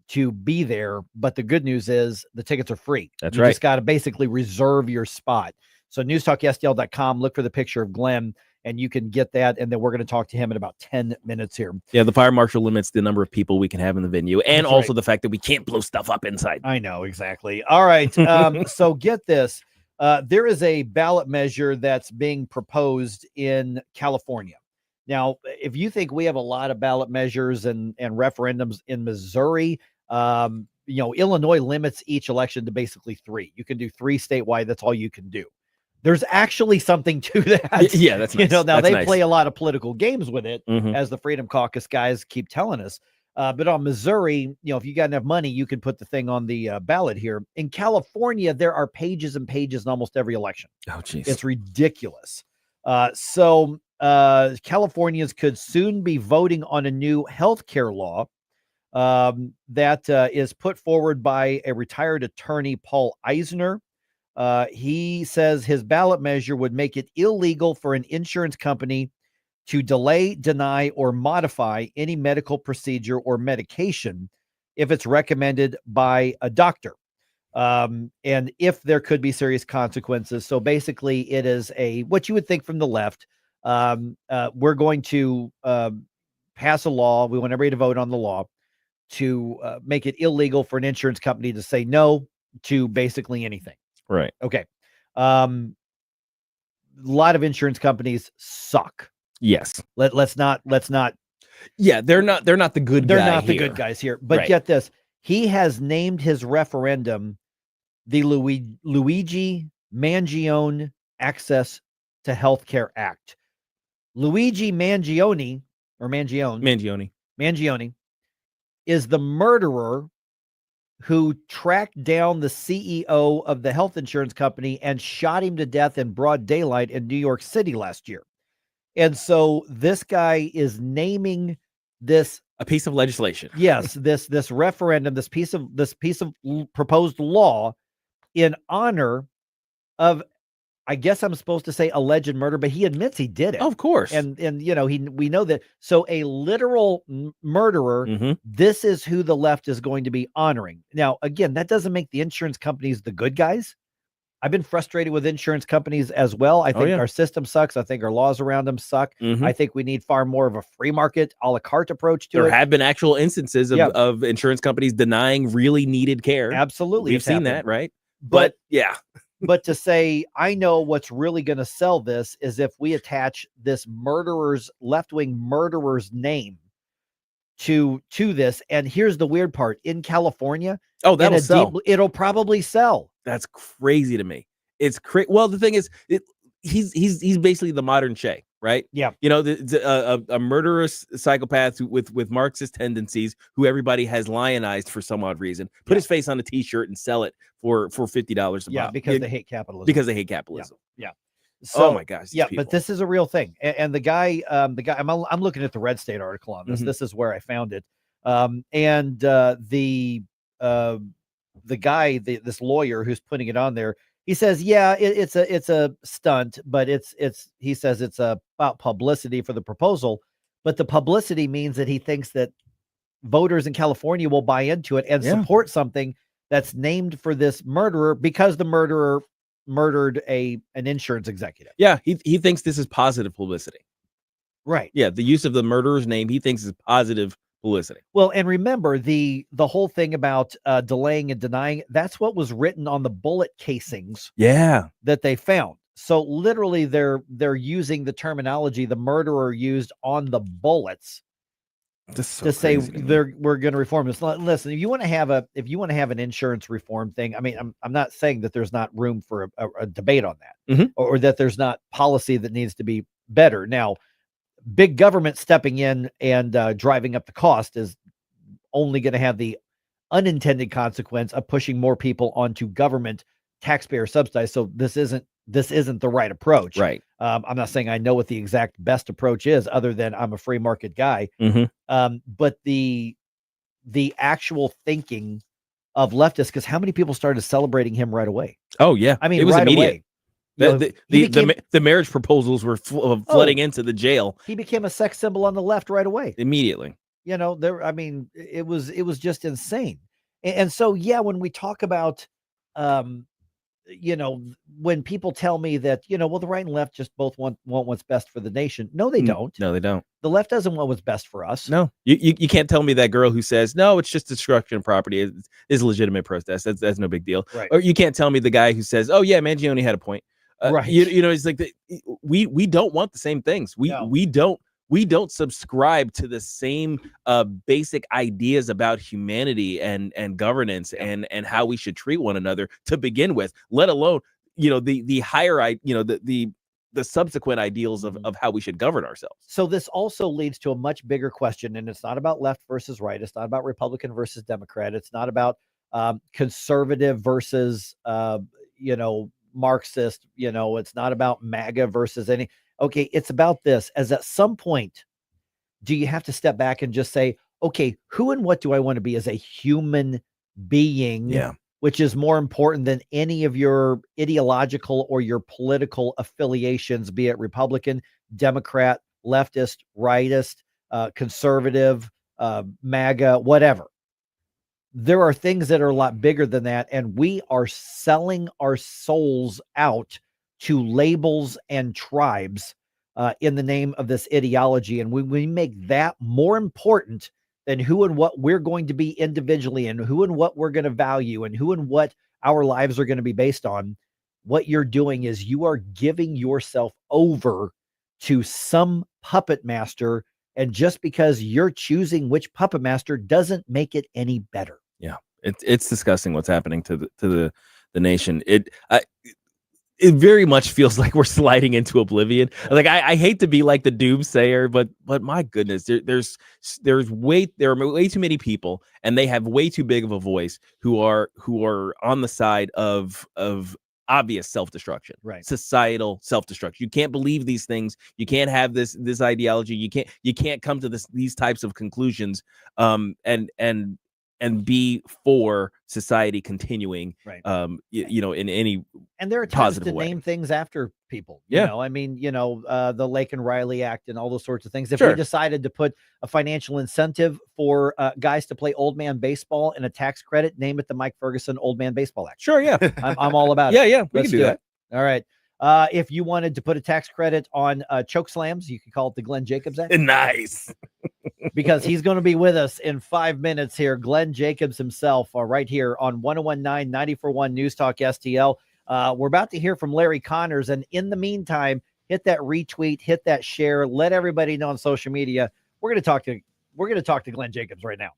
to be there. But the good news is the tickets are free. That's you right. Just got to basically reserve your spot. So newstalkstl.com, look for the picture of Glen, and you can get that. And then we're going to talk to him in about 10 minutes here. Yeah, the fire marshal limits the number of people we can have in the venue, and That's also right. the fact that we can't blow stuff up inside. I know, exactly. All right. So get this. There is a ballot measure that's being proposed in California. Now, if you think we have a lot of ballot measures and referendums in Missouri, Illinois limits each election to basically 3. You can do 3 statewide. That's all you can do. There's actually something to that. Yeah, that's nice. Now That's they nice. play a lot of political games with it, as the Freedom Caucus guys keep telling us. But on Missouri, if you got enough money, you can put the thing on the ballot here. In California, there are pages and pages in almost every election. Oh, geez. It's ridiculous. So Californians could soon be voting on a new health care law that is put forward by a retired attorney, Paul Eisner. He says his ballot measure would make it illegal for an insurance company to delay, deny, or modify any medical procedure or medication if it's recommended by a doctor. And if there could be serious consequences. So basically it is what you would think from the left. We're going to pass a law. We want everybody to vote on the law to make it illegal for an insurance company to say no to basically anything. Right. Okay. A lot of insurance companies suck. Yes. Let's not. Yeah, they're not the good. They're guy not the here. good guys here. But Right. get this: he has named his referendum the Luigi Mangione Access to Healthcare Act. Luigi Mangione is the murderer who tracked down the CEO of the health insurance company and shot him to death in broad daylight in New York City last year. And so this guy is naming this a piece of legislation. Yes, this referendum, this piece of proposed law in honor of, I guess I'm supposed to say alleged murder, but he admits he did it. Of course. And we know that. So a literal murderer, this is who the left is going to be honoring. Now, again, that doesn't make the insurance companies the good guys. I've been frustrated with insurance companies as well. I think our system sucks. I think our laws around them suck. I think we need far more of a free market, a la carte approach to it. There have been actual instances of insurance companies denying really needed care. Absolutely. We've seen that, right? But yeah. But to say, I know what's really going to sell this is if we attach this left-wing murderer's name to this. And here's the weird part. In California, that'll sell. It'll probably sell. That's crazy to me. It's well, the thing is, he's basically the modern Che, right? Yeah. A murderous psychopath with Marxist tendencies who everybody has lionized for some odd reason. Put his face on a T-shirt and sell it for $50 a month. Because they hate capitalism. Because they hate capitalism. Yeah. So, oh my gosh. But this is a real thing. And the guy, I'm looking at the Red State article on this. This is where I found it. The guy, this lawyer who's putting it on there, he says, it's a stunt, but he says it's about publicity for the proposal, but the publicity means that he thinks that voters in California will buy into it and support something that's named for this murderer because the murderer murdered an insurance executive. Yeah, he thinks this is positive publicity. Right. Yeah, the use of the murderer's name he thinks is positive publicity. Well, and remember the whole thing about delaying and denying, that's what was written on the bullet casings that they found. So literally they're using the terminology the murderer used on the bullets to say we're going to reform this. Listen, if you want to have an insurance reform thing, I mean, I'm not saying that there's not room for a debate on that, or that there's not policy that needs to be better. Now, big government stepping in and driving up the cost is only going to have the unintended consequence of pushing more people onto government taxpayer subsidized. So this isn't the right approach. Right. I'm not saying I know what the exact best approach is, other than I'm a free market guy. But the actual thinking of leftists, because how many people started celebrating him right away? Oh yeah, I mean, it was right immediate. away. The marriage proposals were flooding into the jail. He became a sex symbol on the left right away. Immediately. It was just insane. And so, yeah, when we talk about, when people tell me that, well, the right and left just both want what's best for the nation. No, they don't. No, they don't. The left doesn't want what's best for us. No, you can't tell me that girl who says, no, it's just destruction of property is a legitimate protest. That's no big deal. Right. Or you can't tell me the guy who says, oh yeah, Mangione had a point. Right. It's like we don't want the same things. We don't subscribe to the same basic ideas about humanity and governance and how we should treat one another to begin with, let alone the higher the subsequent ideals of how we should govern ourselves. So this also leads to a much bigger question, and it's not about left versus right. It's not about Republican versus Democrat. It's not about conservative versus Marxist. It's not about MAGA versus any. Okay, it's about this. As at some point, do you have to step back and just say, okay, who and what do I want to be as a human being? Yeah. Which is more important than any of your ideological or your political affiliations, be it Republican, Democrat, leftist, rightist, conservative, MAGA, whatever. There are things that are a lot bigger than that, and we are selling our souls out to labels and tribes in the name of this ideology. And when we make that more important than who and what we're going to be individually, and who and what we're going to value, and who and what our lives are going to be based on, what you're doing is you are giving yourself over to some puppet master. And just because you're choosing which puppet master doesn't make it any better. Yeah, it's disgusting what's happening to the nation. It very much feels like we're sliding into oblivion. Like I hate to be like the doomsayer, but my goodness, there are way too many people, and they have way too big of a voice who are on the side of obvious self-destruction, right? Societal self-destruction. You can't believe these things. You can't have this ideology. You can't come to these types of conclusions. And be for society continuing, right? In any and there are times positive to way. Name things after people. Yeah, the Lake and Riley Act and all those sorts of things. If Sure. we decided to put a financial incentive for guys to play old man baseball and a tax credit, name it the Mike Ferguson Old Man Baseball Act. Sure, yeah, I'm all about it. Yeah, we Let's can do that. All right. If you wanted to put a tax credit on choke slams, you could call it the Glen Jacobs Act. Nice. Because he's going to be with us in 5 minutes here. Glen Jacobs himself, right here on 101.9 94.1 News Talk STL. We're about to hear from Larry Connors. And in the meantime, hit that retweet, hit that share, let everybody know on social media. We're going to talk to Glen Jacobs right now.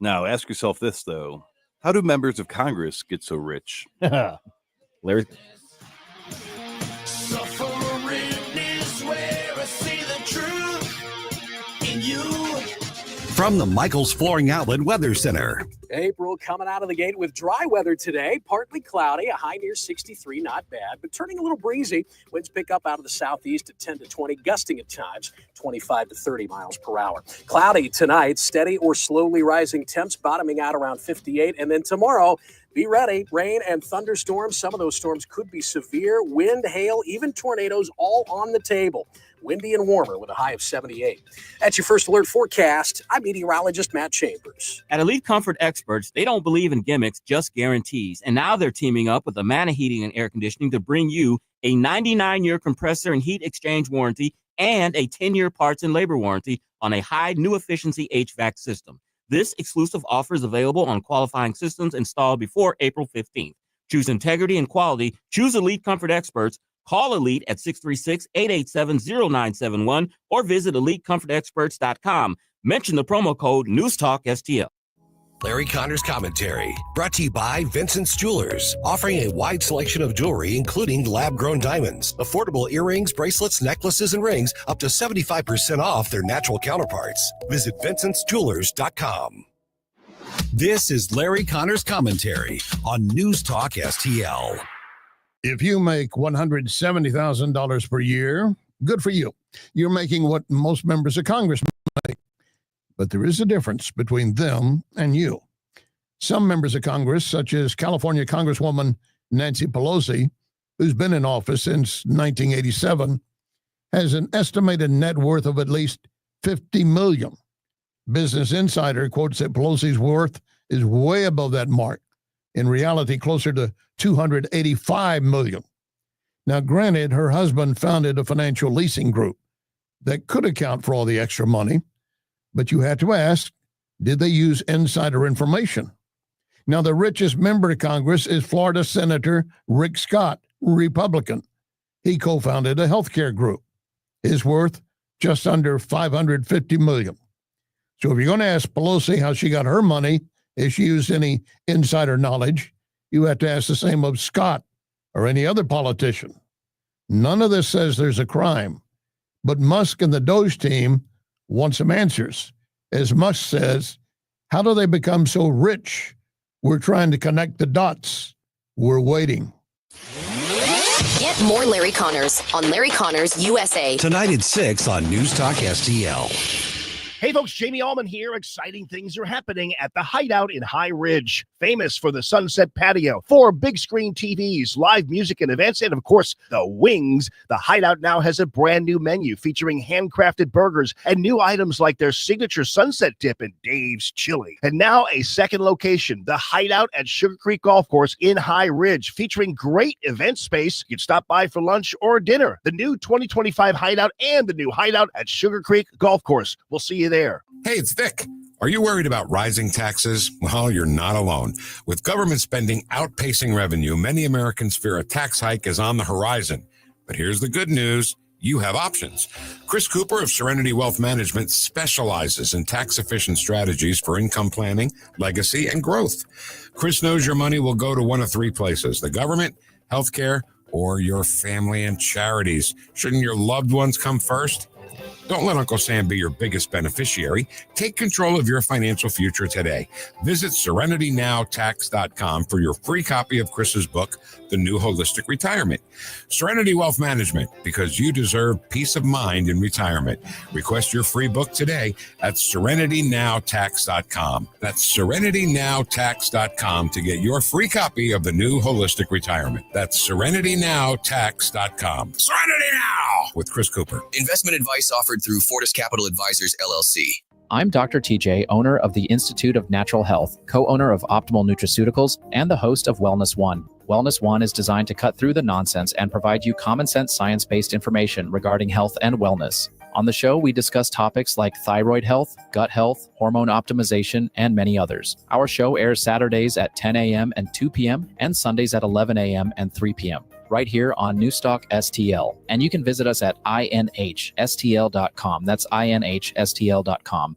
Now, ask yourself this, though. How do members of Congress get so rich? Larry. From the Michael's Flooring Outlet Weather Center. April coming out of the gate with dry weather today, partly cloudy, a high near 63, not bad, but turning a little breezy. Winds pick up out of the southeast at 10 to 20, gusting at times 25 to 30 miles per hour. Cloudy tonight, steady or slowly rising temps, bottoming out around 58. And then tomorrow, be ready. Rain and thunderstorms. Some of those storms could be severe. Wind, hail, even tornadoes, all on the table. Windy and warmer with a high of 78. That's your first alert forecast. I'm meteorologist Matt Chambers. At Elite Comfort Experts, they don't believe in gimmicks, just guarantees. And now they're teaming up with Amana Heating and Air Conditioning to bring you a 99-year compressor and heat exchange warranty and a 10-year parts and labor warranty on a high new efficiency HVAC system. This exclusive offer is available on qualifying systems installed before April 15th. Choose integrity and quality. Choose Elite Comfort Experts. Call Elite at 636-887-0971 or visit EliteComfortExperts.com. Mention the promo code NewsTalkSTL. Larry Connor's commentary, brought to you by Vincent's Jewelers, offering a wide selection of jewelry, including lab-grown diamonds, affordable earrings, bracelets, necklaces, and rings, up to 75% off their natural counterparts. Visit VincentsJewelers.com. This is Larry Connor's commentary on News Talk STL. If you make $170,000 per year, good for you. You're making what most members of Congress make. But there is a difference between them and you. Some members of Congress, such as California Congresswoman Nancy Pelosi, who's been in office since 1987, has an estimated net worth of at least $50 million. Business Insider quotes that Pelosi's worth is way above that mark. In reality, closer to $285 million. Now, granted, her husband founded a financial leasing group that could account for all the extra money, but you had to ask, did they use insider information? Now, the richest member of Congress is Florida Senator Rick Scott, Republican. He co-founded a healthcare group. His worth just under $550 million. So if you're going to ask Pelosi how she got her money, if she used any insider knowledge, you have to ask the same of Scott or any other politician. None of this says there's a crime, but Musk and the Doge team want some answers. As Musk says, how do they become so rich? We're trying to connect the dots. We're waiting. Get more Larry Connors on Larry Connors USA. Tonight at 6 on News Talk STL. Hey folks, Jamie Allman here. Exciting things are happening at the Hideout in High Ridge, famous for the Sunset Patio, 4 big screen TVs, live music and events, and of course, the wings. The Hideout now has a brand new menu featuring handcrafted burgers and new items like their signature sunset dip and Dave's Chili. And now a second location, the Hideout at Sugar Creek Golf Course in High Ridge, featuring great event space. You can stop by for lunch or dinner. The new 2025 Hideout and the new Hideout at Sugar Creek Golf Course. We'll see you there. Hey, it's Vic. Are you worried about rising taxes? Well, you're not alone. With government spending outpacing revenue, many Americans fear a tax hike is on the horizon. But here's the good news. You have options. Chris Cooper of Serenity Wealth Management specializes in tax-efficient strategies for income planning, legacy, and growth. Chris knows your money will go to one of 3 places: the government, healthcare, or your family and charities. Shouldn't your loved ones come first? Don't let Uncle Sam be your biggest beneficiary. Take control of your financial future today. Visit SerenityNowTax.com for your free copy of Chris's book, The New Holistic Retirement. Serenity Wealth Management, because you deserve peace of mind in retirement. Request your free book today at SerenityNowTax.com. That's SerenityNowTax.com to get your free copy of The New Holistic Retirement. That's SerenityNowTax.com. Serenity Now! With Chris Cooper. Investment advice offered through Fortis Capital Advisors, LLC. I'm Dr. TJ, owner of the Institute of Natural Health, co-owner of Optimal Nutraceuticals, and the host of Wellness One. Wellness One is designed to cut through the nonsense and provide you common sense science-based information regarding health and wellness. On the show, we discuss topics like thyroid health, gut health, hormone optimization, and many others. Our show airs Saturdays at 10 a.m. and 2 p.m. and Sundays at 11 a.m. and 3 p.m. right here on Newstalk STL. And you can visit us at inhstl.com. That's inhstl.com.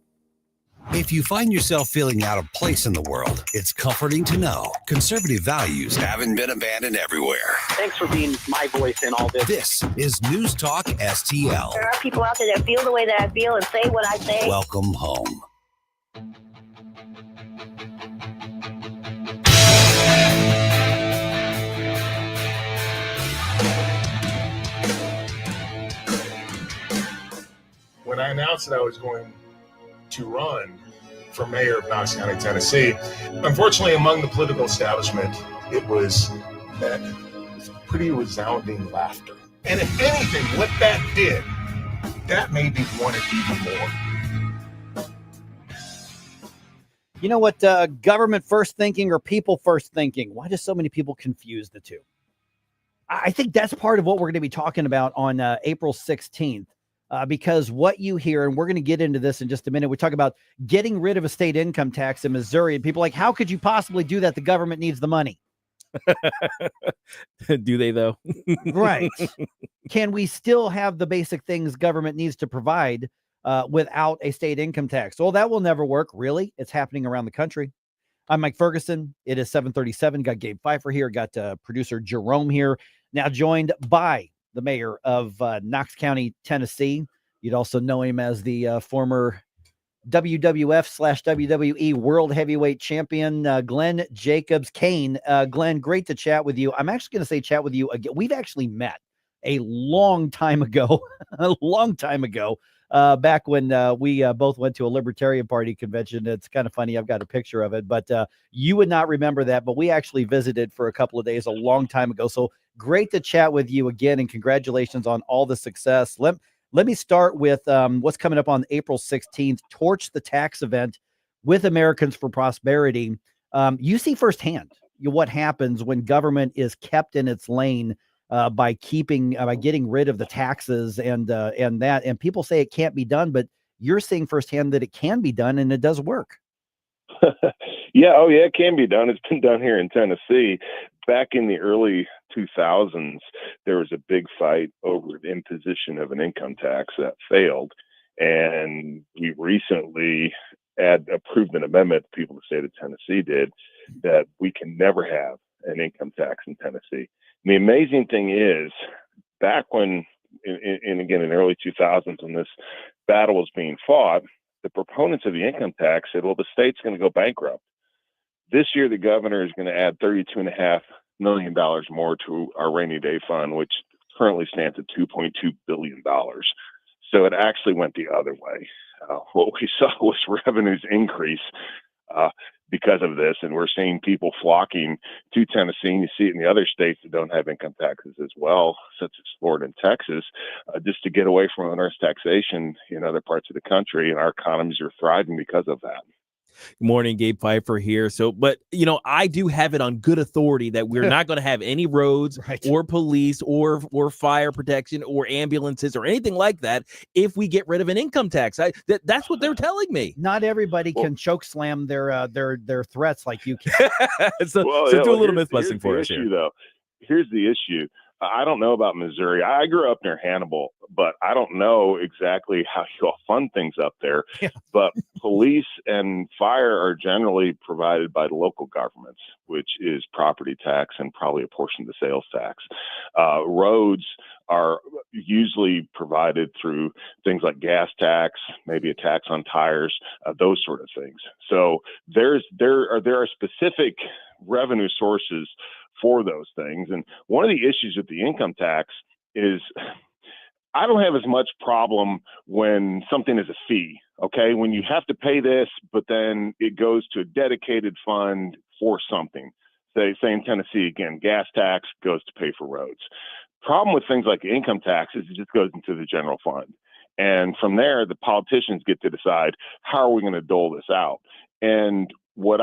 If you find yourself feeling out of place in the world, it's comforting to know conservative values haven't been abandoned everywhere. Thanks for being my voice in all this. This is News Talk STL. There are people out there that feel the way that I feel and say what I say. Welcome home. When I announced that I was going to run for mayor of Knox County, Tennessee, unfortunately, among the political establishment, it was met with pretty resounding laughter. And if anything, what that did, that made me want it even more. You know what, government first thinking or people first thinking? Why do so many people confuse the two? I think that's part of what we're going to be talking about on April 16th. Because what you hear, and we're going to get into this in just a minute, we talk about getting rid of a state income tax in Missouri, and people are like, how could you possibly do that? The government needs the money. Do they though? Right. Can we still have the basic things government needs to provide without a state income tax? Well, that will never work. Really? It's happening around the country. I'm Mike Ferguson. It is 7:37. Got Gabe Pfeiffer here. Got producer Jerome here. Now joined by the mayor of Knox County, Tennessee. You'd also know him as the former WWF/WWE World Heavyweight Champion, Glen Jacobs Kane. Glen, great to chat with you. I'm actually going to say chat with you again. We've actually met a long time ago, back when we both went to a Libertarian Party convention. It's kind of funny. I've got a picture of it, but you would not remember that, but we actually visited for a couple of days a long time ago. So great to chat with you again, and congratulations on all the success. Let me start with what's coming up on April 16th, Torch the Tax event with Americans for Prosperity. You see firsthand what happens when government is kept in its lane by getting rid of the taxes and people say it can't be done, but you're seeing firsthand that it can be done and it does work. Yeah, it can be done. It's been done here in Tennessee. Back in the early 2000s, there was a big fight over the imposition of an income tax that failed. And we recently approved an amendment, people in the state of Tennessee did, that we can never have an income tax in Tennessee. And the amazing thing is, back when, in the early 2000s, when this battle was being fought, the proponents of the income tax said, well, the state's going to go bankrupt. This year, the governor is going to add $32.5 million more to our rainy day fund, which currently stands at $2.2 billion. So it actually went the other way. What we saw was revenues increase because of this, and we're seeing people flocking to Tennessee. And you see it in the other states that don't have income taxes as well, such as Florida and Texas, just to get away from onerous taxation in other parts of the country. And our economies are thriving because of that. Good morning, Gabe Pfeiffer here. But I do have it on good authority that we're not going to have any roads or police or fire protection or ambulances or anything like that if we get rid of an income tax. That's what they're telling me. Not everybody can choke slam their threats like you can. so do a little myth busting for us here. Though. Here's the issue. I don't know about Missouri. I grew up near Hannibal, but I don't know exactly how you all fund things up there. Yeah. But police and fire are generally provided by the local governments, which is property tax and probably a portion of the sales tax. Roads are usually provided through things like gas tax, maybe a tax on tires, those sort of things. So there are specific revenue sources for those things. And one of the issues with the income tax is I don't have as much problem when something is a fee, okay? When you have to pay this, but then it goes to a dedicated fund for something. Say in Tennessee, again, gas tax goes to pay for roads. Problem with things like income tax is it just goes into the general fund. And from there, the politicians get to decide, how are we going to dole this out? And what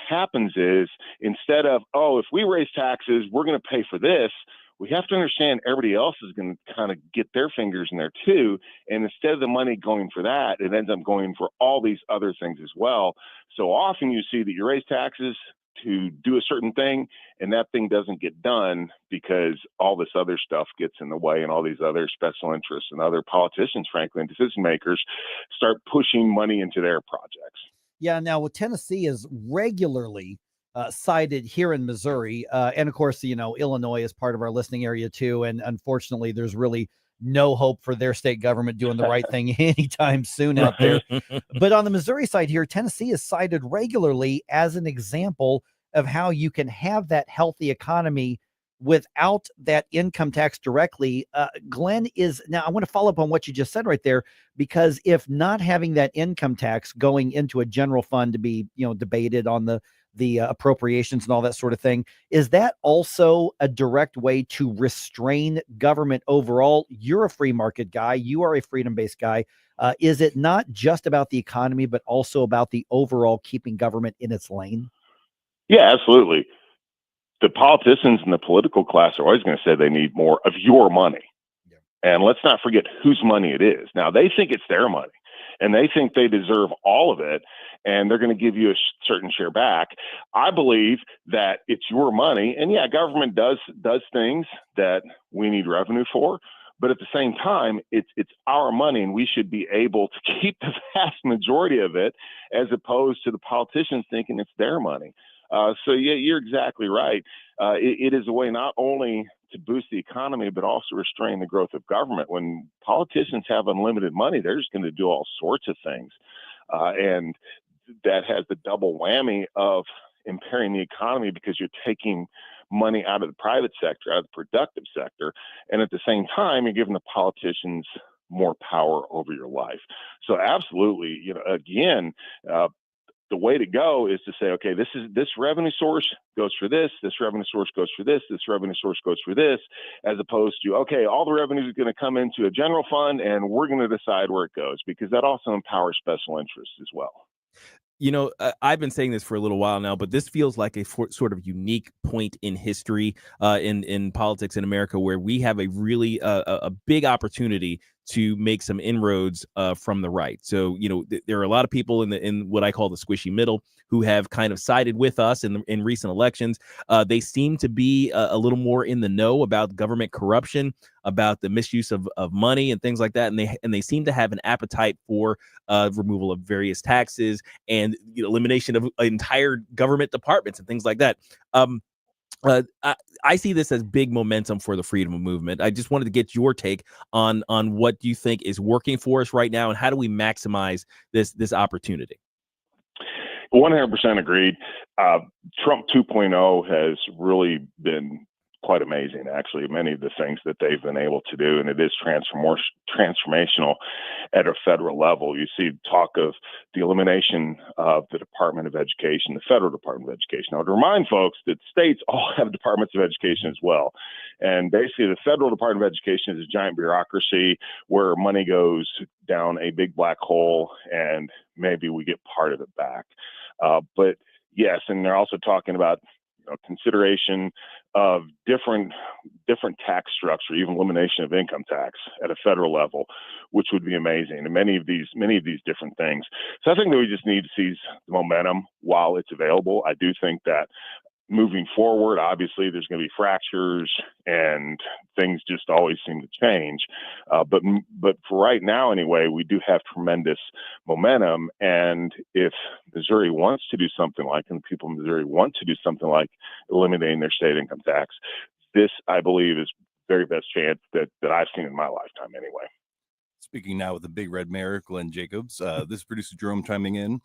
happens is, instead of, if we raise taxes, we're going to pay for this, we have to understand everybody else is going to kind of get their fingers in there too. And instead of the money going for that, it ends up going for all these other things as well. So often you see that you raise taxes to do a certain thing, and that thing doesn't get done because all this other stuff gets in the way, and all these other special interests and other politicians, frankly, and decision makers start pushing money into their projects. Yeah, now Tennessee is regularly cited here in Missouri. And of course, Illinois is part of our listening area too. And unfortunately, there's really no hope for their state government doing the right thing anytime soon out there. But on the Missouri side here, Tennessee is cited regularly as an example of how you can have that healthy economy without that income tax directly. Glen, now I want to follow up on what you just said right there, because if not having that income tax going into a general fund to be, debated on the appropriations and all that sort of thing, is that also a direct way to restrain government overall? You're a free market guy. You are a freedom-based guy. Is it not just about the economy, but also about the overall keeping government in its lane? Yeah, absolutely. The politicians and the political class are always going to say they need more of your money. Yeah. And let's not forget whose money it is. Now, they think it's their money. and they think they deserve all of it, and they're going to give you a certain share back. I believe that it's your money, and yeah, government does things that we need revenue for, but at the same time, it's our money, and we should be able to keep the vast majority of it, as opposed to the politicians thinking it's their money. So yeah, you're exactly right. It is a way not only to boost the economy, but also restrain the growth of government. When politicians have unlimited money, they're just going to do all sorts of things. And that has the double whammy of impairing the economy, because you're taking money out of the private sector, out of the productive sector. And at the same time, you're giving the politicians more power over your life. So absolutely, again, the way to go is to say, okay, this revenue source goes for this revenue source goes for this revenue source goes for this, as opposed to, okay, all the revenue is going to come into a general fund and we're going to decide where it goes, because that also empowers special interests as well. I've been saying this for a little while now, but this feels like a sort of unique point in history, in politics in America, where we have a really a big opportunity to make some inroads from the right. So, there are a lot of people in what I call the squishy middle who have kind of sided with us in recent elections. They seem to be a little more in the know about government corruption, about the misuse of money and things like that. And they seem to have an appetite for removal of various taxes and elimination of entire government departments and things like that. I see this as big momentum for the freedom movement. I just wanted to get your take on what you think is working for us right now, and how do we maximize this opportunity? 100% agreed. Trump 2.0 has really been quite amazing, actually, many of the things that they've been able to do, and it is transformational at a federal level. You see talk of the elimination of the Department of Education, the federal Department of Education. I would remind folks that states all have departments of education as well. And basically, the federal Department of Education is a giant bureaucracy where money goes down a big black hole, and maybe we get part of it back. But yes, and they're also talking about consideration of different tax structure, even elimination of income tax at a federal level, which would be amazing. And many of these different things. So I think that we just need to seize the momentum while it's available. I do think that moving forward, obviously, there's going to be fractures and things just always seem to change. But for right now, anyway, we do have tremendous momentum. And if Missouri wants to do something like, and people in Missouri want to do something like eliminating their state income tax, this, I believe, is the very best chance that I've seen in my lifetime anyway. Speaking now with the big red mare, Glen Jacobs, this is producer Jerome chiming in.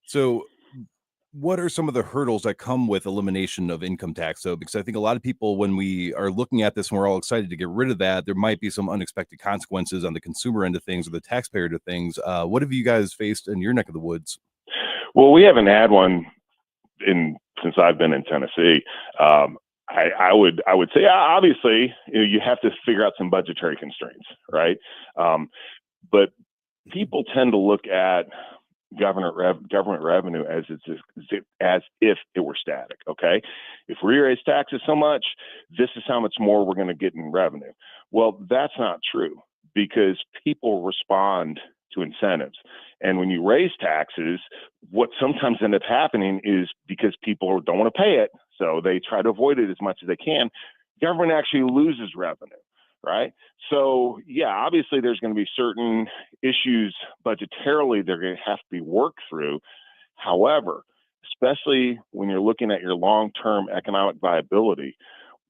So what are some of the hurdles that come with elimination of income tax? So, because I think a lot of people, when we are looking at this and we're all excited to get rid of that, there might be some unexpected consequences on the consumer end of things or the taxpayer end of things. What have you guys faced in your neck of the woods? Well, we haven't had one since I've been in Tennessee. I would say, obviously, you have to figure out some budgetary constraints, right? But people tend to look at government revenue as if it were static. Okay, if we raise taxes so much, this is how much more we're going to get in revenue. Well, that's not true, because people respond to incentives. And when you raise taxes, what sometimes ends up happening is, because people don't want to pay it, so they try to avoid it as much as they can, government actually loses revenue. Right. So, yeah, obviously there's going to be certain issues budgetarily that are going to have to be worked through. However, especially when you're looking at your long-term economic viability,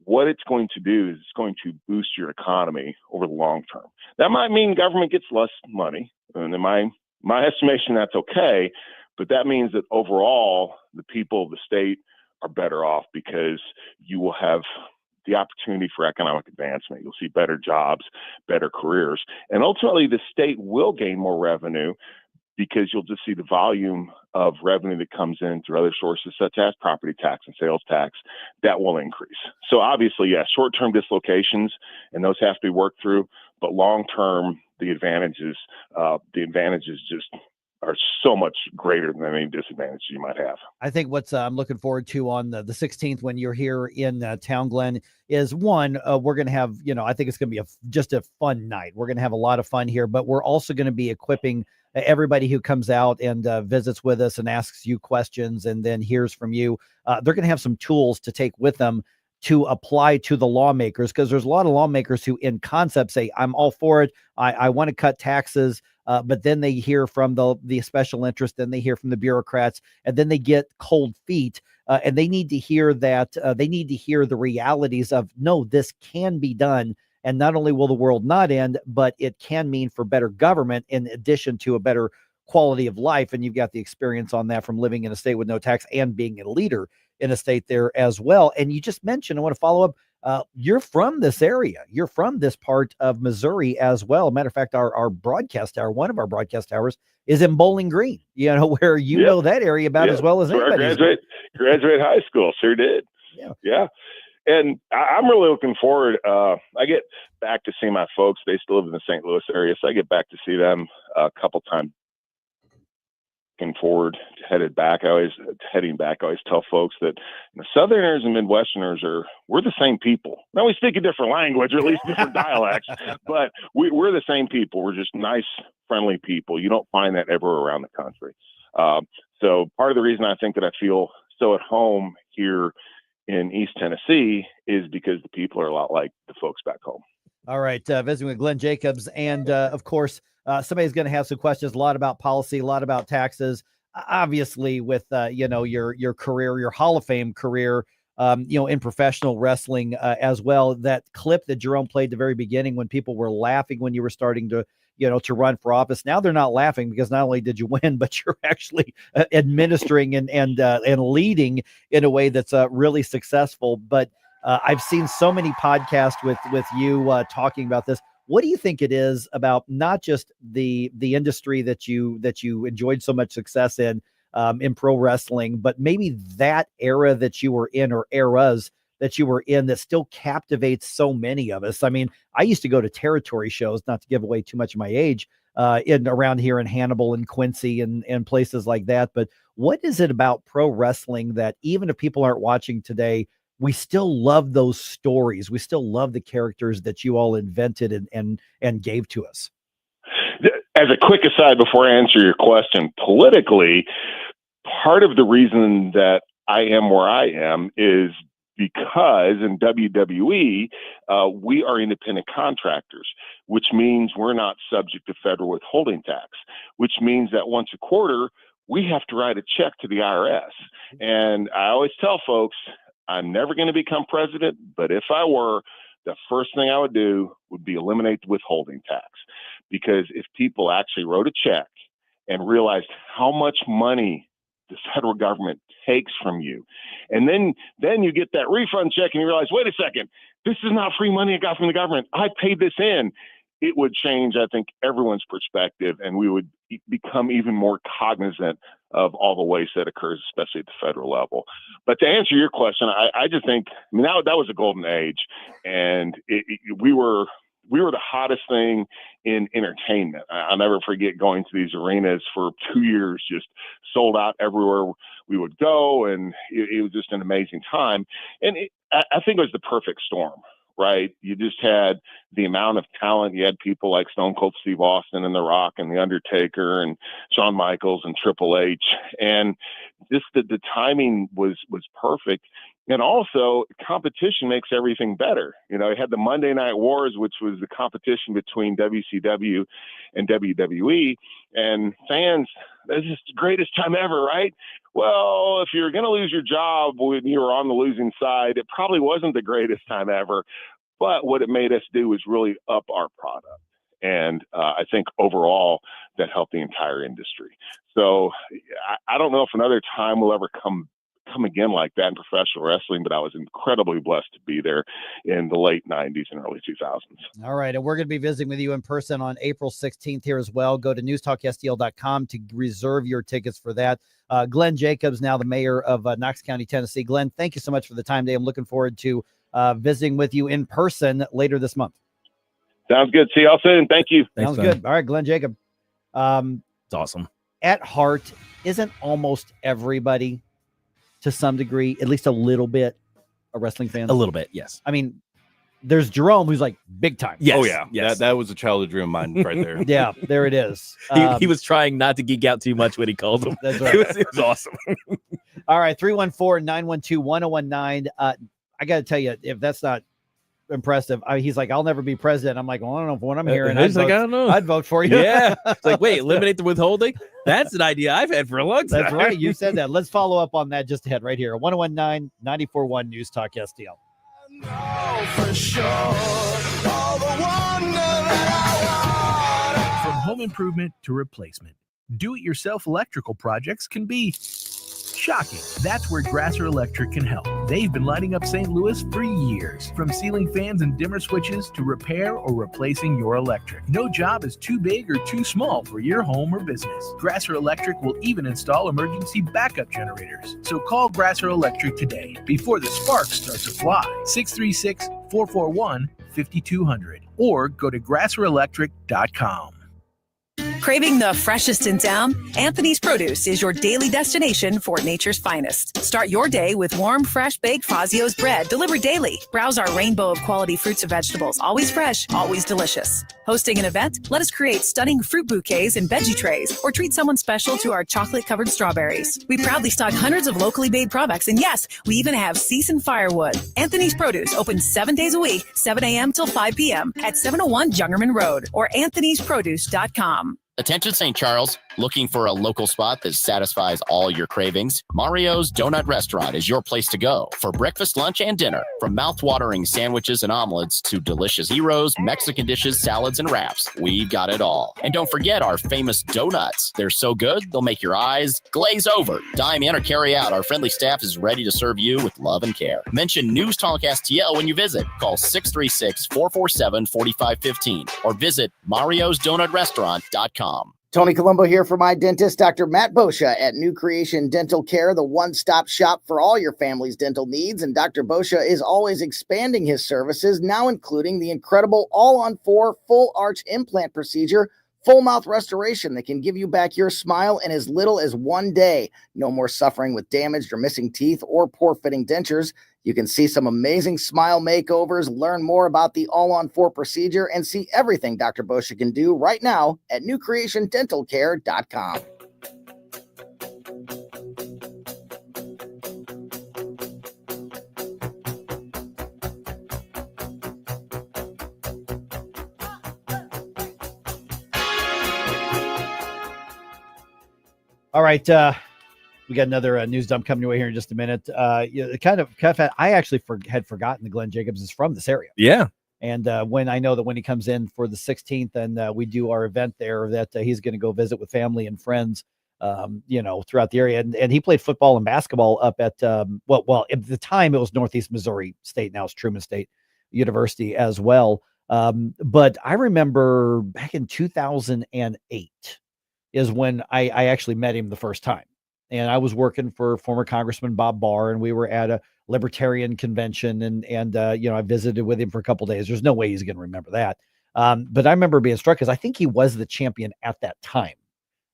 what it's going to do is it's going to boost your economy over the long term. That might mean government gets less money. And in my estimation, that's okay. But that means that overall, the people of the state are better off, because you will have the opportunity for economic advancement. You'll see better jobs, better careers, and ultimately the state will gain more revenue, because you'll just see the volume of revenue that comes in through other sources, such as property tax and sales tax, that will increase. So obviously, yes, short-term dislocations, and those have to be worked through, but long-term, the advantages just are so much greater than any disadvantage you might have. I think what's I'm looking forward to on the 16th, when you're here in town, Glen, is one, we're going to have, I think it's going to be just a fun night. We're going to have a lot of fun here, but we're also going to be equipping everybody who comes out and visits with us and asks you questions and then hears from you, they're going to have some tools to take with them to apply to the lawmakers, because there's a lot of lawmakers who in concept say, I'm all for it. I want to cut taxes. But then they hear from the special interest, then they hear from the bureaucrats, and then they get cold feet. And they need to hear that they need to hear the realities of, no, this can be done. And not only will the world not end, but it can mean for better government in addition to a better quality of life. And you've got the experience on that from living in a state with no tax and being a leader in a state there as well. And you just mentioned, I want to follow up, you're from this area. You're from this part of Missouri as well. Matter of fact, our broadcast tower, one of our broadcast towers, is in Bowling Green, where you know that area about as well as anybody. Graduate high school, sure did. Yeah. And I'm really looking forward. I get back to see my folks. They still live in the St. Louis area, so I get back to see them a couple times. Looking forward to heading back. I always tell folks that Southerners and Midwesterners we're the same people. Now we speak a different language, or at least different dialects, but we're the same people. We're just nice, friendly people. You don't find that everywhere around the country. So part of the reason I think that I feel so at home here in East Tennessee is because the people are a lot like the folks back home. All right. Visiting with Glen Jacobs. And of course, somebody's going to have some questions, a lot about policy, a lot about taxes, obviously with, your career, your Hall of Fame career, in professional wrestling as well. That clip that Jerome played at the very beginning when people were laughing when you were starting to run for office. Now they're not laughing because not only did you win, but you're actually administering and leading in a way that's really successful. But I've seen so many podcasts with you talking about this. What do you think it is about not just the industry that you enjoyed so much success in pro wrestling, but maybe that era that you were in, or eras that you were in, that still captivates so many of us? I mean, I used to go to territory shows, not to give away too much of my age, around here in Hannibal and Quincy and places like that. But what is it about pro wrestling that even if people aren't watching today, we still love those stories? We still love the characters that you all invented and gave to us. As a quick aside, before I answer your question, politically, part of the reason that I am where I am is because in WWE, we are independent contractors, which means we're not subject to federal withholding tax, which means that once a quarter, we have to write a check to the IRS. And I always tell folks, I'm never going to become president, but if I were, the first thing I would do would be eliminate the withholding tax. Because if people actually wrote a check and realized how much money the federal government takes from you, and then you get that refund check and you realize, wait a second, this is not free money I got from the government. I paid this in. It would change, I think, everyone's perspective, and we would become even more cognizant of all the waste that occurs, especially at the federal level. But to answer your question, I just think, that was a golden age, and we were the hottest thing in entertainment. I'll never forget going to these arenas for 2 years, just sold out everywhere we would go, and it was just an amazing time. And I think it was the perfect storm. Right. You just had the amount of talent. You had people like Stone Cold Steve Austin and The Rock and The Undertaker and Shawn Michaels and Triple H. And just the timing was perfect. And also, competition makes everything better. You had the Monday Night Wars, which was the competition between WCW and WWE. And fans, that's just the greatest time ever, right? Well, if you're going to lose your job when you were on the losing side, it probably wasn't the greatest time ever. But what it made us do was really up our product. And I think overall that helped the entire industry. So I don't know if another time will ever come again like that in professional wrestling, but I was incredibly blessed to be there in the late 90s and early 2000s. All right. And we're going to be visiting with you in person on April 16th here as well. Go to newstalkstl.com to reserve your tickets for that. Glen Jacobs, now the mayor of Knox County, Tennessee. Glen, thank you so much for the time today. I'm looking forward to visiting with you in person later this month. Sounds good. See y'all soon. Thank you. Sounds good. All right, Glen Jacob. It's awesome. At heart, isn't almost everybody, to some degree, at least a little bit, a wrestling fan? A little bit, yes. I mean, there's Jerome, who's like big time. Yes. Oh yeah, yes. That was a childhood dream of mine right there. Yeah, there it is. He was trying not to geek out too much when he called him. That's right. It was awesome. All right, 314-912-1019. I got to tell you, if that's not impressive, he's like, I'll never be president. I'm like, well, I don't know what I'm hearing. He's like, I don't know. I'd vote for you. Yeah. It's like, wait, eliminate the withholding? That's an idea I've had for a long time. That's right. You said that. Let's follow up on that just ahead right here. 1019-94.1 News Talk STL. For sure, all the wonder that I want. From home improvement to replacement, do-it-yourself electrical projects can be shocking. That's where Grasser Electric can help. They've been lighting up St. Louis for years. From ceiling fans and dimmer switches to repair or replacing your electric. No job is too big or too small for your home or business. Grasser Electric will even install emergency backup generators. So call Grasser Electric today before the sparks start to fly. 636-441-5200 or go to grasserelectric.com. Craving the freshest in town? Anthony's Produce is your daily destination for nature's finest. Start your day with warm, fresh baked Fazio's bread delivered daily. Browse our rainbow of quality fruits and vegetables, always fresh, always delicious. Hosting an event? Let us create stunning fruit bouquets and veggie trays, or treat someone special to our chocolate-covered strawberries. We proudly stock hundreds of locally made products, and yes, we even have seasoned firewood. Anthony's Produce opens 7 days a week, 7 a.m. till 5 p.m. at 701 Jungerman Road or anthonysproduce.com. Attention St. Charles, looking for a local spot that satisfies all your cravings? Mario's Donut Restaurant is your place to go for breakfast, lunch, and dinner. From mouth-watering sandwiches and omelets to delicious gyros, Mexican dishes, salads, and wraps, we've got it all. And don't forget our famous donuts. They're so good, they'll make your eyes glaze over. Dine in or carry out. Our friendly staff is ready to serve you with love and care. Mention News Talk STL when you visit. Call 636-447-4515 or visit mariosdonutrestaurant.com. Tony Colombo here for my dentist, Dr. Matt Boscia at New Creation Dental Care, the one-stop shop for all your family's dental needs. And Dr. Boscia is always expanding his services, now including the incredible all-on-4 full arch implant procedure, full mouth restoration that can give you back your smile in as little as 1 day. No more suffering with damaged or missing teeth or poor-fitting dentures. You can see some amazing smile makeovers, learn more about the all-on-4 procedure, and see everything Dr. Boscia can do right now at newcreationdentalcare.com. All right, we got another news dump coming your way here in just a minute. I actually had forgotten that Glen Jacobs is from this area. Yeah. And when I know that when he comes in for the 16th and we do our event there, that he's going to go visit with family and friends, throughout the area. And he played football and basketball up at, at the time it was Northeast Missouri State. Now it's Truman State University as well. But I remember back in 2008 is when I actually met him the first time. And I was working for former Congressman Bob Barr, and we were at a libertarian convention, and I visited with him for a couple of days. There's no way he's going to remember that. But I remember being struck because I think he was the champion at that time,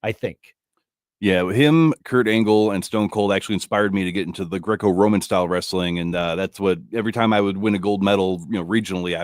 I think. Yeah, him, Kurt Angle, and Stone Cold actually inspired me to get into the Greco-Roman style wrestling, and that's what every time I would win a gold medal, regionally,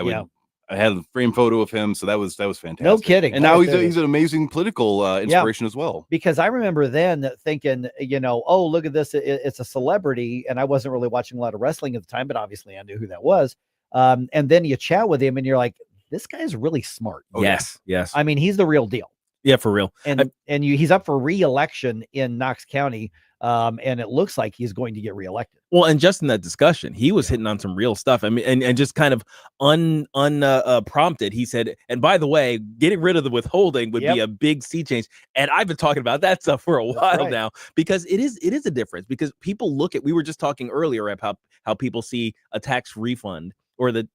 I had a frame photo of him, so that was fantastic. No kidding. And now he's an amazing political inspiration as well. Because I remember then thinking, oh, look at this, it's a celebrity, and I wasn't really watching a lot of wrestling at the time, but obviously I knew who that was. And then you chat with him, and you're like, this guy's really smart. Yes. I mean, he's the real deal. Yeah, for real. And he's up for re-election in Knox County, and it looks like he's going to get reelected. Well, and just in that discussion, he was hitting on some real stuff. I mean, and just kind of unprompted, he said, and by the way, getting rid of the withholding would be a big sea change. And I've been talking about that stuff for a while now, because it is a difference, because people look at, we were just talking earlier about how people see a tax refund or the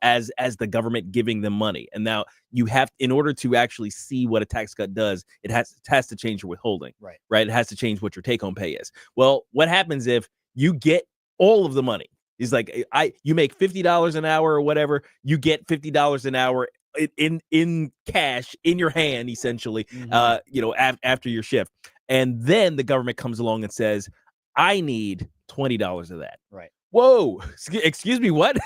as the government giving them money. And now you have, in order to actually see what a tax cut does, it has to change your withholding, right? It has to change what your take home pay is. Well, what happens if you get all of the money? He's like, you make $50 an hour or whatever, you get $50 an hour in cash in your hand, essentially, after your shift. And then the government comes along and says, I need $20 of that. Right. whoa, excuse me, what?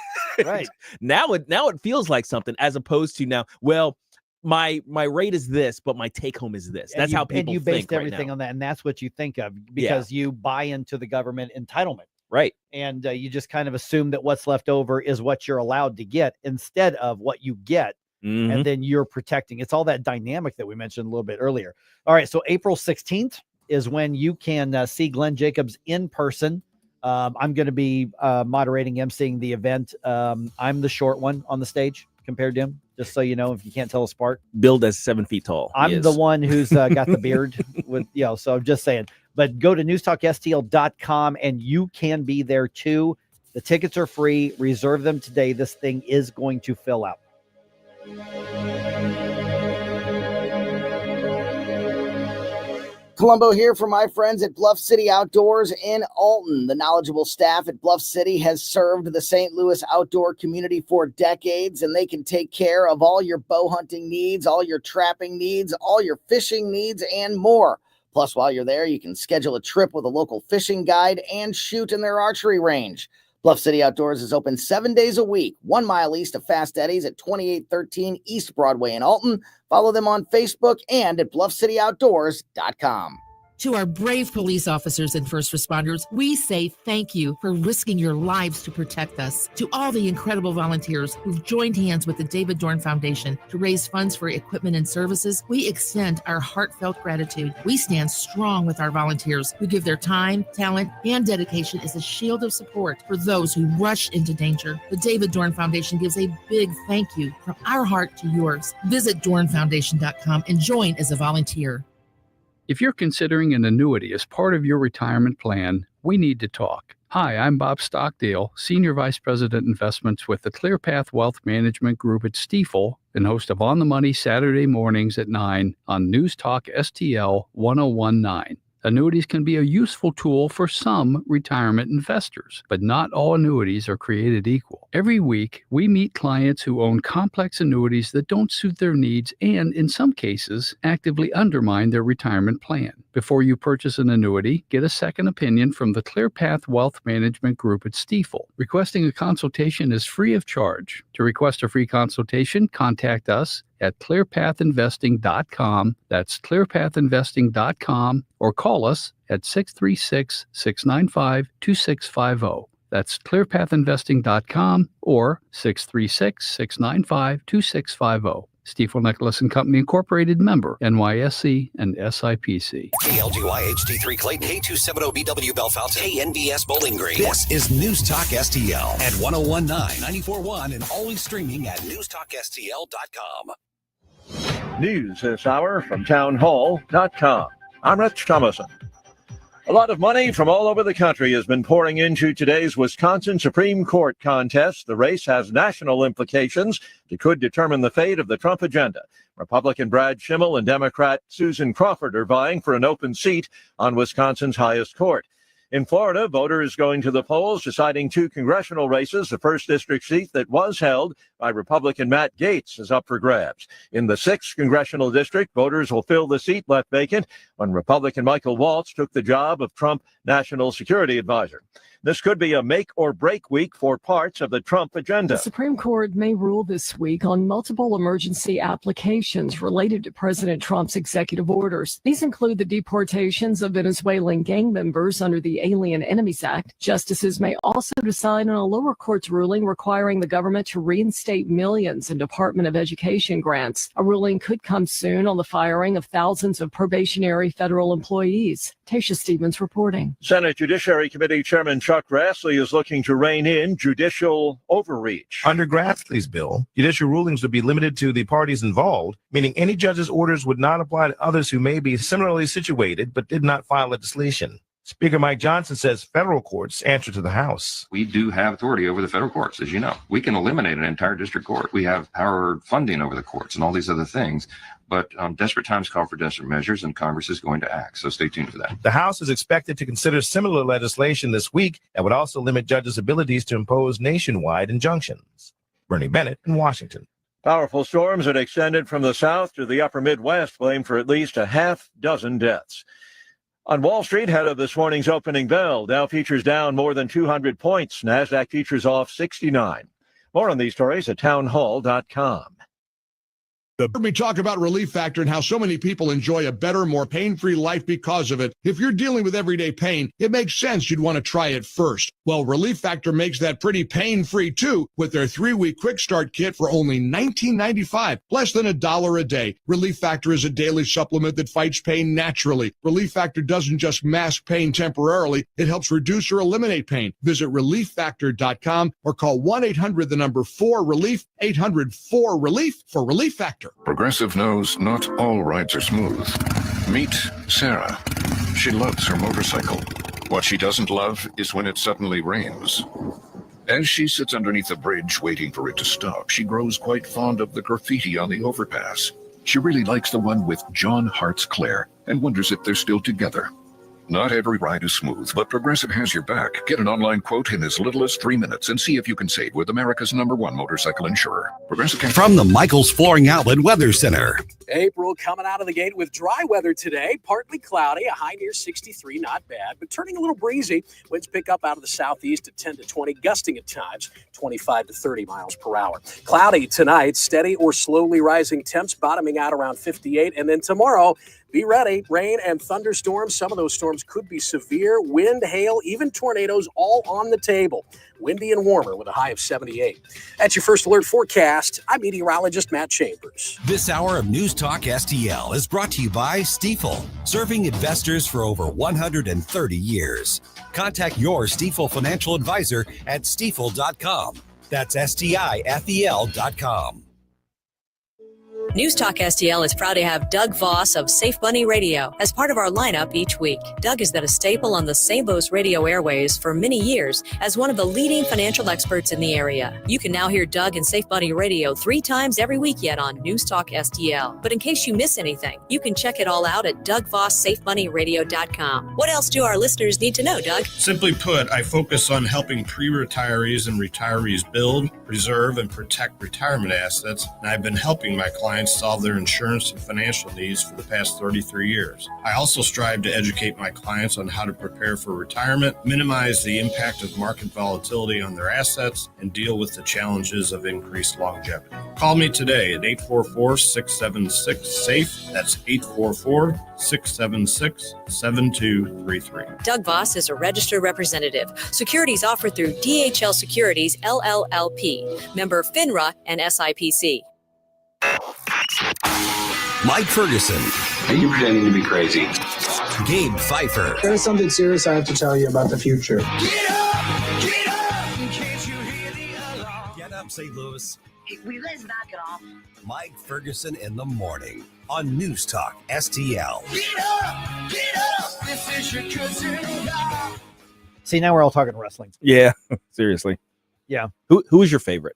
Right. now it feels like something, as opposed to now, well, my rate is this, but my take home is this. That's how people and you think based everything on that, and that's what you think of because you buy into the government entitlement. Right. And you just kind of assume that what's left over is what you're allowed to get instead of what you get. And then you're protecting. It's all that dynamic that we mentioned a little bit earlier. All right. So April 16th is when you can see Glen Jacobs in person. I'm going to be moderating, emceeing the event. I'm the short one on the stage compared to him, just so you know, if you can't tell us apart. Billed as 7 feet tall. I'm the one who's got the beard with, so I'm just saying. But go to newstalkstl.com and you can be there too. The tickets are free. Reserve them today. This thing is going to fill out. Columbo here for my friends at Bluff City Outdoors in Alton. The knowledgeable staff at Bluff City has served the St. Louis outdoor community for decades, and they can take care of all your bow hunting needs, all your trapping needs, all your fishing needs, and more. Plus, while you're there, you can schedule a trip with a local fishing guide and shoot in their archery range. Bluff City Outdoors is open 7 days a week, 1 mile east of Fast Eddie's at 2813 East Broadway in Alton. Follow them on Facebook and at bluffcityoutdoors.com. To our brave police officers and first responders, we say thank you for risking your lives to protect us. To all the incredible volunteers who've joined hands with the David Dorn Foundation to raise funds for equipment and services, we extend our heartfelt gratitude. We stand strong with our volunteers who give their time, talent, and dedication as a shield of support for those who rush into danger. The David Dorn Foundation gives a big thank you from our heart to yours. Visit dornfoundation.com and join as a volunteer. If you're considering an annuity as part of your retirement plan, we need to talk. Hi, I'm Bob Stockdale, Senior Vice President Investments with the ClearPath Wealth Management Group at Stifel and host of On the Money Saturday mornings at 9 on News Talk STL 1019. Annuities can be a useful tool for some retirement investors, but not all annuities are created equal. Every week, we meet clients who own complex annuities that don't suit their needs and, in some cases, actively undermine their retirement plan. Before you purchase an annuity, get a second opinion from the ClearPath Wealth Management Group at Stifel. Requesting a consultation is free of charge. To request a free consultation, contact us at clearpathinvesting.com. That's clearpathinvesting.com, or call us at 636-695-2650. That's clearpathinvesting.com or 636-695-2650. Stifel Nicholas and Company Incorporated, member NYSE and SIPC. KLGY HD3 Clayton, K270BW Bellefonte, KNBS Bowling Green. This is News Talk STL at 1019, 94.1, and always streaming at newstalkstl.com. News this hour from townhall.com. I'm Rich Thomason. A lot of money from all over the country has been pouring into today's Wisconsin Supreme Court contest. The race has national implications that could determine the fate of the Trump agenda. Republican Brad Schimmel and Democrat Susan Crawford are vying for an open seat on Wisconsin's highest court. In Florida, voters going to the polls deciding 2 congressional races. The 1st district seat that was held by Republican Matt Gaetz is up for grabs. In the 6th congressional district, voters will fill the seat left vacant when Republican Michael Waltz took the job of Trump National Security Advisor. This could be a make or break week for parts of the Trump agenda. The Supreme Court may rule this week on multiple emergency applications related to President Trump's executive orders. These include the deportations of Venezuelan gang members under the Alien Enemies Act. Justices may also decide on a lower court's ruling requiring the government to reinstate millions in Department of Education grants. A ruling could come soon on the firing of thousands of probationary federal employees. Tasha Stevens reporting. Senate Judiciary Committee Chairman Chuck Grassley is looking to rein in judicial overreach. Under Grassley's bill, judicial rulings would be limited to the parties involved, meaning any judge's orders would not apply to others who may be similarly situated but did not file legislation. Speaker Mike Johnson says federal courts answer to the House. We do have authority over the federal courts, as you know. We can eliminate an entire district court. We have power funding over the courts and all these other things. But desperate times call for desperate measures, and Congress is going to act. So stay tuned for that. The House is expected to consider similar legislation this week that would also limit judges' abilities to impose nationwide injunctions. Bernie Bennett in Washington. Powerful storms that extended from the south to the upper Midwest blamed for at least a half dozen deaths. On Wall Street, ahead of this morning's opening bell, Dow futures down more than 200 points. NASDAQ futures off 69. More on these stories at townhall.com. Heard me talk about Relief Factor and how so many people enjoy a better, more pain-free life because of it. If you're dealing with everyday pain, it makes sense you'd want to try it first. Well, Relief Factor makes that pretty pain-free too with their 3-week quick start kit for only $19.95, less than $1 a day. Relief Factor is a daily supplement that fights pain naturally. Relief Factor doesn't just mask pain temporarily, it helps reduce or eliminate pain. Visit relieffactor.com or call 1-800-4RELIEF, 800-4RELIEF for Relief Factor. Progressive knows not all rides are smooth. Meet Sarah. She loves her motorcycle. What she doesn't love is when it suddenly rains. As she sits underneath a bridge waiting for it to stop, she grows quite fond of the graffiti on the overpass. She really likes the one with John Hart's Claire and wonders if they're still together. Not every ride is smooth, but Progressive has your back. Get an online quote in as little as 3 minutes and see if you can save with America's #1 motorcycle insurer. Progressive can. From the Michael's Flooring Outlet Weather Center. April coming out of the gate with dry weather today. Partly cloudy, a high near 63, not bad, but turning a little breezy. Winds pick up out of the southeast at 10 to 20, gusting at times 25 to 30 miles per hour. Cloudy tonight, steady or slowly rising temps, bottoming out around 58. And then tomorrow, be ready. Rain and thunderstorms. Some of those storms could be severe. Wind, hail, even tornadoes, all on the table. Windy and warmer with a high of 78. That's your first alert forecast. I'm meteorologist Matt Chambers. This hour of News Talk STL is brought to you by Stifel, serving investors for over 130 years. Contact your Stifel financial advisor at stifel.com. That's STIFEL.com. News Talk STL is proud to have Doug Voss of Safe Money Radio as part of our lineup each week. Doug has been a staple on the Sabos radio airways for many years as one of the leading financial experts in the area. You can now hear Doug and Safe Money Radio 3 times every week yet on News Talk STL. But in case you miss anything, you can check it all out at DougVossSafeMoneyRadio.com. What else do our listeners need to know, Doug? Simply put, I focus on helping pre-retirees and retirees build, preserve, and protect retirement assets, and I've been helping my clients solve their insurance and financial needs for the past 33 years. I also strive to educate my clients on how to prepare for retirement, minimize the impact of market volatility on their assets, and deal with the challenges of increased longevity. Call me today at 844-676-SAFE. That's 844-676-7233. Doug Voss is a registered representative. Securities offered through DHL Securities, LLLP. Member FINRA and SIPC. Mike Ferguson. Are you pretending to be crazy? Gabe Pfeiffer. There's something serious I have to tell you about the future. Get up! Get up! In case you hear the alarm. Get up, St. Louis. Let's knock it off. Mike Ferguson in the morning on News Talk STL. Get up! Get up! This is your cousin. See, now we're all talking wrestling. Yeah, seriously. Yeah. Who is your favorite?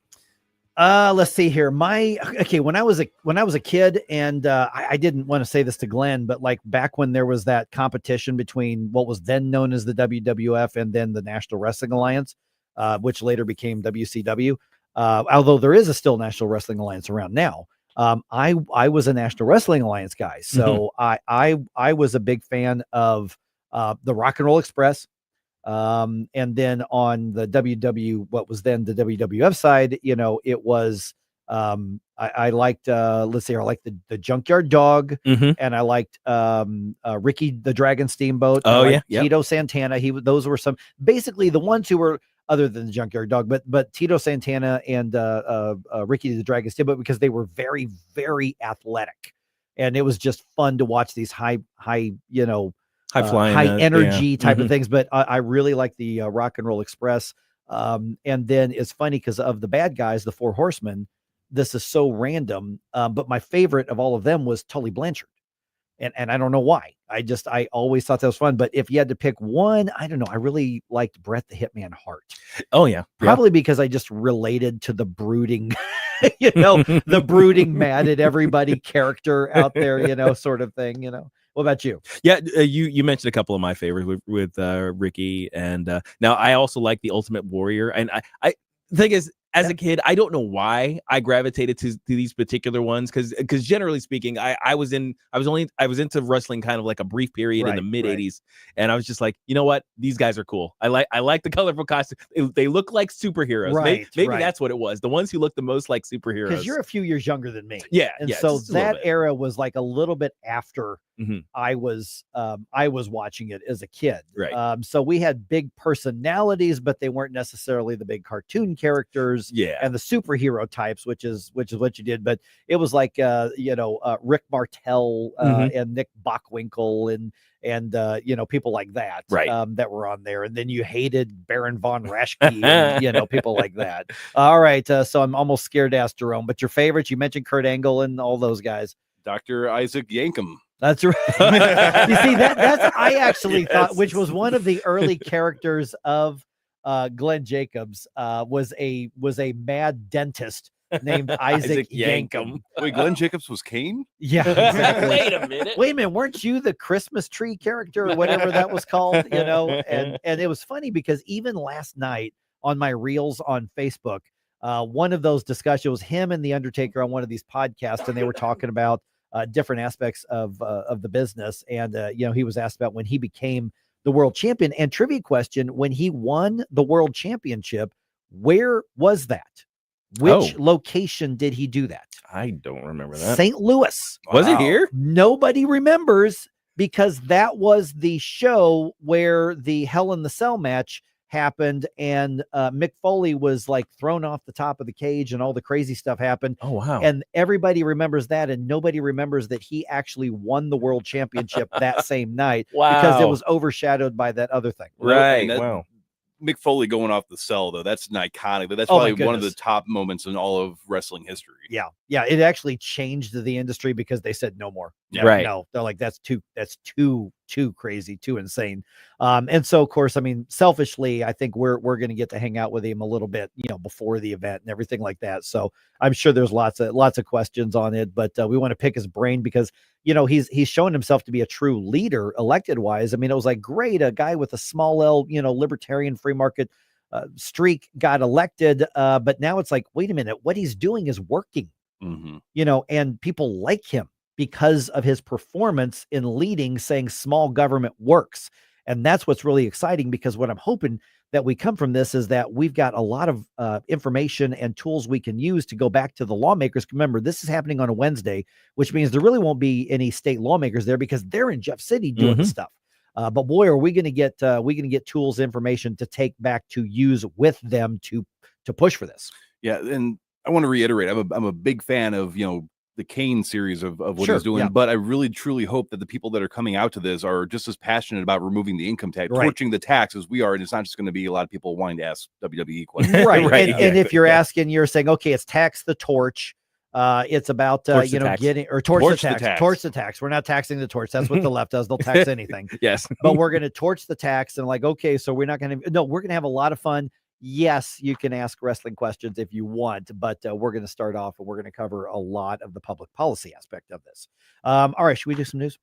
Let's see here. When I was a kid, and I didn't want to say this to Glenn, but like back when there was that competition between what was then known as the WWF and then the National Wrestling Alliance, which later became WCW. Although there is a still National Wrestling Alliance around now. I was a National Wrestling Alliance guy, so I was a big fan of the Rock and Roll Express. And then on the what was then the WWF side, it was, I liked, I liked the Junkyard Dog, and I liked, Ricky the Dragon Steamboat. Tito Santana. Those were basically the ones who were, other than the Junkyard Dog, but Tito Santana and, Ricky the Dragon Steamboat, because they were very, very athletic, and it was just fun to watch these high flying, high energy type of things. But I really like the Rock and Roll Express. And then it's funny because of the bad guys, the Four Horsemen, this is so random. But my favorite of all of them was Tully Blanchard. And I don't know why. I always thought that was fun. But if you had to pick one, I don't know. I really liked Bret the Hitman Hart. Oh, yeah. Probably because I just related to the brooding, the brooding mad at everybody character out there, sort of thing, What about you? Yeah, you mentioned a couple of my favorites with Ricky, and now I also like the Ultimate Warrior. And I the thing is, as a kid, I don't know why I gravitated to these particular ones, because generally speaking, I was into wrestling kind of like a brief period in the mid '80s, and I was just like, you know what, these guys are cool. I like the colorful costumes. They look like superheroes. Maybe that's what it was. The ones who look the most like superheroes. Because you're a few years younger than me. Yeah, and yeah, so just a little that bit. era was like a little bit after Mhm. I was watching it as a kid. Right. So we had big personalities, but they weren't necessarily the big cartoon characters. Yeah. And the superhero types, which is what you did. But it was like Rick Martel and Nick Bockwinkel and people like that, that were on there. And then you hated Baron von Raschke and people like that. All right, so I'm almost scared to ask Jerome, but your favorites, you mentioned Kurt Angle and all those guys. Dr. Isaac Yankem. That's right. You see, that's I actually thought, which was one of the early characters of Glenn Jacobs, was a mad dentist named Isaac Yankem. Wait, Glenn Jacobs was Kane? Yeah, exactly. Wait a minute. Weren't you the Christmas tree character or whatever that was called? And it was funny because even last night on my reels on Facebook, one of those discussions was him and the Undertaker on one of these podcasts, and they were talking about different aspects of the business. And he was asked about when he became the world champion. And trivia question: when he won the world championship, where was that? Which location did he do that? I don't remember that. St. Louis. Was it here? Nobody remembers, because that was the show where the Hell in the Cell match happened, and Mick Foley was like thrown off the top of the cage and all the crazy stuff happened. Oh, wow. And everybody remembers that, and nobody remembers that he actually won the world championship that same night. Wow. Because it was overshadowed by that other thing. Right. And that- Wow. Mick Foley going off the cell, though, that's an iconic. That's Oh, my probably one of the goodness. top moments in all of wrestling history. Yeah. It actually changed the industry because they said no more. Yeah. Right. No, they're like, that's too crazy, too insane. And so, of course, I mean, selfishly, I think we're going to get to hang out with him a little bit, before the event and everything like that. So I'm sure there's lots of questions on it, but we want to pick his brain because, he's shown himself to be a true leader elected wise. I mean, it was like, great, a guy with a small L, libertarian free market streak got elected. But now it's like, wait a minute, what he's doing is working, and people like him because of his performance in leading, saying small government works. And that's what's really exciting, because what I'm hoping that we come from this is that we've got a lot of information and tools we can use to go back to the lawmakers. Remember, this is happening on a Wednesday, which means there really won't be any state lawmakers there because they're in Jeff City doing the stuff. But boy, are we going to get tools, information to take back to use with them to push for this. Yeah, and I want to reiterate, I'm a big fan of the Kane series of what Sure, he's doing, yeah. but I really truly hope that the people that are coming out to this are just as passionate about removing the income tax, Right. torching the tax as we are, and it's not just going to be a lot of people wanting to ask WWE questions. Right. And if you're asking, you're saying, okay, it's tax the torch. It's about Torch the tax. getting or torch the tax. Torch the tax. We're not taxing the torch. That's what the left does. They'll tax anything. Yes. But we're going to torch the tax, and like, okay, so we're not going to. No, we're going to have a lot of fun. Yes, you can ask wrestling questions if you want, but we're going to start off and we're going to cover a lot of the public policy aspect of this. All right, should we do some news?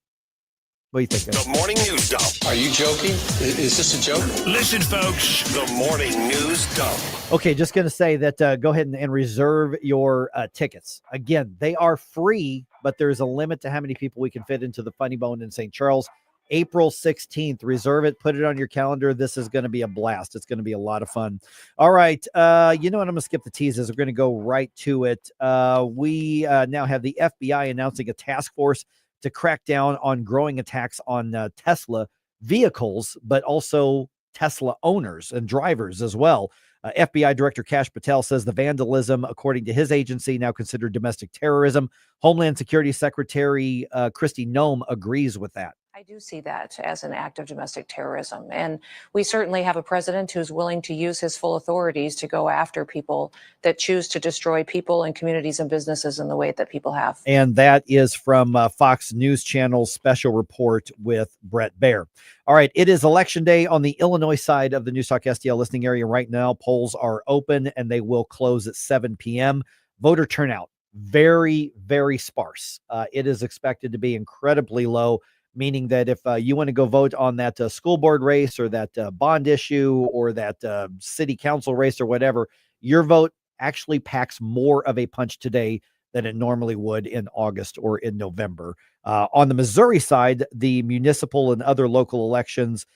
What do you think, guys? The morning news dump. Are you joking? Is this a joke? Listen, folks, the morning news dump. Okay, just going to say that go ahead and reserve your tickets. Again, they are free, but there's a limit to how many people we can fit into the Funny Bone in St. Charles. April 16th. Reserve it. Put it on your calendar. This is going to be a blast. It's going to be a lot of fun. All right. You know what? I'm going to skip the teases. We're going to go right to it. We now have the FBI announcing a task force to crack down on growing attacks on Tesla vehicles, but also Tesla owners and drivers as well. FBI Director Kash Patel says the vandalism, according to his agency, now considered domestic terrorism. Homeland Security Secretary Kristi Noem agrees with that. I do see that as an act of domestic terrorism. And we certainly have a president who's willing to use his full authorities to go after people that choose to destroy people and communities and businesses in the way that people have. And that is from Fox News Channel's special report with Brett Baer. All right. It is election day on the Illinois side of the News Talk STL listening area right now. Polls are open and they will close at 7 p.m. Voter turnout, very, very sparse. It is expected to be incredibly low, meaning that if you want to go vote on that school board race or that bond issue or that city council race or whatever, your vote actually packs more of a punch today than it normally would in August or in November. On the Missouri side, the municipal and other local elections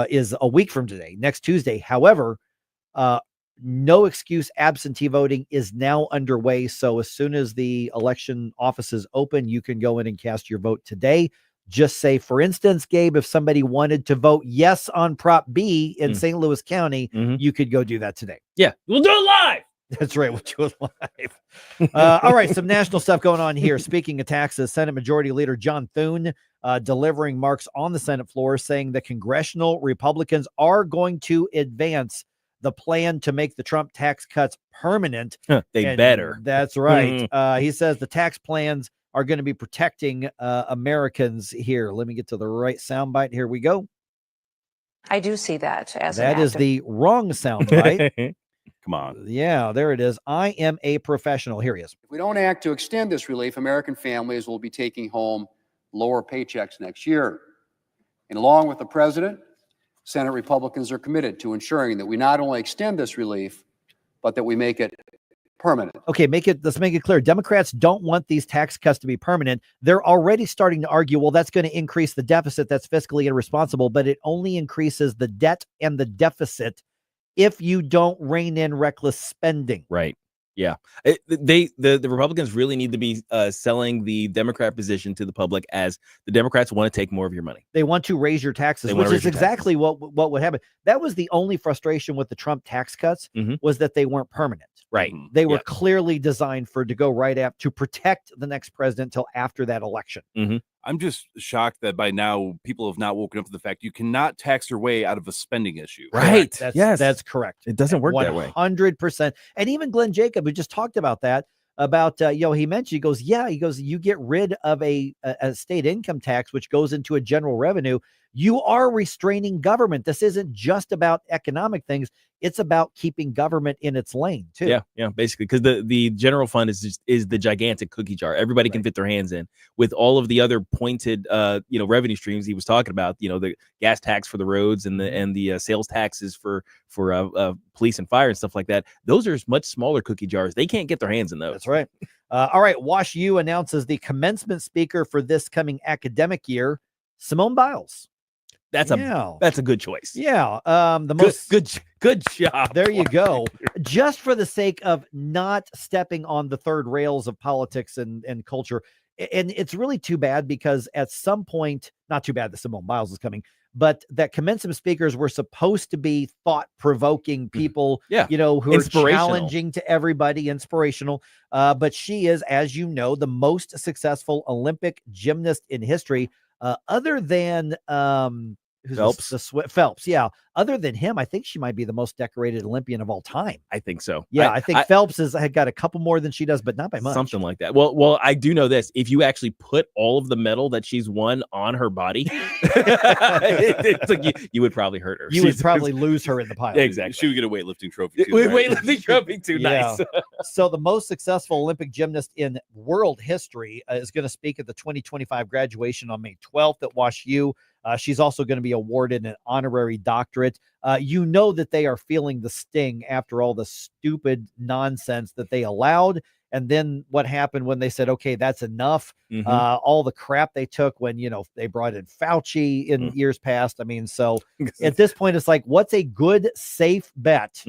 is a week from today, next Tuesday. However, no excuse absentee voting is now underway. So as soon as the election offices open, you can go in and cast your vote today. Just say, for instance, Gabe, if somebody wanted to vote yes on Prop B in St. Louis County, you could go do that today. Yeah, we'll do it live. That's right. We'll do it live. All right. Some national stuff going on here. Speaking of taxes, Senate Majority Leader John Thune delivering marks on the Senate floor, saying that congressional Republicans are going to advance the plan to make the Trump tax cuts permanent. They better. That's right. He says the tax plans are going to be protecting Americans here. Let me get to the right soundbite. Here we go. I do see that as that is the wrong soundbite. Come on. Yeah, there it is. I am a professional. Here he is. If we don't act to extend this relief, American families will be taking home lower paychecks next year. And along with the president, Senate Republicans are committed to ensuring that we not only extend this relief, but that we make it permanent. Okay, let's make it clear. Democrats don't want these tax cuts to be permanent. They're already starting to argue, well, that's going to increase the deficit. That's fiscally irresponsible, but it only increases the debt and the deficit if you don't rein in reckless spending. Right. Yeah. The Republicans really need to be selling the Democrat position to the public as the Democrats want to take more of your money. They want to raise your taxes, which is exactly what would happen. That was the only frustration with the Trump tax cuts was that they weren't permanent. Right. They were clearly designed to go right up to protect the next president till after that election. I'm just shocked that by now people have not woken up to the fact you cannot tax your way out of a spending issue. Right. That's correct. It doesn't work that way. 100%. And even Glen Jacob, who just talked about that, he mentioned, he goes, you get rid of a state income tax, which goes into a general revenue. You are restraining government. This isn't just about economic things. It's about keeping government in its lane too. Yeah, basically, because the general fund is the gigantic cookie jar. Everybody can fit their hands in with all of the other pointed, revenue streams he was talking about. The gas tax for the roads and the sales taxes for police and fire and stuff like that. Those are much smaller cookie jars. They can't get their hands in those. That's right. All right. Wash U announces the commencement speaker for this coming academic year, Simone Biles. That's a good choice. Yeah. The most good job. There you go. Just for the sake of not stepping on the third rails of politics and culture. And it's really too bad because at some point, not too bad that Simone Biles is coming, but that commencement speakers were supposed to be thought-provoking people, who are challenging to everybody, inspirational. But she is, as you know, the most successful Olympic gymnast in history. Other than Phelps. Phelps, yeah. Other than him, I think she might be the most decorated Olympian of all time. I think so. Yeah, I think Phelps had got a couple more than she does, but not by much. Something like that. Well, I do know this. If you actually put all of the medal that she's won on her body, it's like you would probably hurt her. You would probably lose her in the pile. Exactly. She would get a weightlifting trophy too. Weightlifting trophy too. Yeah. Nice. So the most successful Olympic gymnast in world history is going to speak at the 2025 graduation on May 12th at Wash U. She's also going to be awarded an honorary doctorate. You know that they are feeling the sting after all the stupid nonsense that they allowed. And then what happened when they said, okay, that's enough. All the crap they took when, they brought in Fauci in years past. I mean, so at this point, it's like, what's a good, safe bet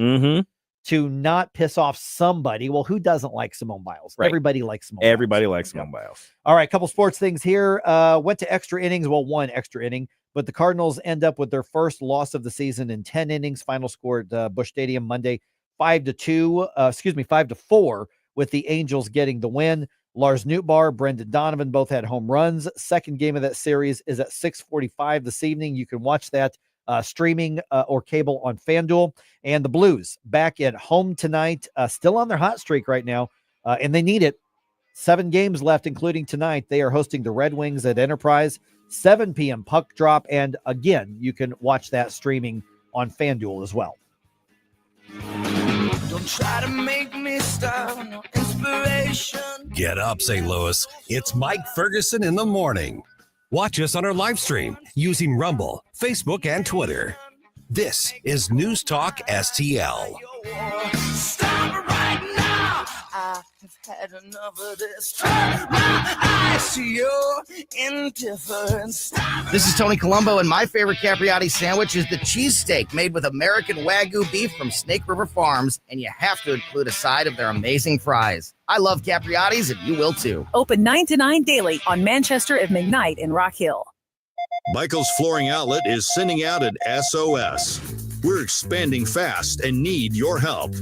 to not piss off somebody? Well, who doesn't like Simone Biles? Right. Everybody likes Simone Everybody Biles. likes Simone Biles. All right, couple sports things here. Went to extra innings. Well, one extra inning, but the Cardinals end up with their first loss of the season in 10 innings. Final score at Busch Stadium Monday, 5-4, with the Angels getting the win. Lars Nootbaar, Brendan Donovan both had home runs. Second game of that series is at 6:45 this evening. You can watch that streaming or cable on FanDuel. And the Blues back at home tonight, still on their hot streak right now, and they need it. 7 games left, including tonight. They are hosting the Red Wings at Enterprise, 7 p.m. puck drop. And again, you can watch that streaming on FanDuel as well. Don't try to make me stop, no inspiration. Get up, St. Louis. It's Mike Ferguson in the morning. Watch us on our live stream using Rumble, Facebook, and Twitter. This is News Talk STL. Stop right now. had enough of this. Turn my eyes to your indifference. This is Tony Colombo, and my favorite Capriati sandwich is the cheesesteak made with American Wagyu beef from Snake River Farms, and you have to include a side of their amazing fries. I love Capriati's, and you will too. Open 9 to 9 daily on Manchester and McKnight in Rock Hill. Michael's Flooring Outlet is sending out an SOS. We're expanding fast and need your help.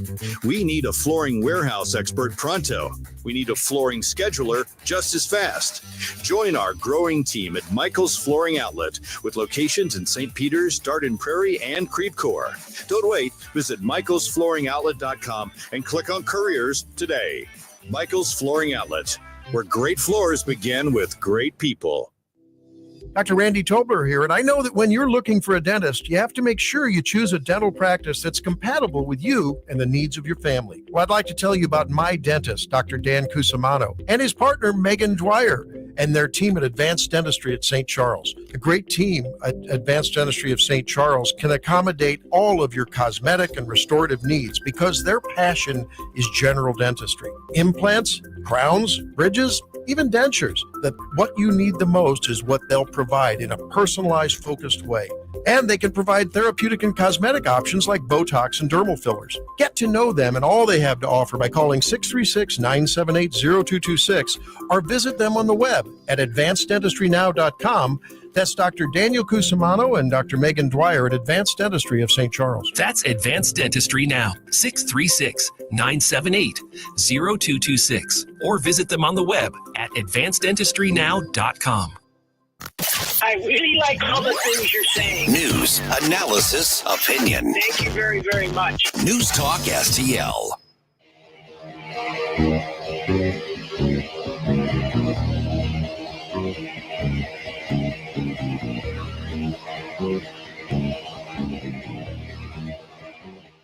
We need a flooring warehouse expert pronto. We need a flooring scheduler just as fast. Join our growing team at Michael's Flooring Outlet with locations in St. Peter's, Darden Prairie, and Creve Coeur. Don't wait. Visit michaelsflooringoutlet.com and click on careers today. Michael's Flooring Outlet, where great floors begin with great people. Dr. Randy Tobler here, and I know that when you're looking for a dentist, you have to make sure you choose a dental practice that's compatible with you and the needs of your family. Well, I'd like to tell you about my dentist, Dr. Dan Cusimano, and his partner, Megan Dwyer, and their team at Advanced Dentistry at St. Charles. A great team at Advanced Dentistry of St. Charles can accommodate all of your cosmetic and restorative needs because their passion is general dentistry. Implants, crowns, bridges, even dentures. That what you need the most is what they'll provide in a personalized, focused way. And they can provide therapeutic and cosmetic options like Botox and dermal fillers. Get to know them and all they have to offer by calling 636-978-0226 or visit them on the web at advanceddentistrynow.com. That's Dr. Daniel Cusimano and Dr. Megan Dwyer at Advanced Dentistry of St. Charles. That's Advanced Dentistry Now, 636-978-0226. Or visit them on the web at advanceddentistrynow.com. I really like all the things you're saying. News, analysis, opinion. Thank you very, very much. News Talk STL.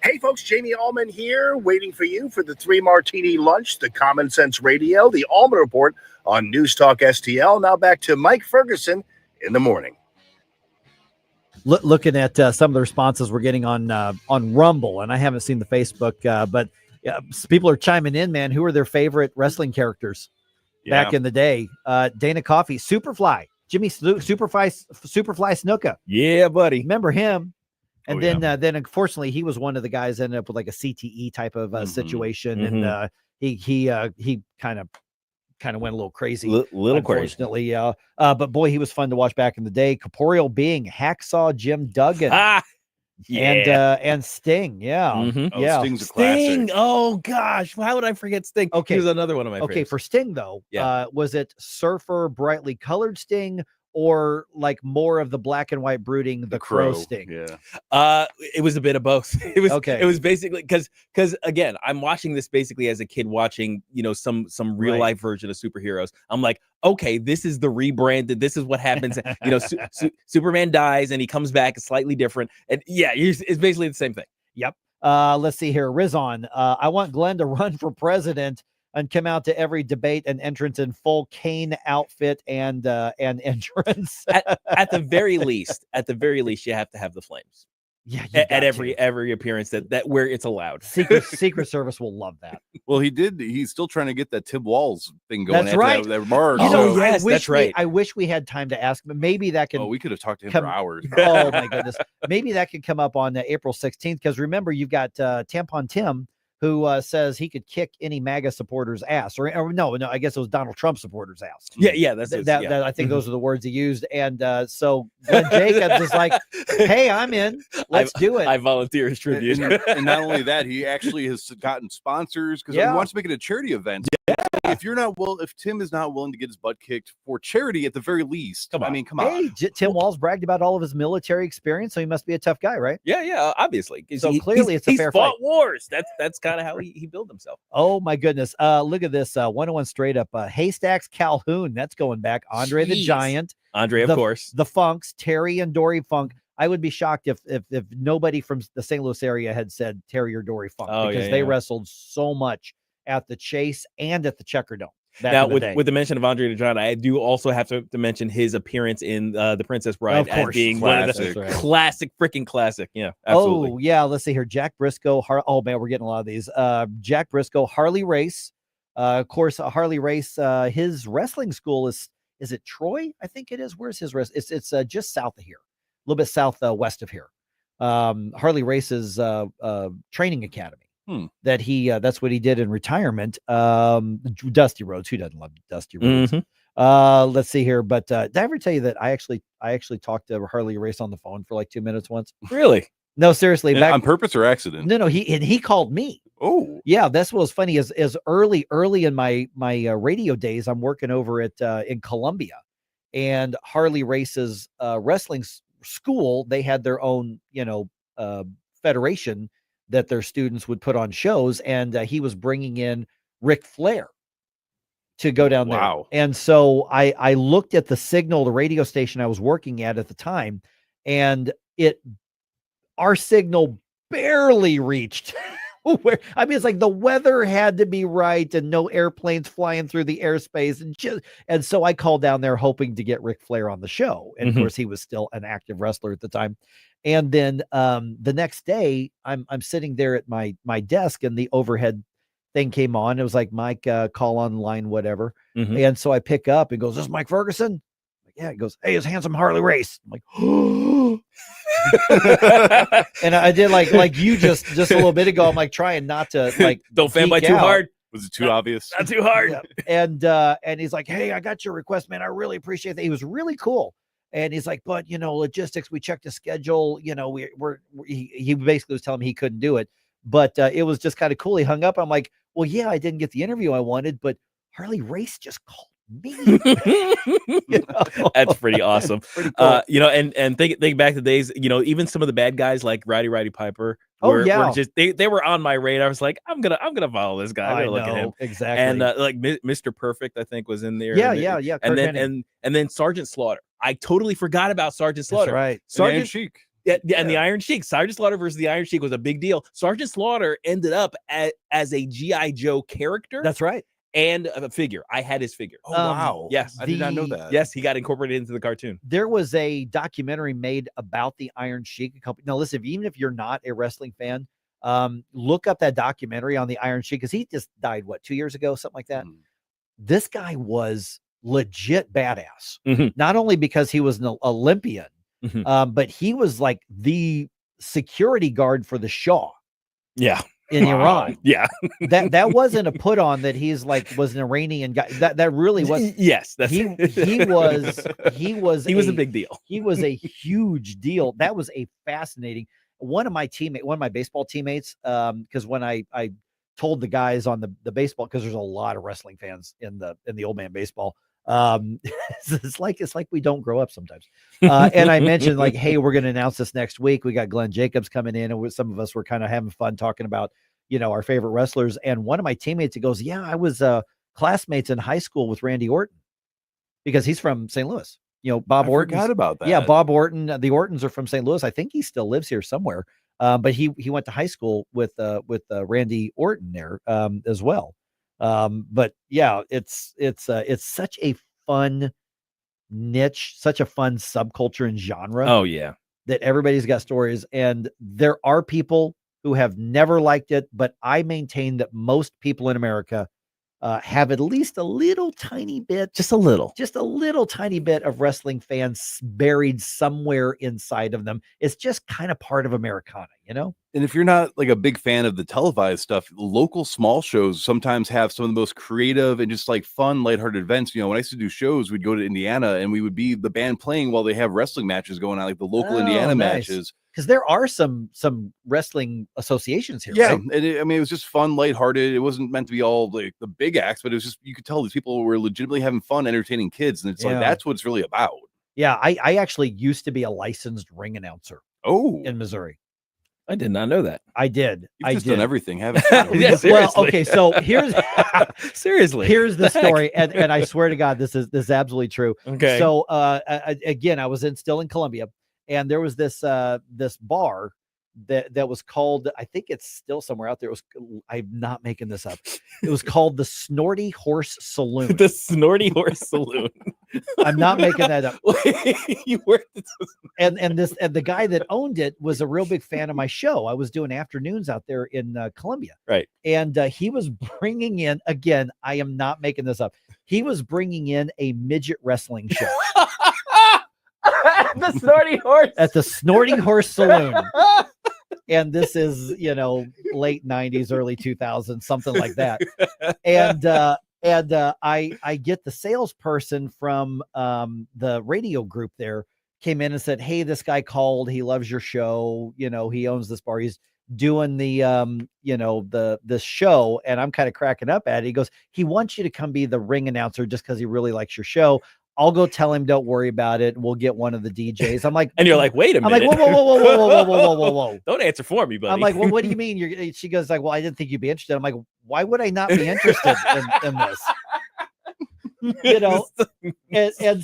Hey folks, Jamie Allman here, waiting for you for the 3 Martini Lunch, the Common Sense Radio, the Allman Report on News Talk STL. Now back to Mike Ferguson in the morning. Looking at some of the responses we're getting on Rumble, and I haven't seen the Facebook, but people are chiming in, man. Who are their favorite wrestling characters back in the day? Dana Coffey, Superfly, Jimmy Superfly Snuka. Yeah, buddy. Remember him? And then unfortunately, he was one of the guys that ended up with like a CTE type of situation, and he kind of went a little crazy, little unfortunately. But boy, he was fun to watch back in the day. Corporeal Being, Hacksaw Jim Duggan, and Sting, Sting's a Sting. classic. Oh gosh, how would I forget Sting? Okay, he was another one of my favorites. Okay, for Sting though, was it surfer, brightly colored Sting, or like more of the black and white brooding, the crow Sting? It was a bit of both. It was okay. It was basically because again, I'm watching this basically as a kid watching, some real life version of superheroes. I'm like, okay, this is the rebranded. This is what happens. Superman dies and he comes back slightly different, and it's basically the same thing. Yep. Let's see here, Rizon. I want Glen to run for president and come out to every debate and entrance in full Kane outfit and entrance. at the very least, you have to have the flames. Yeah, at every appearance that where it's allowed. Secret Service will love that. Well, he's still trying to get that Tim Walz thing going. That's right. That march. That's right. I wish we had time to ask, but maybe that can. Oh, we could have talked to him for hours. Oh my goodness. Maybe that could come up on April 16th, because remember, you've got Tampon Tim, who says he could kick any MAGA supporter's ass, or no, I guess it was Donald Trump supporter's ass. That's that. I think those are the words he used. And so Glenn Jacobs is like, "Hey, I'm in. Let's do it." I volunteer as tribute. And not only that, he actually has gotten sponsors because he wants to make it a charity event. If Tim is not willing to get his butt kicked for charity, at the very least, come on. Hey, Tim Walz bragged about all of his military experience, so he must be a tough guy, right? Yeah, obviously. So clearly, it's a fair fight. He's fought wars. That's kind of how he built himself. Oh my goodness! Look at this 101 straight up. Haystacks Calhoun. That's going back. Andre the Giant. Andre, of course. The Funks, Terry and Dory Funk. I would be shocked if nobody from the St. Louis area had said Terry or Dory Funk, because they wrestled so much at the Chase and at the Checker Dome. Now, with the mention of Andre the Giant, I do also have to mention his appearance in The Princess Bride as being one of the classic, freaking classic. Yeah, absolutely. Oh, yeah. Let's see here. Jack Briscoe. Oh, man, we're getting a lot of these. Jack Briscoe, Harley Race, Of course, Harley Race, his wrestling school is it Troy? I think it is. Where's his It's just south of here, a little bit southwest of here. Harley Race's training academy. That's what he did in retirement. Dusty Rhodes. Who doesn't love Dusty Rhodes? Let's see here. But did I ever tell you that I actually talked to Harley Race on the phone for like 2 minutes once? Really? No, seriously. On purpose or accident? No. He called me. Oh, yeah. That's what was funny. As early in my radio days, I'm working over at in Columbia, and Harley Race's wrestling school. They had their own federation that their students would put on shows, and he was bringing in Ric Flair to go down there. Wow. And so I looked at the signal, the radio station I was working at the time, and our signal barely reached where, I mean, it's like the weather had to be right and no airplanes flying through the airspace. And so I called down there hoping to get Ric Flair on the show. And of course he was still an active wrestler at the time. And then the next day I'm sitting there at my desk, and the overhead thing came on. It was like, Mike, call on line, whatever. And so I pick up and goes, "This is Mike Ferguson?" I'm like, yeah. He goes, "Hey, it's handsome Harley Race." I'm like, oh. And I did like you just a little bit ago. I'm like trying not to like don't fanboy too hard. Was it too obvious? Not too hard. Yeah. And he's like, "Hey, I got your request, man. I really appreciate that." He was really cool. And he's like, "But logistics, we checked the schedule. He basically was telling me he couldn't do it, but it was just kind of cool." He hung up. I'm like, "Well, yeah, I didn't get the interview I wanted, but Harley Race just called me." That's pretty awesome. Pretty cool. And think back to the days, even some of the bad guys like Roddy Piper. Were just they were on my radar. I was like, I'm gonna follow this guy. I'm gonna look at him. Exactly. And like Mr. Perfect, I think, was in there. Yeah. And then Sergeant Slaughter. I totally forgot about Sergeant Slaughter. That's right. Sergeant Iron Sheik. Yeah, and the Iron Sheik. Sergeant Slaughter versus the Iron Sheik was a big deal. Sergeant Slaughter ended up as a G.I. Joe character. That's right. And a figure. I had his figure. Oh, wow. Yes. I did not know that. Yes, he got incorporated into the cartoon. There was a documentary made about the Iron Sheik. Now, listen, even if you're not a wrestling fan, look up that documentary on the Iron Sheik, because he just died, 2 years ago, something like that. This guy was legit badass. Not only because he was an Olympian, but he was like the security guard for the Shah. Yeah. In Iran. Yeah. that wasn't a put on that was an Iranian guy. That really was. Yes. He was a big deal. He was a huge deal. That was a fascinating, one of my baseball teammates, because when I told the guys on the baseball, because there's a lot of wrestling fans in the old man baseball. It's like we don't grow up sometimes. And I mentioned like, hey, we're going to announce this next week. We got Glen Jacobs coming in, and some of us were kind of having fun talking about, our favorite wrestlers. And one of my teammates, he goes, "Yeah, I was classmates in high school with Randy Orton," because he's from St. Louis. Bob Orton. Forgot about that. Yeah, Bob Orton. The Ortons are from St. Louis. I think he still lives here somewhere. But he went to high school with Randy Orton there as well. But yeah, it's such a fun niche, such a fun subculture and genre. Oh yeah, that everybody's got stories, and there are people who have never liked it, but I maintain that most people in America have at least a little tiny bit, just a little tiny bit of wrestling fans buried somewhere inside of them. It's just kind of part of Americana, And if you're not like a big fan of the televised stuff, local small shows sometimes have some of the most creative and just like fun, lighthearted events. When I used to do shows, we'd go to Indiana and we would be the band playing while they have wrestling matches going on, like the local Indiana matches. Because there are some wrestling associations here. Yeah. Right? And it was just fun, lighthearted. It wasn't meant to be all like the big acts, but it was just, you could tell these people were legitimately having fun, entertaining kids. And it's like, that's what it's really about. Yeah. I actually used to be a licensed ring announcer. In Missouri. I did not know that. I did. You've just done everything, haven't you? Yeah, well, okay. So here's seriously, here's the story, and I swear to God, this is absolutely true. Okay. So again, I was still in Columbia, and there was this bar that was called, I think it's still somewhere out there. I'm not making this up. It was called the Snorty Horse Saloon. The Snorty Horse Saloon. I'm not making that up. You worked and the guy that owned it was a real big fan of my show. I was doing afternoons out there in Columbia. Right. And he was bringing in, again, I am not making this up. He was bringing in a midget wrestling show. The Snorty Horse. At the Snorty Horse Saloon. And this is, late 90s, early 2000s, something like that. And I get the salesperson from the radio group there came in and said, hey, this guy called. He loves your show. He owns this bar. He's doing the show. And I'm kind of cracking up at it. He goes, he wants you to come be the ring announcer just because he really likes your show. I'll go tell him, don't worry about it. We'll get one of the DJs. I'm like, and you're like, wait a minute. I'm like, whoa. Don't answer for me, buddy. I'm like, well, what do you mean? She goes like, well, I didn't think you'd be interested. I'm like, why would I not be interested in this? And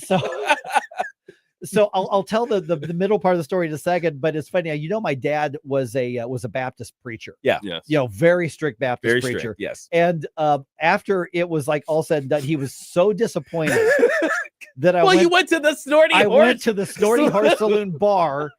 so I'll tell the middle part of the story in a second, but it's funny. My dad was a Baptist preacher. Yeah. Yes. Very strict Baptist Very preacher. strict, yes. And after it was like all said and done, he was so disappointed that you went to the Snorty Horse. I went to the Snorty Horse Saloon bar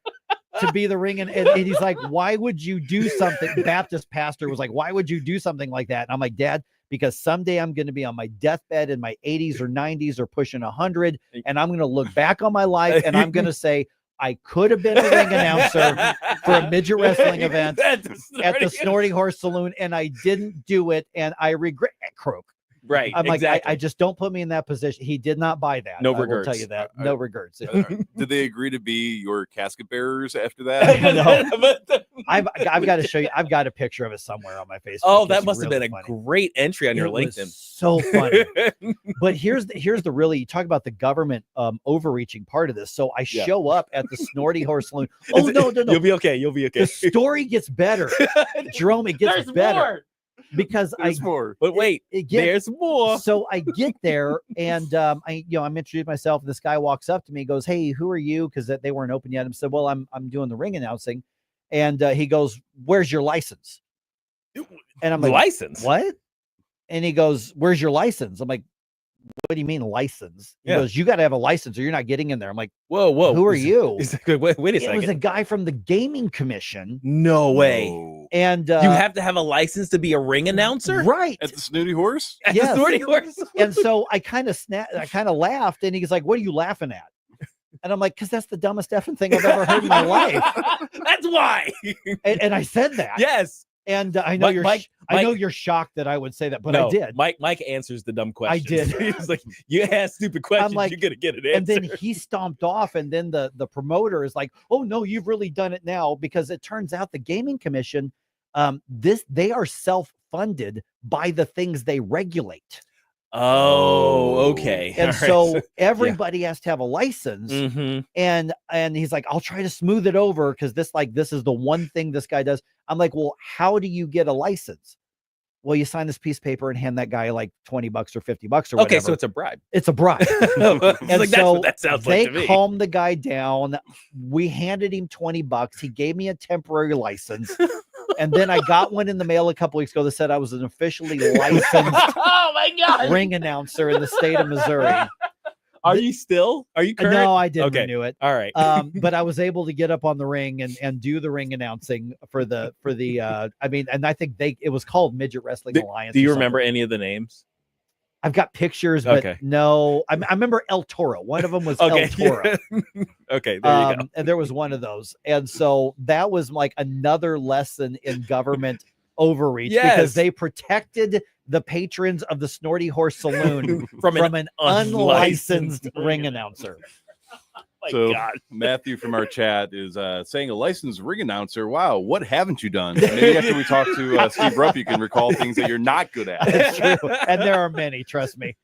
to be the ring. And he's like, why would you do something? Baptist pastor was like, why would you do something like that? And I'm like, Dad, because someday I'm going to be on my deathbed in my 80s or 90s or pushing 100. And I'm going to look back on my life and I'm going to say, I could have been a ring announcer for a midget wrestling event at the Snorty Horse Saloon. And I didn't do it. And I regret it, croak. Right. I'm exactly. like, I just don't put me in that position. He did not buy that. No I will regrets. tell you that. No regrets. Did they agree to be your casket bearers after that? No. I've got to show you. I've got a picture of it somewhere on my Facebook. Oh, that It's must really have been funny. a great entry on your It was LinkedIn. so funny. But here's the really, you talk about the government overreaching part of this. So I show up at the Snorty Horse Saloon. Oh, no. You'll be okay. You'll be okay. The story gets better. Jerome, it gets There's better. more. Because There's more. But wait, there's more. So I get there and I'm introducing myself. And this guy walks up to me, goes, "Hey, who are you?" Because they weren't open yet. I said, "Well, I'm doing the ring announcing." And he goes, "Where's your license?" And I'm like, license? What? And he goes, "Where's your license?" I'm like, "What do you mean license?" He Yeah. goes, "You got to have a license or you're not getting in there." I'm like, Whoa. "Who are you?" He's like, wait a It second. was a guy from the Gaming Commission. No way. And you have to have a license to be a ring announcer? Right. At the Snooty Horse? At Yes. the Snorty Horse? And so I kind of laughed, and he's like, "What are you laughing at?" And I'm like, "Because that's the dumbest effing thing I've ever heard in my life." That's why. And I said that. Yes. And I know I know Mike- you're shocked that I would say that, but No, I did. Mike answers the dumb questions. did. He's like, you ask stupid questions, I'm like, you're gonna get an answer. and then he stomped off, and then the promoter is like, "Oh no, you've really done it now," because it turns out the Gaming Commission, they are self-funded by the things they regulate. Oh, okay. And All right. so everybody has to have a license. Mhm. And he's like, "I'll try to smooth it over because this is the one thing this guy does." I'm like, "Well, how do you get a license?" "Well, you sign this piece of paper and hand that guy like $20 or $50 or whatever." Okay, so it's a bribe. It's a bribe. And And that's so what that sounds they like to me. calmed the guy down. We handed him $20. He gave me a temporary license. And then I got one in the mail a couple weeks ago that said I was an officially licensed Oh my god. ring announcer in the state of Missouri. Are you current? No, I didn't Okay. renew it. All right. But I was able to get up on the ring and do the ring announcing for the and I think it was called Midget Wrestling Alliance. Do you or remember something. any of the names? I've got pictures, but Okay. no, I remember El Toro. One of them was Okay. El Toro. Okay, there you go. And there was one of those. And so that was like another lesson in government overreach Yes. because they protected the patrons of the Snorty Horse Saloon From from an an unlicensed ring announcer. My So God. Matthew from our chat is saying a licensed ring announcer. Wow, what haven't you done? Maybe after we talk to Steve Rupp, you can recall things that you're not good at. That's true. And there are many, trust me.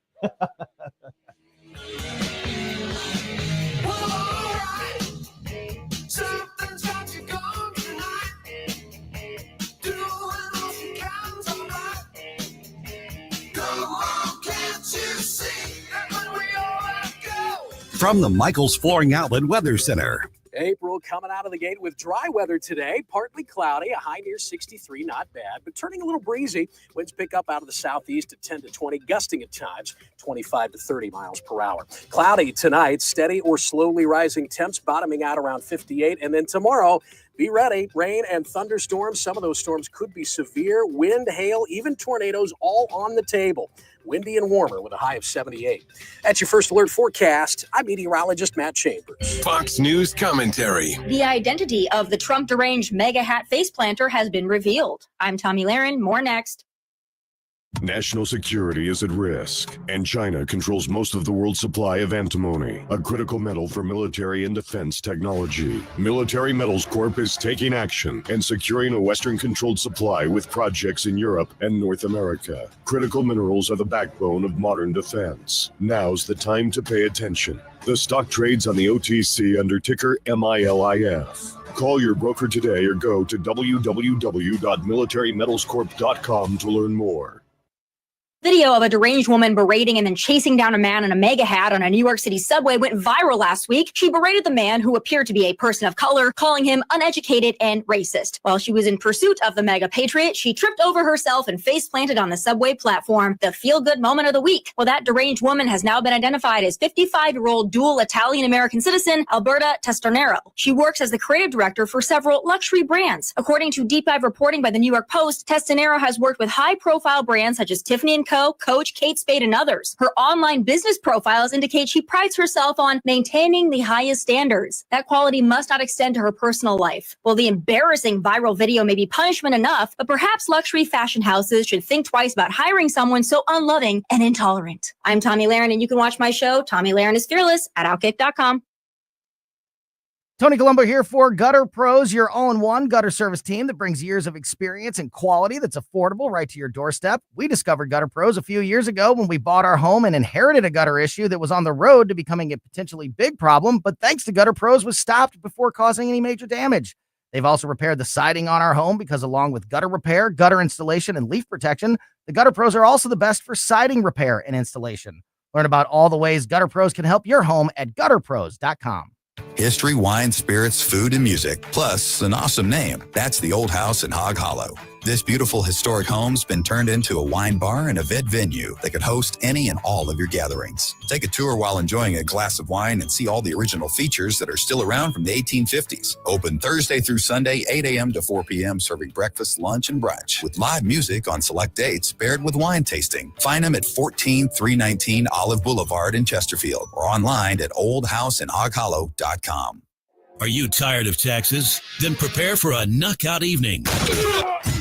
From the Michael's Flooring Outlet Weather Center, April coming out of the gate with dry weather today. Partly cloudy, a high near 63, not bad, but turning a little breezy. Winds pick up out of the southeast at 10 to 20, gusting at times 25 to 30 miles per hour. Cloudy tonight, steady or slowly rising temps, bottoming out around 58. And then tomorrow, be ready. Rain and thunderstorms. Some of those storms could be severe. Wind, hail, even tornadoes, all on the table. Windy and warmer with a high of 78. That's your first alert forecast. I'm meteorologist Matt Chambers. Fox News commentary. The identity of the Trump deranged mega hat face planter has been revealed. I'm Tommy Lahren. More next. National security is at risk, and China controls most of the world's supply of antimony, a critical metal for military and defense technology. Military Metals Corp is taking action and securing a Western-controlled supply with projects in Europe and North America. Critical minerals are the backbone of modern defense. Now's the time to pay attention. The stock trades on the OTC under ticker MILIF. Call your broker today or go to www.militarymetalscorp.com to learn more. Video of a deranged woman berating and then chasing down a man in a mega hat on a New York City subway went viral last week. She berated the man, who appeared to be a person of color, calling him uneducated and racist. While she was in pursuit of the mega patriot, she tripped over herself and face planted on the subway platform. The feel-good moment of the week. Well, that deranged woman has now been identified as 55-year-old dual Italian-American citizen Alberta Testernero. She works as the creative director for several luxury brands. According to deep dive reporting by the New York Post, Testernero has worked with high-profile brands such as Tiffany & Co., Coach, Kate Spade, and others. Her online business profiles indicate she prides herself on maintaining the highest standards. That quality must not extend to her personal life. Well, the embarrassing viral video may be punishment enough, but perhaps luxury fashion houses should think twice about hiring someone so unloving and intolerant. I'm Tommy Lahren, and you can watch my show, Tommy Lahren is Fearless, at Outkick.com. Tony Colombo here for Gutter Pros, your all-in-one gutter service team that brings years of experience and quality that's affordable right to your doorstep. We discovered Gutter Pros a few years ago when we bought our home and inherited a gutter issue that was on the road to becoming a potentially big problem, but thanks to Gutter Pros was stopped before causing any major damage. They've also repaired the siding on our home because along with gutter repair, gutter installation, and leaf protection, the Gutter Pros are also the best for siding repair and installation. Learn about all the ways Gutter Pros can help your home at gutterpros.com. History, wine, spirits, food, and music, plus an awesome name. That's the Old House in Hog Hollow. This beautiful historic home's been turned into a wine bar and event venue that can host any and all of your gatherings. Take a tour while enjoying a glass of wine and see all the original features that are still around from the 1850s. Open Thursday through Sunday, 8 a.m. to 4 p.m., serving breakfast, lunch, and brunch, with live music on select dates paired with wine tasting. Find them at 14319 Olive Boulevard in Chesterfield or online at oldhouseinhoghollow.com. Are you tired of taxes? Then prepare for a knockout evening.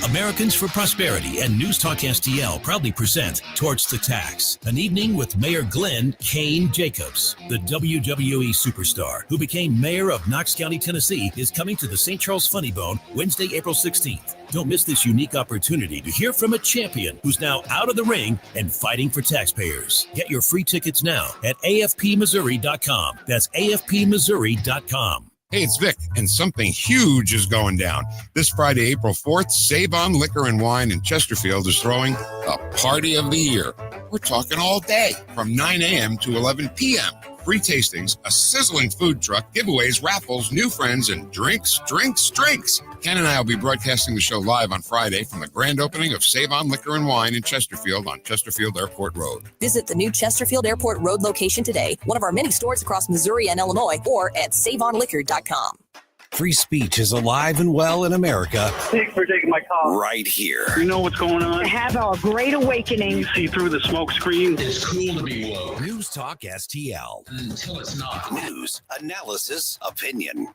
Americans for Prosperity and News Talk STL proudly present Torch the Tax, an evening with Mayor Glen Kane Jacobs. The WWE superstar who became mayor of Knox County, Tennessee, is coming to the St. Charles Funny Bone Wednesday, April 16th. Don't miss this unique opportunity to hear from a champion who's now out of the ring and fighting for taxpayers. Get your free tickets now at afpmissouri.com. That's afpmissouri.com. Hey, it's Vic, and something huge is going down. This Friday, April 4th, Save On Liquor and Wine in Chesterfield is throwing the Party of the Year. We're talking all day, from 9 a.m. to 11 p.m. Free tastings, a sizzling food truck, giveaways, raffles, new friends, and drinks. Ken and I will be broadcasting the show live on Friday from the grand opening of Save On Liquor and Wine in Chesterfield on Chesterfield Airport Road. Visit the new Chesterfield Airport Road location today, one of our many stores across Missouri and Illinois, or at saveonliquor.com. Free speech is alive and well in America. Thanks for taking my call. Right here. You know what's going on? Have a great awakening. You see through the smoke screen. It's cool to be woke. News Talk STL. Until it's not. News, analysis, opinion.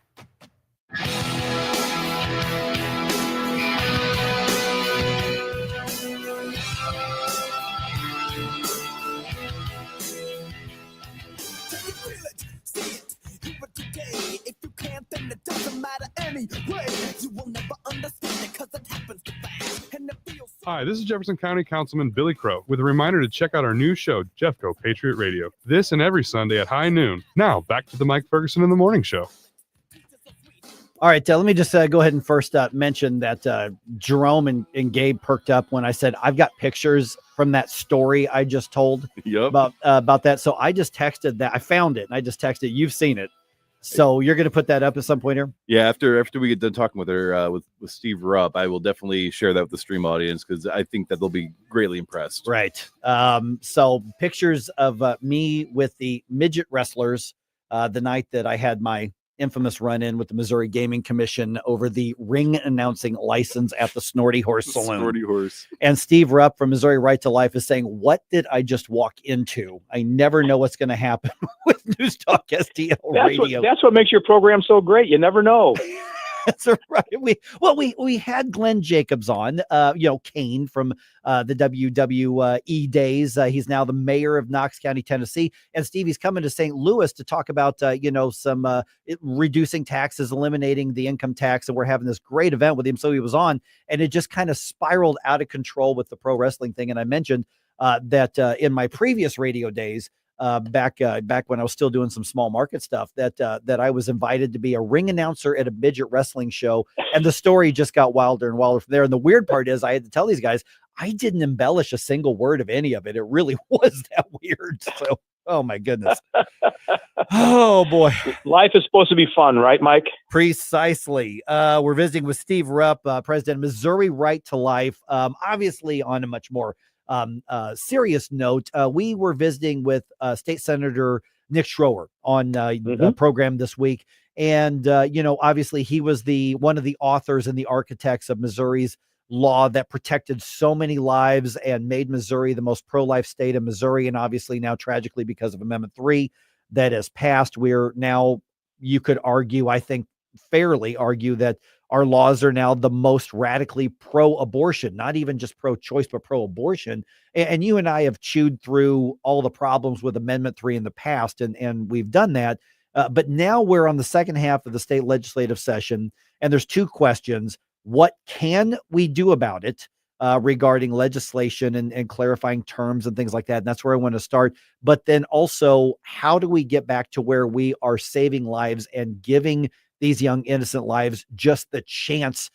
If you can't, then it doesn't matter anyway. You will never understand it 'cause it happens too fast. And it feels so. Hi, this is Jefferson County Councilman Billy Crow with a reminder to check out our new show, Jeffco Patriot Radio, this and every Sunday at high noon. Now, back to the Mike Ferguson in the Morning Show. All right, let me just go ahead and first mention that Jerome and Gabe perked up when I said I've got pictures from that story I just told about that. So I just texted that. I found it, and I just texted, you've seen it. So you're going to put that up at some point here? Yeah, after we get done talking with her, with Steve Rupp, I will definitely share that with the stream audience because I think that they'll be greatly impressed. Right. So pictures of me with the midget wrestlers the night that I had my infamous run-in with the Missouri Gaming Commission over the ring announcing license at the Snorty Horse Saloon. Snorty Horse. And Steve Rupp from Missouri Right to Life is saying, what did I just walk into? I never know what's going to happen with News Talk STL Radio. That's what makes your program so great. You never know. That's right. We had Glen Jacobs on, Kane from the WWE days. He's now the mayor of Knox County, Tennessee. And Stevie's coming to St. Louis to talk about, some reducing taxes, eliminating the income tax. And we're having this great event with him. So he was on, and it just kind of spiraled out of control with the pro wrestling thing. And I mentioned that in my previous radio days, back when I was still doing some small market stuff, that I was invited to be a ring announcer at a midget wrestling show, and the story just got wilder and wilder from there. And the weird part is, I had to tell these guys I didn't embellish a single word of any of it. It really was that weird. So, oh my goodness. Oh boy. Life is supposed to be fun, right, Mike? Precisely. We're visiting with Steve Rupp, president of Missouri Right to Life. Obviously on a much more serious note, we were visiting with State Senator Nick Schroer on the program this week. And, obviously he was one of the authors and the architects of Missouri's law that protected so many lives and made Missouri the most pro-life state in Missouri. And obviously now, tragically, because of Amendment 3 that has passed, we're now, you could argue, I think fairly argue, that our laws are now the most radically pro-abortion, not even just pro-choice, but pro-abortion. And you and I have chewed through all the problems with Amendment 3 in the past, and we've done that. But now we're on the second half of the state legislative session, and there's two questions. What can we do about it regarding legislation and clarifying terms and things like that? And that's where I want to start. But then also, how do we get back to where we are saving lives and giving these young innocent lives just the chance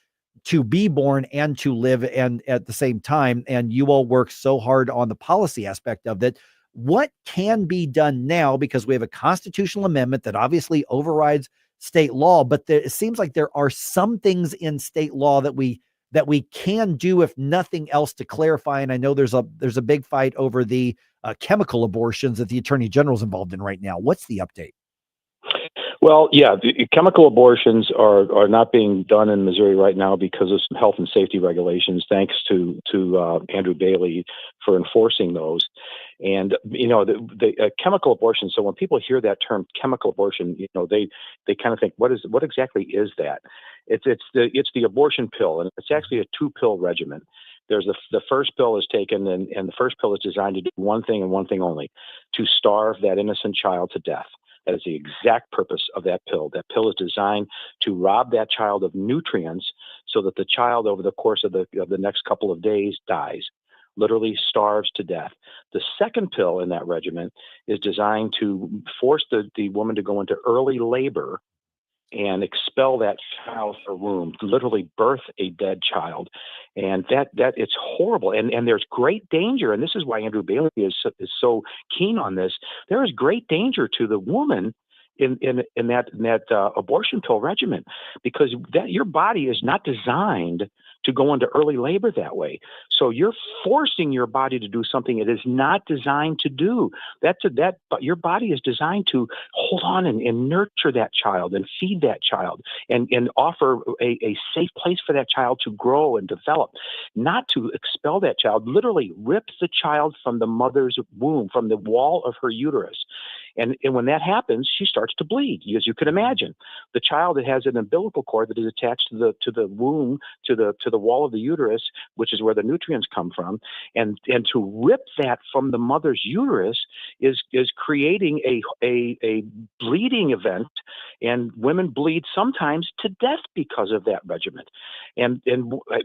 to be born and to live, and at the same time? And you all work so hard on the policy aspect of that. What can be done now? Because we have a constitutional amendment that obviously overrides state law, but it seems like there are some things in state law that we can do, if nothing else, to clarify. And I know there's a big fight over the chemical abortions that the Attorney General is involved in right now. What's the update? Well, yeah, the chemical abortions are not being done in Missouri right now because of some health and safety regulations, thanks to Andrew Bailey for enforcing those. And, the chemical abortion. So when people hear that term chemical abortion, they kind of think, what exactly is that? It's the abortion pill, and it's actually a 2-pill regimen. There's the first pill is taken, and the first pill is designed to do one thing and one thing only: to starve that innocent child to death. That is the exact purpose of that pill. That pill is designed to rob that child of nutrients so that the child, over the course of the next couple of days, dies, literally starves to death. The second pill in that regimen is designed to force the woman to go into early labor and expel that child from her womb, literally birth a dead child. And that it's horrible. And there's great danger. And this is why Andrew Bailey is so keen on this. There is great danger to the woman in that abortion pill regimen, because that your body is not designed to go into early labor that way. So you're forcing your body to do something it is not designed to do. But your body is designed to hold on and nurture that child and feed that child and offer a safe place for that child to grow and develop, not to expel that child, literally rip the child from the mother's womb, from the wall of her uterus. And when that happens, she starts to bleed, as you can imagine. The child that has an umbilical cord that is attached to the womb, to the wall of the uterus, which is where the nutrients come from, and to rip that from the mother's uterus is creating a bleeding event, and women bleed sometimes to death because of that regimen. And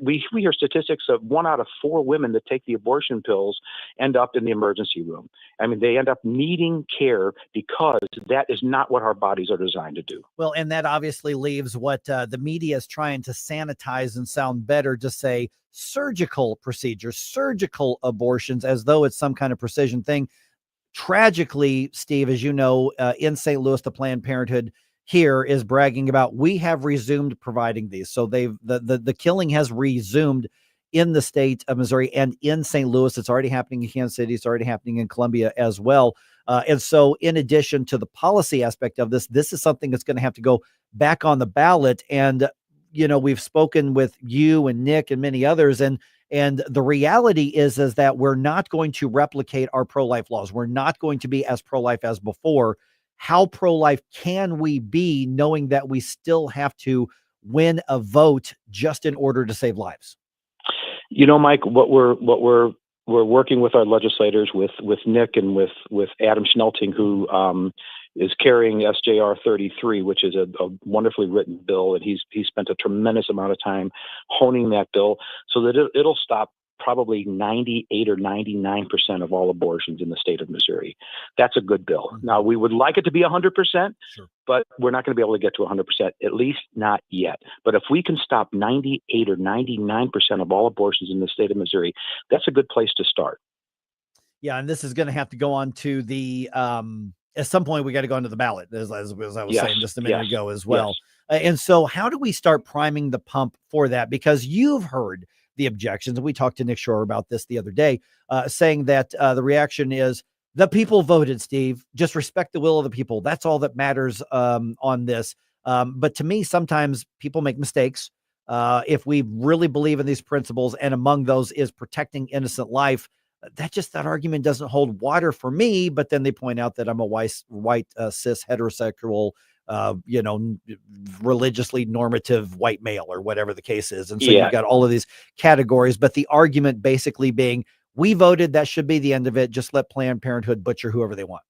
we hear statistics of 1 out of 4 women that take the abortion pills end up in the emergency room. I mean, they end up needing care because that is not what our bodies are designed to do. Well, and that obviously leaves what the media is trying to sanitize and sound better, to say surgical procedures, surgical abortions, as though it's some kind of precision thing. Tragically, Steve, as you know, in St. Louis, the Planned Parenthood here is bragging about, we have resumed providing these. So the killing has resumed in the state of Missouri and in St. Louis. It's already happening in Kansas City. It's already happening in Columbia as well. And so in addition to the policy aspect of this is something that's going to have to go back on the ballot. And, we've spoken with you and Nick and many others, and the reality is that we're not going to replicate our pro-life laws. We're not going to be as pro-life as before. How pro-life can we be, knowing that we still have to win a vote just in order to save lives? Mike, what we're working with our legislators, with Nick and with Adam Schnelting, who is carrying SJR 33, which is a wonderfully written bill, and he spent a tremendous amount of time honing that bill so that it'll stop probably 98 or 99% of all abortions in the state of Missouri. That's a good bill. Now, we would like it to be 100%, but we're not going to be able to get to 100%, at least not yet. But if we can stop 98 or 99% of all abortions in the state of Missouri, that's a good place to start. Yeah, and this is going to have to go on to the, at some point, we got to go into the ballot, as I was saying just a minute ago as well. And so how do we start priming the pump for that? Because you've heard the objections. And we talked to Nick Schroer about this the other day, saying that the reaction is, the people voted, Steve. Just respect the will of the people. That's all that matters on this. But to me, sometimes people make mistakes. If we really believe in these principles, and among those is protecting innocent life, that argument doesn't hold water for me. But then they point out that I'm a white cis heterosexual, religiously normative white male, or whatever the case is. And so you've got all of these categories, but the argument basically being, we voted, that should be the end of it. Just let Planned Parenthood butcher whoever they want.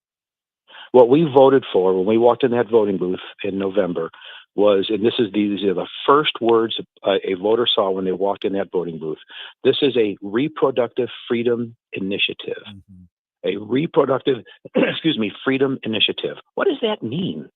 What we voted for when we walked in that voting booth in November was, and these are the first words a voter saw when they walked in that voting booth. This is a reproductive freedom initiative. A reproductive, freedom initiative. What does that mean?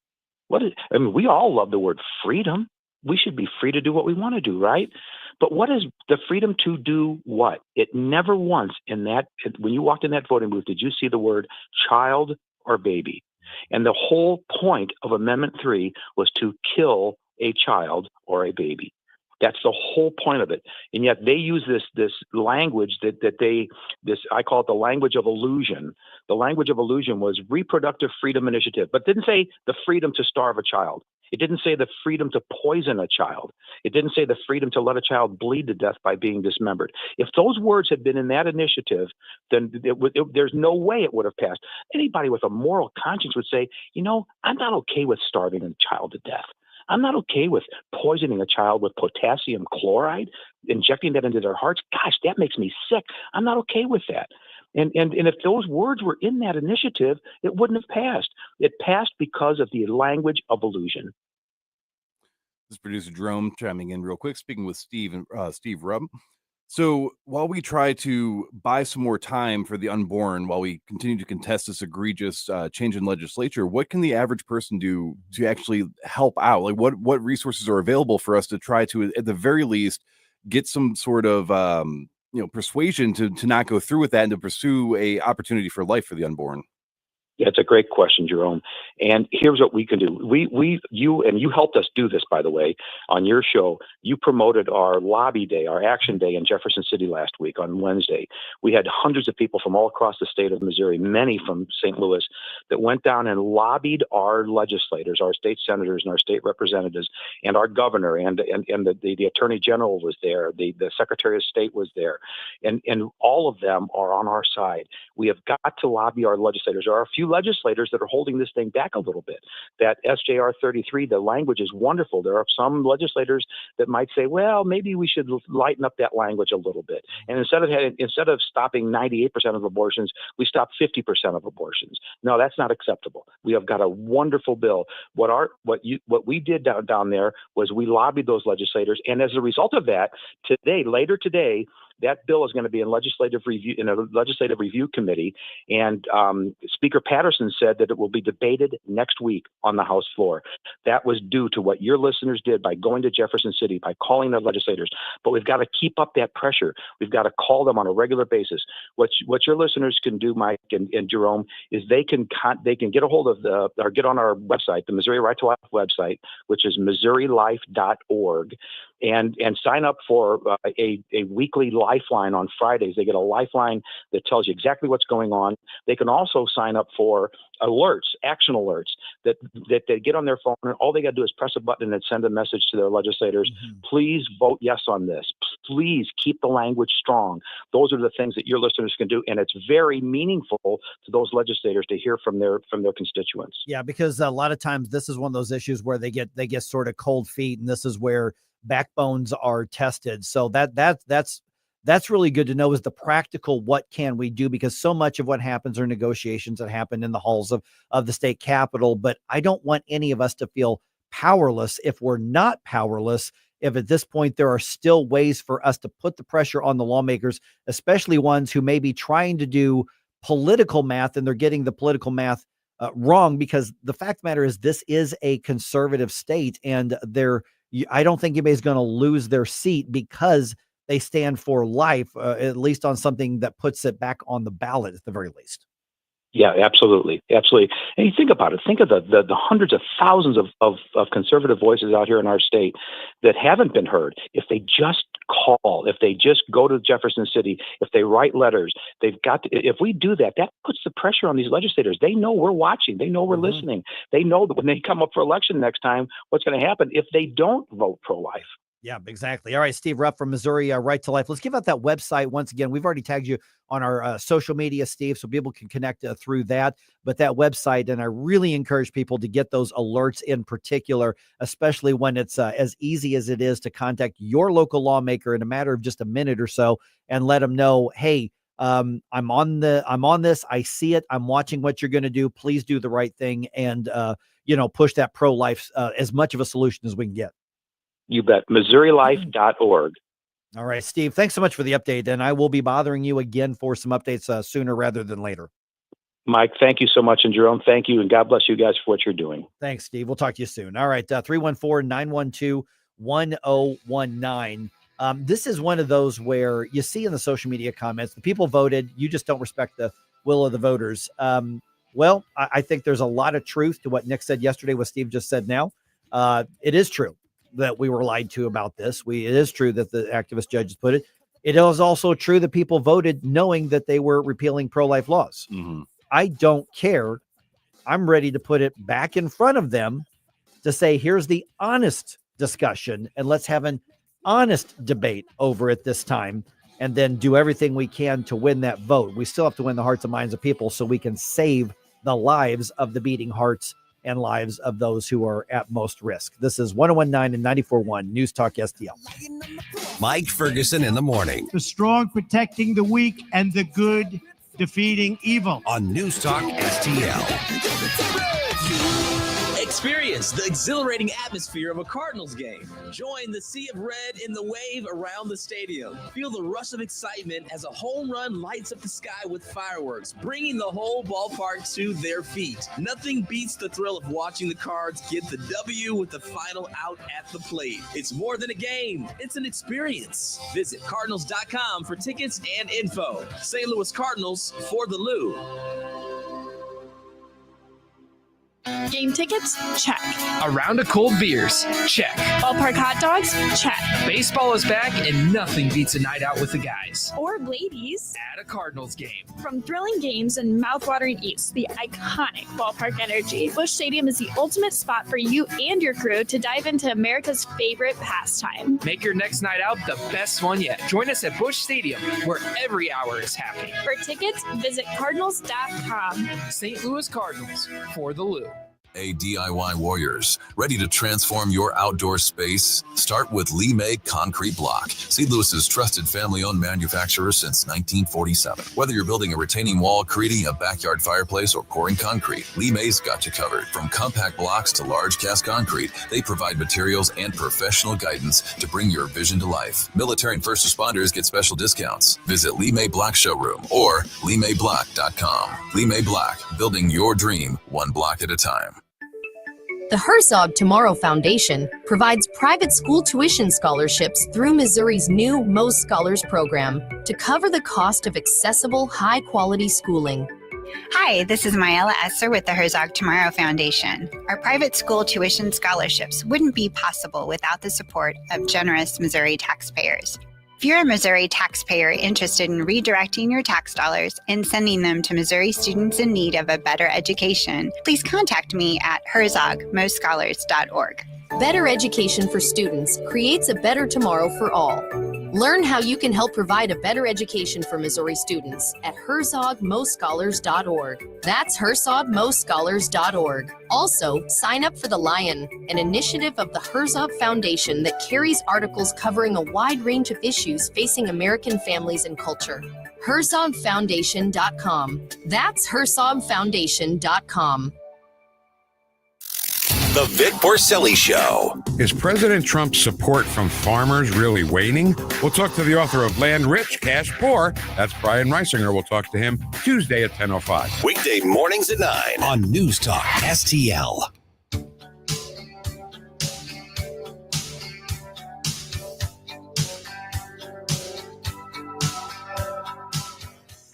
We all love the word freedom. We should be free to do what we want to do, right? But what is the freedom to do what? It never once when you walked in that voting booth, did you see the word child or baby? And the whole point of Amendment 3 was to kill a child or a baby. That's the whole point of it. And yet they use this language I call it the language of illusion. The language of illusion was reproductive freedom initiative, but didn't say the freedom to starve a child. It didn't say the freedom to poison a child. It didn't say the freedom to let a child bleed to death by being dismembered. If those words had been in that initiative, then there's no way it would have passed. Anybody with a moral conscience would say, I'm not okay with starving a child to death. I'm not okay with poisoning a child with potassium chloride, injecting that into their hearts. Gosh, that makes me sick. I'm not okay with that. And if those words were in that initiative, it wouldn't have passed. It passed because of the language of illusion. This is producer Jerome chiming in real quick, speaking with Steve Rupp. So while we try to buy some more time for the unborn, while we continue to contest this egregious change in legislature, what can the average person do to actually help out? Like what resources are available for us to try to, at the very least, get some sort of persuasion to not go through with that and to pursue a opportunity for life for the unborn? Yeah, it's a great question, Jerome. And here's what we can do. You helped us do this, by the way, on your show. You promoted our lobby day, our action day in Jefferson City last week on Wednesday. We had hundreds of people from all across the state of Missouri, many from St. Louis, that went down and lobbied our legislators, our state senators and our state representatives, and our governor, and the attorney general was there, the secretary of state was there, and all of them are on our side. We have got to lobby our legislators. There are a few legislators that are holding this thing back a little bit. That SJR 33, the language is wonderful. There are some legislators that might say, well, maybe we should lighten up that language a little bit. And instead of stopping 98% of abortions, we stop 50% of abortions. No, that's not acceptable. We have got a wonderful bill. What we did down there was we lobbied those legislators, and as a result of that, later today, That bill is going to be in a legislative review committee, and Speaker Patterson said that it will be debated next week on the House floor. That was due to what your listeners did by going to Jefferson City, by calling their legislators. But we've got to keep up that pressure. We've got to call them on a regular basis. What your listeners can do, Mike and Jerome, is they can get a hold of or get on our website, the Missouri Right to Life website, which is MissouriLife.org, and sign up for a weekly lifeline on Fridays. They get a lifeline that tells you exactly what's going on. They can also sign up for alerts, action alerts that they get on their phone, and all they got to do is press a button and send a message to their legislators. Please vote yes on this. Please keep the language strong. Those are the things that your listeners can do, and it's very meaningful to those legislators to hear from their constituents. Yeah, because a lot of times this is one of those issues where they get sort of cold feet, and this is where backbones are tested. So that's really good to know, is the practical what can we do, because so much of what happens are negotiations that happen in the halls of the state capitol. But I don't want any of us to feel powerless if we're not powerless. If at this point there are still ways for us to put the pressure on the lawmakers, especially ones who may be trying to do political math and they're getting the political math wrong, because the fact of the matter is this is a conservative state, and I don't think anybody's going to lose their seat because they stand for life, at least on something that puts it back on the ballot at the very least. Yeah, absolutely. Absolutely. And you think about it, think of the hundreds of thousands of conservative voices out here in our state that haven't been heard. If they just call, if they just go to Jefferson City, if they write letters, if we do that, that puts the pressure on these legislators. They know we're watching. They know we're listening. They know that when they come up for election next time, what's going to happen if they don't vote pro-life. Yeah, exactly. All right, Steve Rupp from Missouri Right to Life. Let's give out that website once again. We've already tagged you on our social media, Steve, so people can connect through that. But that website, and I really encourage people to get those alerts in particular, especially when it's as easy as it is to contact your local lawmaker in a matter of just a minute or so and let them know, hey, I'm on this. I see it. I'm watching what you're going to do. Please do the right thing and push that pro-life as much of a solution as we can get. You bet. MissouriLife.org. All right, Steve, thanks so much for the update. And I will be bothering you again for some updates sooner rather than later. Mike, thank you so much. And Jerome, thank you. And God bless you guys for what you're doing. Thanks, Steve. We'll talk to you soon. All right, 314-912-1019. This is one of those where you see in the social media comments, the people voted, you just don't respect the will of the voters. Well, I think there's a lot of truth to what Nick said yesterday, what Steve just said now. It is true that we were lied to about this. It is true that the activist judges put it. It is also true that people voted knowing that they were repealing pro-life laws. Mm-hmm. I don't care. I'm ready to put it back in front of them to say, here's the honest discussion, and let's have an honest debate over it this time, and then do everything we can to win that vote. We still have to win the hearts and minds of people so we can save the lives of the beating hearts and lives of those who are at most risk. This is 101.9 and 94.1 News Talk STL. Mike Ferguson in the morning The strong protecting the weak and the good defeating evil. on News Talk STL. Experience the exhilarating atmosphere of a Cardinals game. Join the sea of red in the wave around the stadium. Feel the rush of excitement as a home run lights up the sky with fireworks, bringing the whole ballpark to their feet. Nothing beats the thrill of watching the Cards get the W with the final out at the plate. It's more than a game. It's an experience. Visit Cardinals.com for tickets and info. St. Louis Cardinals for the Lou. Game tickets? Check. A round of cold beers? Check. Ballpark hot dogs? Check. Baseball is back, and nothing beats a night out with the guys. Or ladies. At a Cardinals game. From thrilling games and mouthwatering eats, the iconic ballpark energy, Busch Stadium is the ultimate spot for you and your crew to dive into America's favorite pastime. Make your next night out the best one yet. Join us at Busch Stadium, where every hour is happy. For tickets, visit Cardinals.com. St. Louis Cardinals for the Lou. A DIY warriors. Ready to transform your outdoor space? Start with Lee May Concrete Block, St. Louis's trusted family-owned manufacturer since 1947. Whether you're building a retaining wall, creating a backyard fireplace, or pouring concrete, Lee May's got you covered. From compact blocks to large cast concrete, they provide materials and professional guidance to bring your vision to life. Military and first responders get special discounts. Visit Lee May Block Showroom or LeeMayBlock.com. Lee May Block, building your dream one block at a time. The Herzog Tomorrow Foundation provides private school tuition scholarships through Missouri's new Most Scholars program to cover the cost of accessible, high-quality schooling. Hi, this is Mayela Esser with the Herzog Tomorrow Foundation. Our private school tuition scholarships wouldn't be possible without the support of generous Missouri taxpayers. If you're a Missouri taxpayer interested in redirecting your tax dollars and sending them to Missouri students in need of a better education, please contact me at herzogmostscholars.org. Better education for students creates a better tomorrow for all. Learn how you can help provide a better education for Missouri students at herzogmostscholars.org. That's herzogmostscholars.org. Also, sign up for The Lion, an initiative of the Herzog Foundation that carries articles covering a wide range of issues facing American families and culture. herzogfoundation.com. That's herzogfoundation.com. The Vic Porcelli Show. Is President Trump's support from farmers really waning? We'll talk to the author of Land Rich, Cash Poor. That's Brian Reisinger. We'll talk to him Tuesday at 10:05. Weekday mornings at 9 on News Talk STL.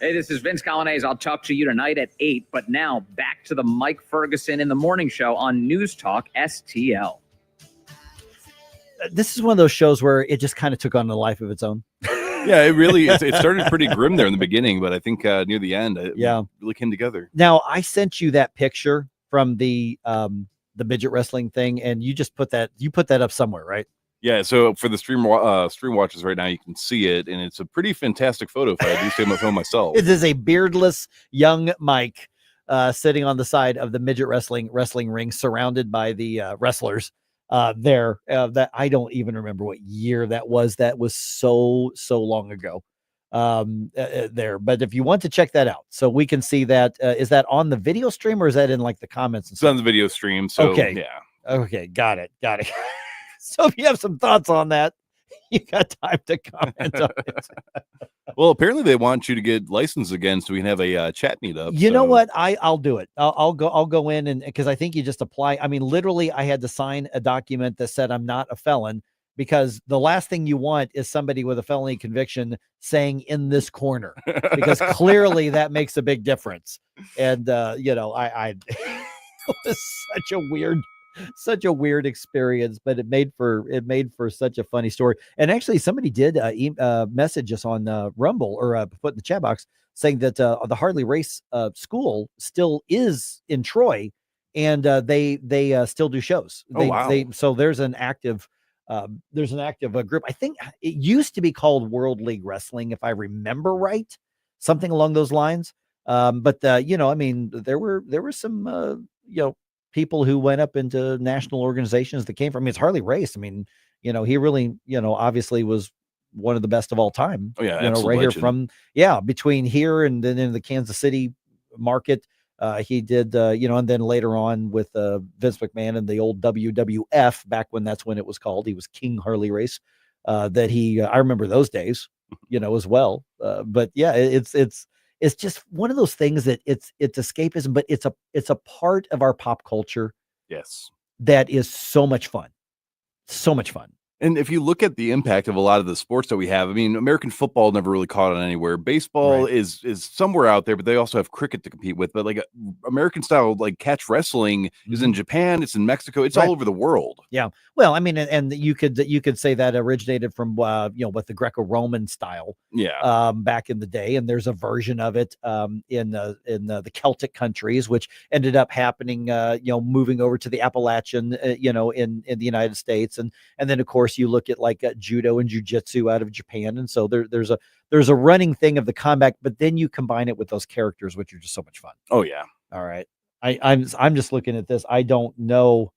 Hey, this is Vince Colonnese. I'll talk to you tonight at 8. But now back to the Mike Ferguson in the Morning Show on News Talk STL. This is one of those shows where it just kind of took on a life of its own. Yeah, it started pretty grim there in the beginning, but I think near the end, it really came together. Now, I sent you that picture from the midget wrestling thing, and you just put that up somewhere, right? Yeah, so for the stream watchers right now, you can see it, and it's a pretty fantastic photo if I do say my phone myself. It is a beardless young Mike sitting on the side of the midget wrestling ring, surrounded by the wrestlers there. That I don't even remember what year that was. That was so long ago there. But if you want to check that out, so we can see that, is that on the video stream or is that in like the comments? It's on the video stream. So okay, yeah, okay, got it. So if you have some thoughts on that, you got time to comment on it. Well, apparently they want you to get licensed again so we can have a chat meetup. You know what? I'll do it. I'll go in, and because I think you just apply. I mean, literally, I had to sign a document that said I'm not a felon, because the last thing you want is somebody with a felony conviction saying "in this corner," because clearly that makes a big difference. And I it was such a weird experience, but it made for such a funny story. And actually somebody did message us on Rumble, or put in the chat box, saying that the Harley Race school still is in Troy, and they still do shows. So there's an active group. I think it used to be called World League Wrestling, if I remember right, something along those lines. But I mean, there were some people who went up into national organizations that came from, it's Harley Race. I mean, he really, obviously was one of the best of all time. Oh yeah. Right legend. Here from, between here and then in the Kansas City market, he did, and then later on with Vince McMahon and the old WWF, back when that's when it was called, he was King Harley Race, I remember those days, as well. But yeah, it's just one of those things that it's escapism, but it's a part of our pop culture. Yes. That is so much fun. So much fun. And if you look at the impact of a lot of the sports that we have, I mean, American football never really caught on anywhere. Baseball is somewhere out there, but they also have cricket to compete with. But like American style, like catch wrestling is in Japan, it's in Mexico, it's all over the world. Yeah. Well, I mean, and you could say that originated from with the Greco-Roman style. Yeah. Back in the day, and there's a version of it in the Celtic countries, which ended up happening, moving over to the Appalachian, in the United States, and then of course you look at like judo and jiu-jitsu out of Japan, and so there's a running thing of the combat, but then you combine it with those characters, which are just so much fun. Oh yeah. All right. I'm just looking at this. I don't know.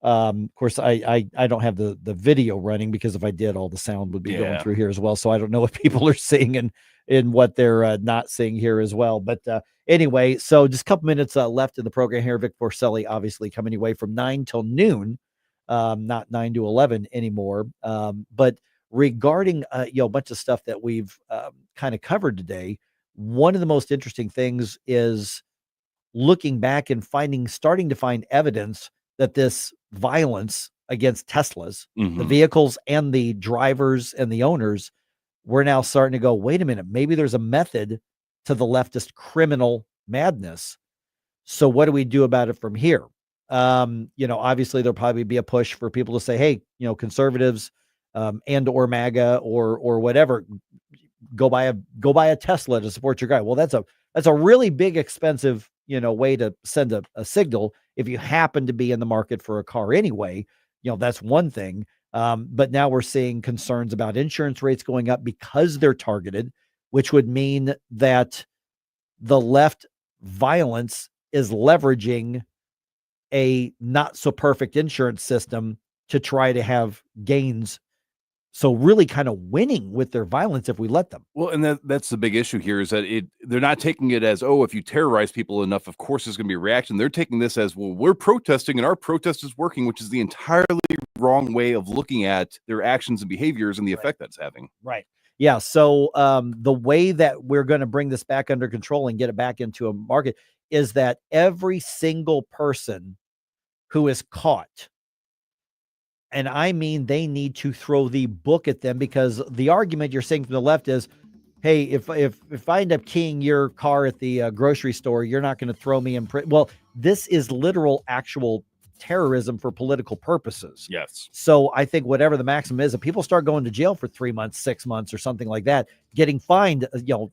Of course, I don't have the video running, because if I did, all the sound would be going through here as well. So I don't know what people are seeing and what they're not seeing here as well. But anyway, so just a couple minutes left in the program here. Vic Porcelli obviously coming away from 9 till noon, not 9 to 11 anymore. But regarding a bunch of stuff that we've kind of covered today, one of the most interesting things is looking back and starting to find evidence that this violence against Teslas, the vehicles and the drivers and the owners, we're now starting to go, wait a minute, maybe there's a method to the leftist criminal madness. So what do we do about it from here? Obviously there'll probably be a push for people to say, hey, conservatives and or MAGA or whatever, go buy a Tesla to support your guy. Well, that's a really big, expensive, way to send a signal. If you happen to be in the market for a car anyway, that's one thing. But now we're seeing concerns about insurance rates going up because they're targeted, which would mean that the left violence is leveraging a not so perfect insurance system to try to have gains. So really kind of winning with their violence if we let them. Well, and that's the big issue here, is that they're not taking it as, oh, if you terrorize people enough, of course there's going to be a reaction. They're taking this as, well, we're protesting and our protest is working, which is the entirely wrong way of looking at their actions and behaviors and the effect that's having. Right. Yeah. So the way that we're going to bring this back under control and get it back into a market is that every single person who is caught, and I mean, they need to throw the book at them, because the argument you're saying from the left is, hey, if I end up keying your car at the grocery store, you're not going to throw me in prison. Well, this is literal, actual terrorism for political purposes. Yes. So I think whatever the maximum is, if people start going to jail for 3 months, 6 months, or something like that, getting fined, $2,000,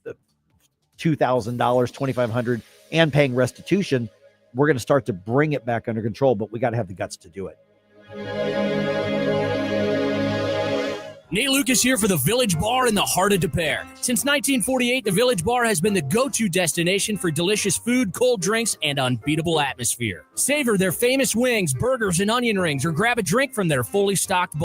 $2,500, and paying restitution, we're going to start to bring it back under control. But we got to have the guts to do it. Nate Lucas here for the Village Bar in the heart of Des Peres. Since 1948, the Village Bar has been the go-to destination for delicious food, cold drinks, and unbeatable atmosphere. Savor their famous wings, burgers, and onion rings, or grab a drink from their fully stocked bar.